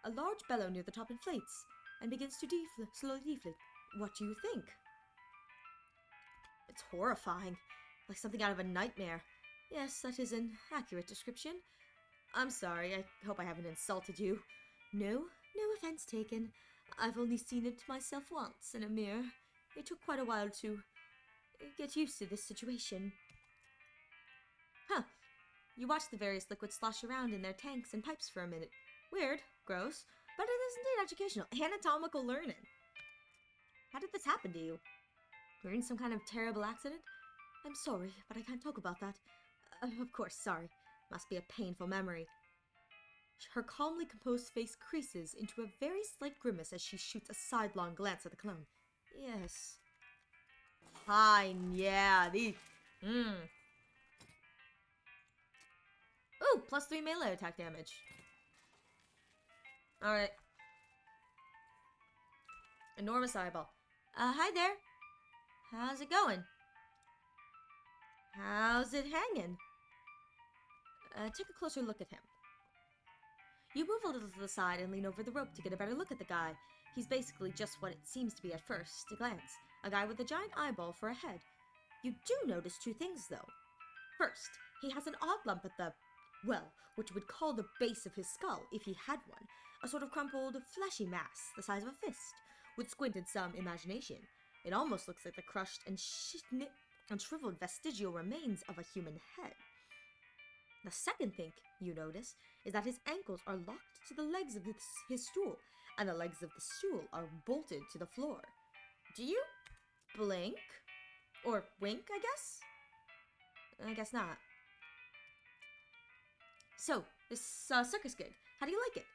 A large bellow near the top inflates, and begins to slowly deflate. What do you think? It's horrifying, like something out of a nightmare. Yes, that is an accurate description. I'm sorry, I hope I haven't insulted you. No offense taken. I've only seen it myself once in a mirror. It took quite a while to get used to this situation. Huh. You watch the various liquids slosh around in their tanks and pipes for a minute. Weird, gross, but it is indeed educational. Anatomical learning. How did this happen to you? Were you in some kind of terrible accident? I'm sorry, but I can't talk about that. Of course, sorry. Must be a painful memory. Her calmly composed face creases into a very slight grimace as she shoots a sidelong glance at the clown. Yes. Fine, yeah, Ooh, +3 melee attack damage. Alright. Enormous eyeball. Hi there. How's it going? How's it hanging? Take a closer look at him. You move a little to the side and lean over the rope to get a better look at the guy. He's basically just what it seems to be at first glance. A guy with a giant eyeball for a head. You do notice 2 things, though. First, he has an odd lump at the, well, what you would call the base of his skull, if he had one. A sort of crumpled, fleshy mass, the size of a fist. With squint and some imagination, it almost looks like the crushed and shriveled vestigial remains of a human head. The second thing you notice is that his ankles are locked to the legs of his stool, and the legs of the stool are bolted to the floor. Do you blink? Or wink, I guess? I guess not. So, this circus gig, how do you like it?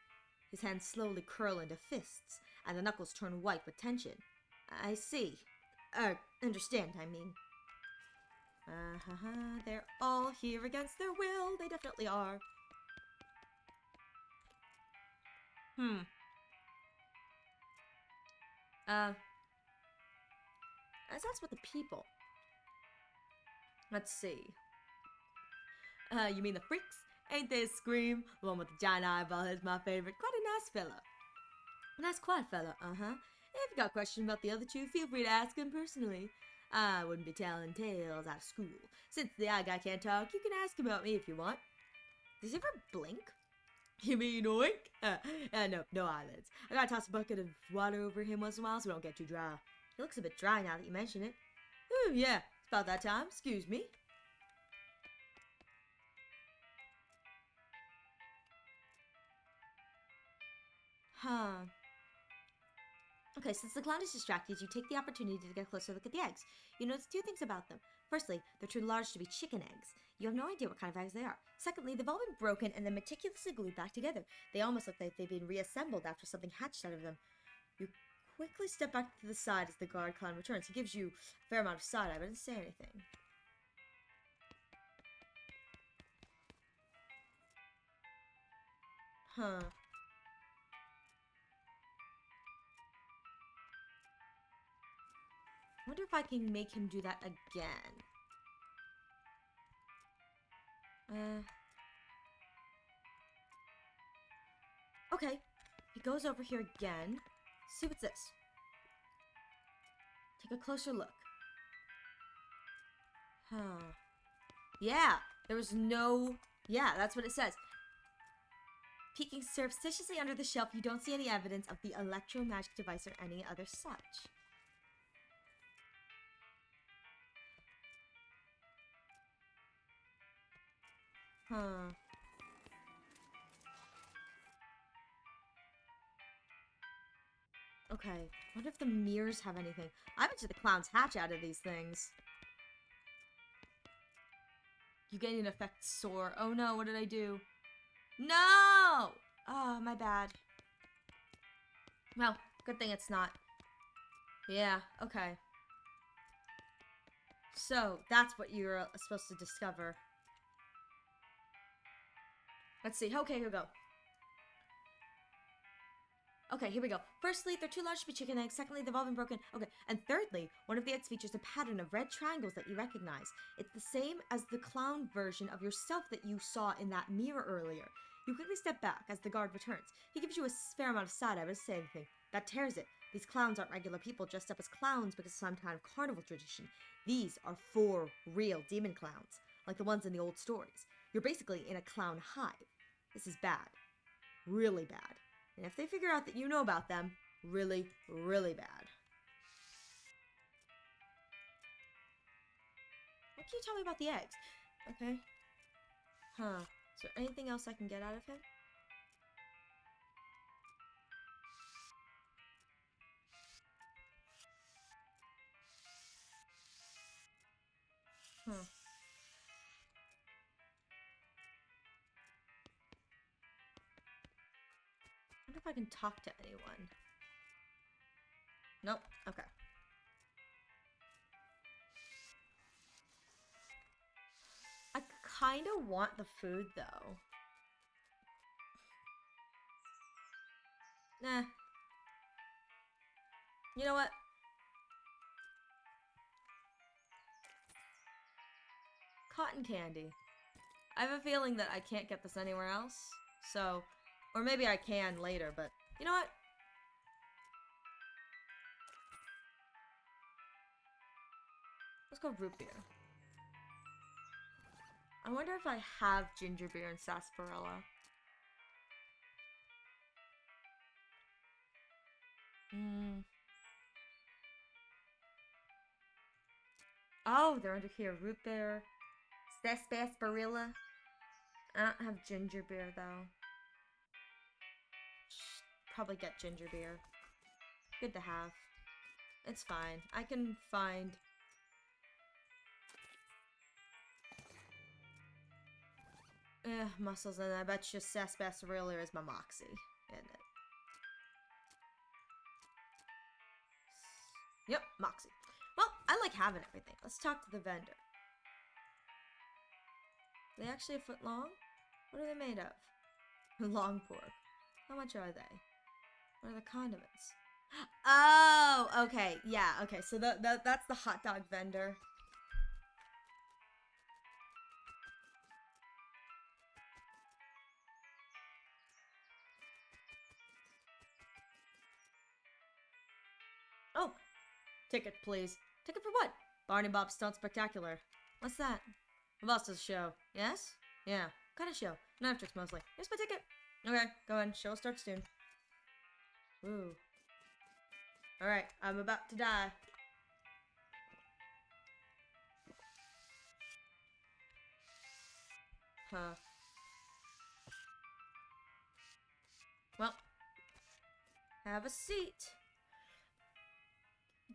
His hands slowly curl into fists, and the knuckles turn white with tension. I see. Understand, I mean. They're all here against their will. They definitely are. That's what the people. Let's see. You mean the freaks? Ain't they a scream? The one with the giant eyeball is my favorite. Quite a nice fella. Nice quiet fella, If you got questions about the other two, feel free to ask him personally. I wouldn't be telling tales out of school. Since the eye guy can't talk, you can ask about me if you want. Does he ever blink? You mean oink? No eyelids. I gotta toss a bucket of water over him once in a while so we don't get too dry. He looks a bit dry now that you mention it. Yeah, it's about that time. Excuse me. Okay, since the clown is distracted, you take the opportunity to get a closer look at the eggs. You notice two things about them. Firstly, they're too large to be chicken eggs. You have no idea what kind of eggs they are. Secondly, they've all been broken and then meticulously glued back together. They almost look like they've been reassembled after something hatched out of them. You quickly step back to the side as the guard clown returns. He gives you a fair amount of side-eye, but doesn't say anything. I wonder if I can make him do that again. Okay. He goes over here again. See what's this. Take a closer look. Yeah, there was no... Yeah, that's what it says. Peeking surreptitiously under the shelf, you don't see any evidence of the electromagic device or any other such. Okay, wonder if the mirrors have anything. I bet you the clowns hatch out of these things. You gain an effect sore. Oh no, what did I do? No! Oh, my bad. Well, good thing it's not. Yeah, okay. So, that's what you're supposed to discover. Let's see. Okay, here we go. Okay, here we go. Firstly, they're too large to be chicken eggs. Secondly, they've all been broken. Okay, and thirdly, one of the eggs features a pattern of red triangles that you recognize. It's the same as the clown version of yourself that you saw in that mirror earlier. You quickly step back as the guard returns. He gives you a fair amount of side-eye, but doesn't say anything. That tears it. These clowns aren't regular people dressed up as clowns because of some kind of carnival tradition. These are 4 real demon clowns, like the ones in the old stories. You're basically in a clown hive. This is bad. Really bad. And if they figure out that you know about them, really, really bad. What can you tell me about the eggs? Okay. Is there anything else I can get out of him? I wonder if I can talk to anyone. Nope. Okay. I kind of want the food, though. Nah. You know what? Cotton candy. I have a feeling that I can't get this anywhere else. So, or maybe I can later, but you know what? Let's go root beer. I wonder if I have ginger beer and sarsaparilla. Oh, they're under here. Root beer, sarsaparilla. I don't have ginger beer though. Probably get ginger beer. Good to have. It's fine. I can find... muscles, and I bet you sarsaparilla is my moxie, isn't it? Yep, moxie. Well, I like having everything. Let's talk to the vendor. Are they actually a foot long? What are they made of? Long pork. How much are they? What are the condiments? Oh, okay. Yeah, okay. So that's the hot dog vendor. Oh, ticket, please. Ticket for what? Barney Bob's Stunt Spectacular. What's that? The boss does a show. Yes? Yeah. Kind of show. Knife tricks mostly. Here's my ticket. Okay, go on. Show starts soon. Ooh. Alright, I'm about to die. Huh. Well, have a seat.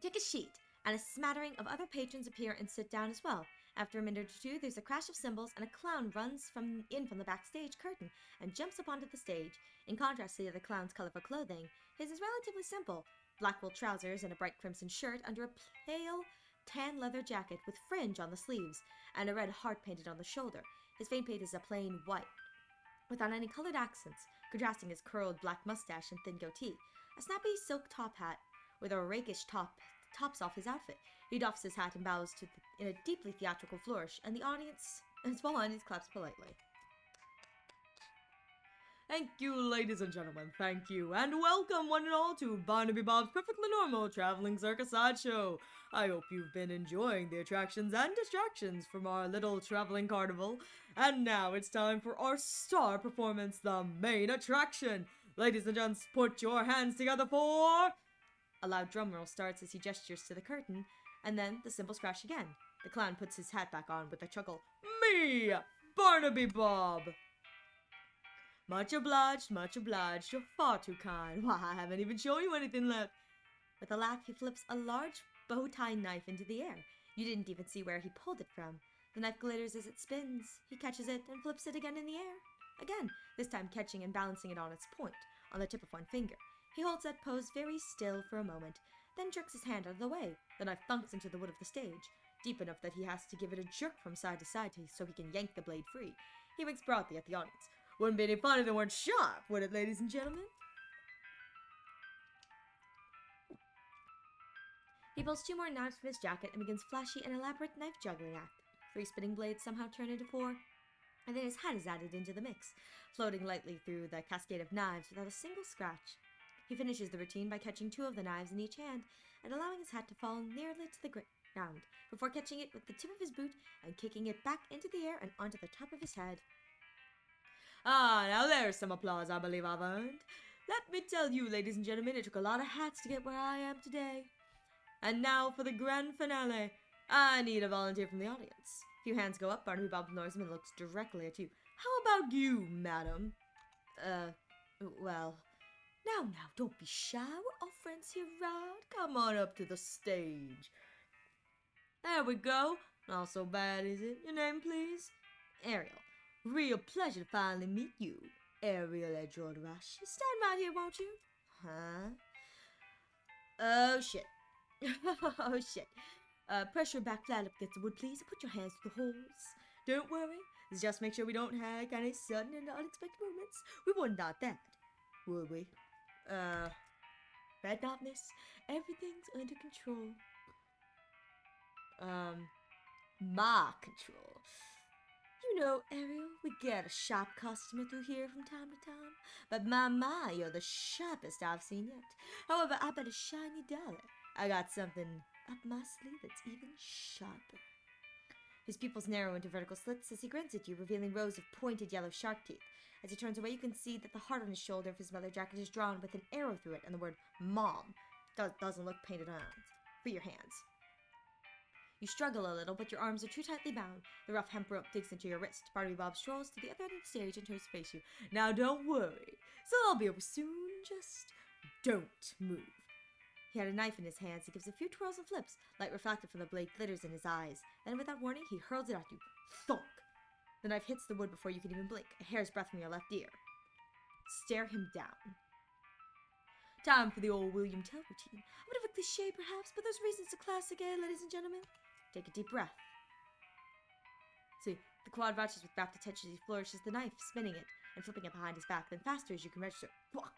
Take a sheet, and a smattering of other patrons appear and sit down as well. After a minute or two, there's a crash of cymbals, and a clown runs from the backstage curtain and jumps up onto the stage. In contrast to the other clown's colorful clothing, his is relatively simple: black wool trousers and a bright crimson shirt under a pale tan leather jacket with fringe on the sleeves, and a red heart painted on the shoulder. His face paint is a plain white, without any colored accents, contrasting his curled black mustache and thin goatee. A snappy silk top hat with a rakish tops off his outfit. He doffs his hat and bows in a deeply theatrical flourish, and the small audience claps politely. Thank you, ladies and gentlemen, thank you, and welcome one and all to Barnaby Bob's Perfectly Normal Traveling Circus Sideshow. I hope you've been enjoying the attractions and distractions from our little traveling carnival. And now it's time for our star performance, the main attraction. Ladies and gents, put your hands together for... A loud drum roll starts as he gestures to the curtain, and then the cymbals crash again. The clown puts his hat back on with a chuckle. Me, Barnaby Bob! Much obliged, you're far too kind. Why, I haven't even shown you anything left. With a laugh, he flips a large bow-tie knife into the air. You didn't even see where he pulled it from. The knife glitters as it spins. He catches it and flips it again in the air. Again, this time catching and balancing it on its point, on the tip of one finger. He holds that pose very still for a moment, then jerks his hand out of the way. The knife thunks into the wood of the stage, deep enough that he has to give it a jerk from side to side so he can yank the blade free. He winks broadly at the audience. Wouldn't be any fun if they weren't sharp, would it, ladies and gentlemen? He pulls 2 more knives from his jacket and begins flashy and elaborate knife juggling act. 3 spinning blades somehow turn into 4, and then his hat is added into the mix, floating lightly through the cascade of knives without a single scratch. He finishes the routine by catching 2 of the knives in each hand and allowing his hat to fall nearly to the ground, before catching it with the tip of his boot and kicking it back into the air and onto the top of his head. Ah, now there's some applause I believe I've earned. Let me tell you, ladies and gentlemen, it took a lot of hats to get where I am today. And now for the grand finale. I need a volunteer from the audience. A few hands go up. Barnaby Bob Norseman looks directly at you. How about you, madam? Well... Now, don't be shy. We're all friends here, right? Come on up to the stage. There we go. Not so bad, is it? Your name, please? Ariel. Real pleasure to finally meet you. Ariel Edgeworth-Rush. Stand right here, won't you? Huh? Oh, shit. Oh, shit. Pressure back flat up against the wood, please, and put your hands to the holes. Don't worry. Just make sure we don't have any sudden and unexpected movements. We wouldn't doubt that, would we? Fret not, miss. Everything's under control. My control. You know, Ariel, we get a sharp customer through here from time to time. But my, you're the sharpest I've seen yet. However, I bet a shiny dollar. I got something up my sleeve that's even sharper. His pupils narrow into vertical slits as he grins at you, revealing rows of pointed yellow shark teeth. As he turns away, you can see that the heart on his shoulder of his leather jacket is drawn with an arrow through it and the word Mom doesn't look painted on. For your hands. You struggle a little, but your arms are too tightly bound. The rough hemp rope digs into your wrist. Barnaby Bob strolls to the other end of the stage and turns to face you. Now don't worry. So I'll be over soon. Just don't move. He had a knife in his hands. He gives a few twirls and flips. Light reflected from the blade glitters in his eyes. Then, without warning, he hurls it at you. Thunk! The knife hits the wood before you can even blink, a hair's breadth from your left ear. Stare him down. Time for the old William Tell routine. A bit of a cliche, perhaps, but there's reasons to classic, ladies and gentlemen. Take a deep breath. See, The quad watches with rapt attention as he flourishes the knife, spinning it and flipping it behind his back, then faster as you can register. Whack!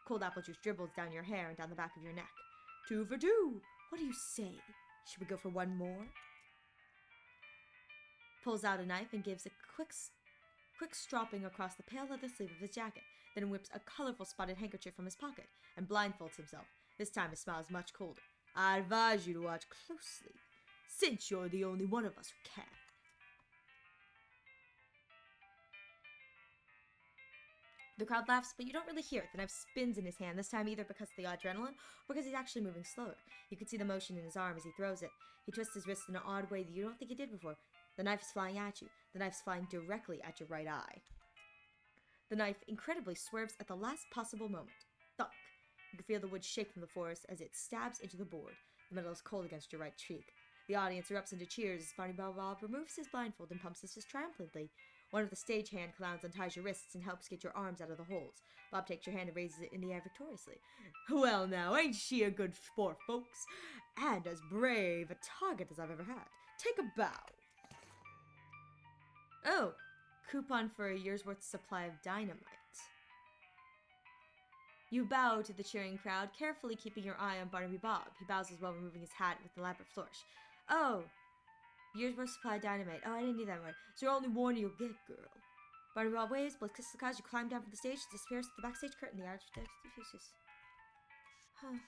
Cold apple juice dribbles down your hair and down the back of your neck. 2 for 2. What do you say? Should we go for one more? Pulls out a knife and gives a quick stropping across the pale leather sleeve of his jacket, then whips a colorful spotted handkerchief from his pocket and blindfolds himself. This time his smile is much colder. I advise you to watch closely, since you're the only one of us who can. The crowd laughs, but you don't really hear it. The knife spins in his hand, this time either because of the adrenaline or because he's actually moving slower. You can see the motion in his arm as he throws it. He twists his wrist in an odd way that you don't think he did before. The knife is flying at you. The knife's flying directly at your right eye. The knife incredibly swerves at the last possible moment. Thunk! You can feel the wood shake from the forest as it stabs into the board. The metal is cold against your right cheek. The audience erupts into cheers as Barney Bob removes his blindfold and pumps his fist triumphantly. One of the stagehand clowns unties your wrists and helps get your arms out of the holes. Bob takes your hand and raises it in the air victoriously. Well now, ain't she a good sport, folks? And as brave a target as I've ever had. Take a bow. Oh, coupon for a year's worth supply of dynamite. You bow to the cheering crowd, carefully keeping your eye on Barnaby Bob. He bows as well, removing his hat with an elaborate flourish. Oh, year's worth supply of dynamite. Oh, I didn't need that one. So you're only warning you'll get, girl. Barnaby Bob waves, blows kisses the crowd. You climb down from the stage, disappears to the backstage curtain. The arch diffuses. Huh.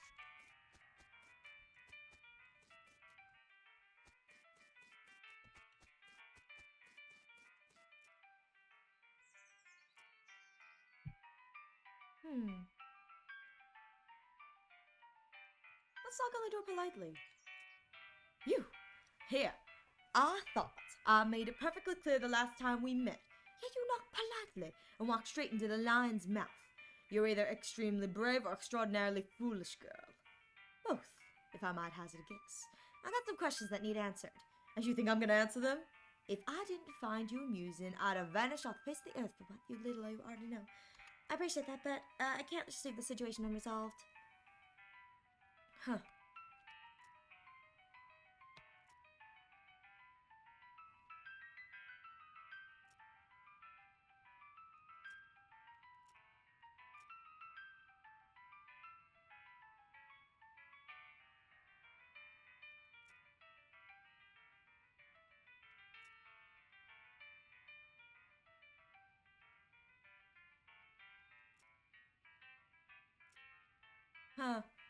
Let's knock on the door politely. You! Here! I thought I made it perfectly clear the last time we met. Yet you knock politely and walk straight into the lion's mouth. You're either extremely brave or extraordinarily foolish, girl. Both, if I might hazard a guess. I got some questions that need answered. And you think I'm gonna answer them? If I didn't find you amusing, I'd have vanished off the face of the earth for what you little you already know. I appreciate that, but I can't just leave the situation unresolved. Huh.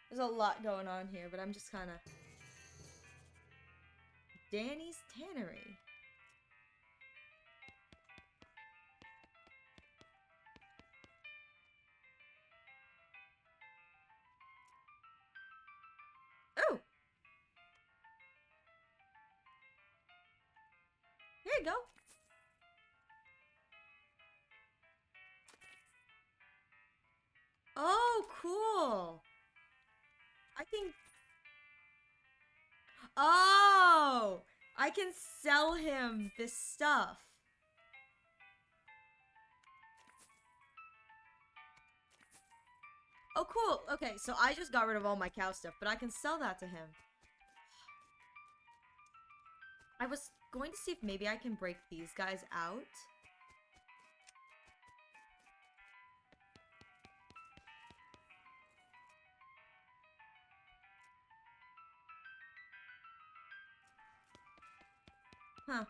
There's a lot going on here, but I'm just kind of... Danny's Tannery. Oh! Here you go. Oh, cool. I can... Oh! I can sell him this stuff. Oh, cool. Okay, so I just got rid of all my cow stuff, but I can sell that to him. I was going to see if maybe I can break these guys out. Huh.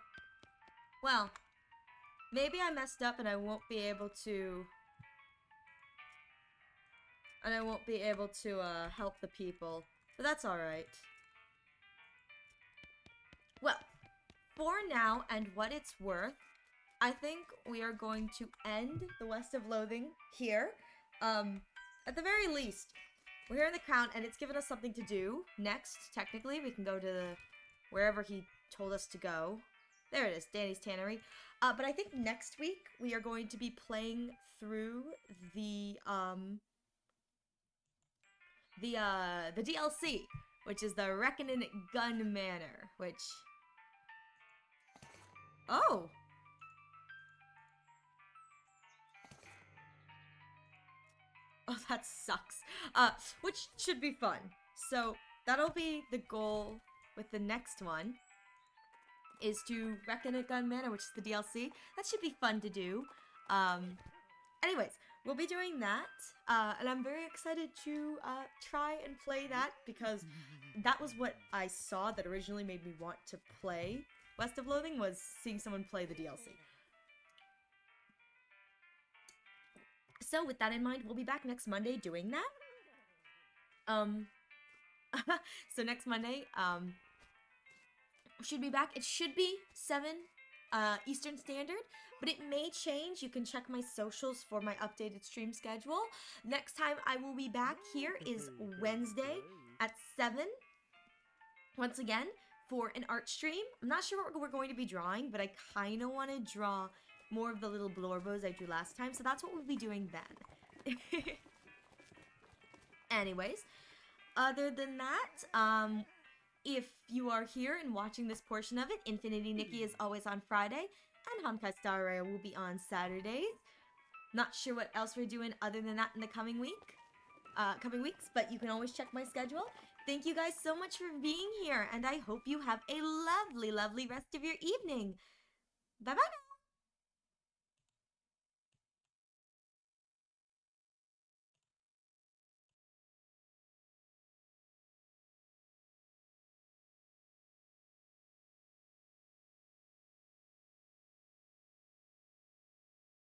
Well, maybe I messed up and I won't be able to... help the people. But that's alright. Well, for now and what it's worth, I think we are going to end the West of Loathing here. At the very least, we're here in the Crown and it's given us something to do. Next, technically, we can go to wherever he told us to go. There it is, Danny's Tannery. But I think next week we are going to be playing through the DLC, which is the Reckoning Gun Manor, which... Oh! Oh, that sucks. Which should be fun. So, that'll be the goal with the next one. is to Reckon at Gun Manor, which is the DLC. That should be fun to do. Anyways, we'll be doing that, and I'm very excited to try and play that because that was what I saw that originally made me want to play West of Loathing, was seeing someone play the DLC. So with that in mind, we'll be back next Monday doing that. So next Monday, should be back. It should be 7 Eastern Standard, but it may change. You can check my socials for my updated stream schedule. Next time I will be back here is Wednesday at 7. Once again, for an art stream. I'm not sure what we're going to be drawing, but I kind of want to draw more of the little blorbos I drew last time, so that's what we'll be doing then. Anyways, other than that, if you are here and watching this portion of it, Infinity Nikki is always on Friday, and Honkai Star Rail will be on Saturdays. Not sure what else we're doing other than that in the coming weeks, but you can always check my schedule. Thank you guys so much for being here, and I hope you have a lovely, lovely rest of your evening. Bye-bye now!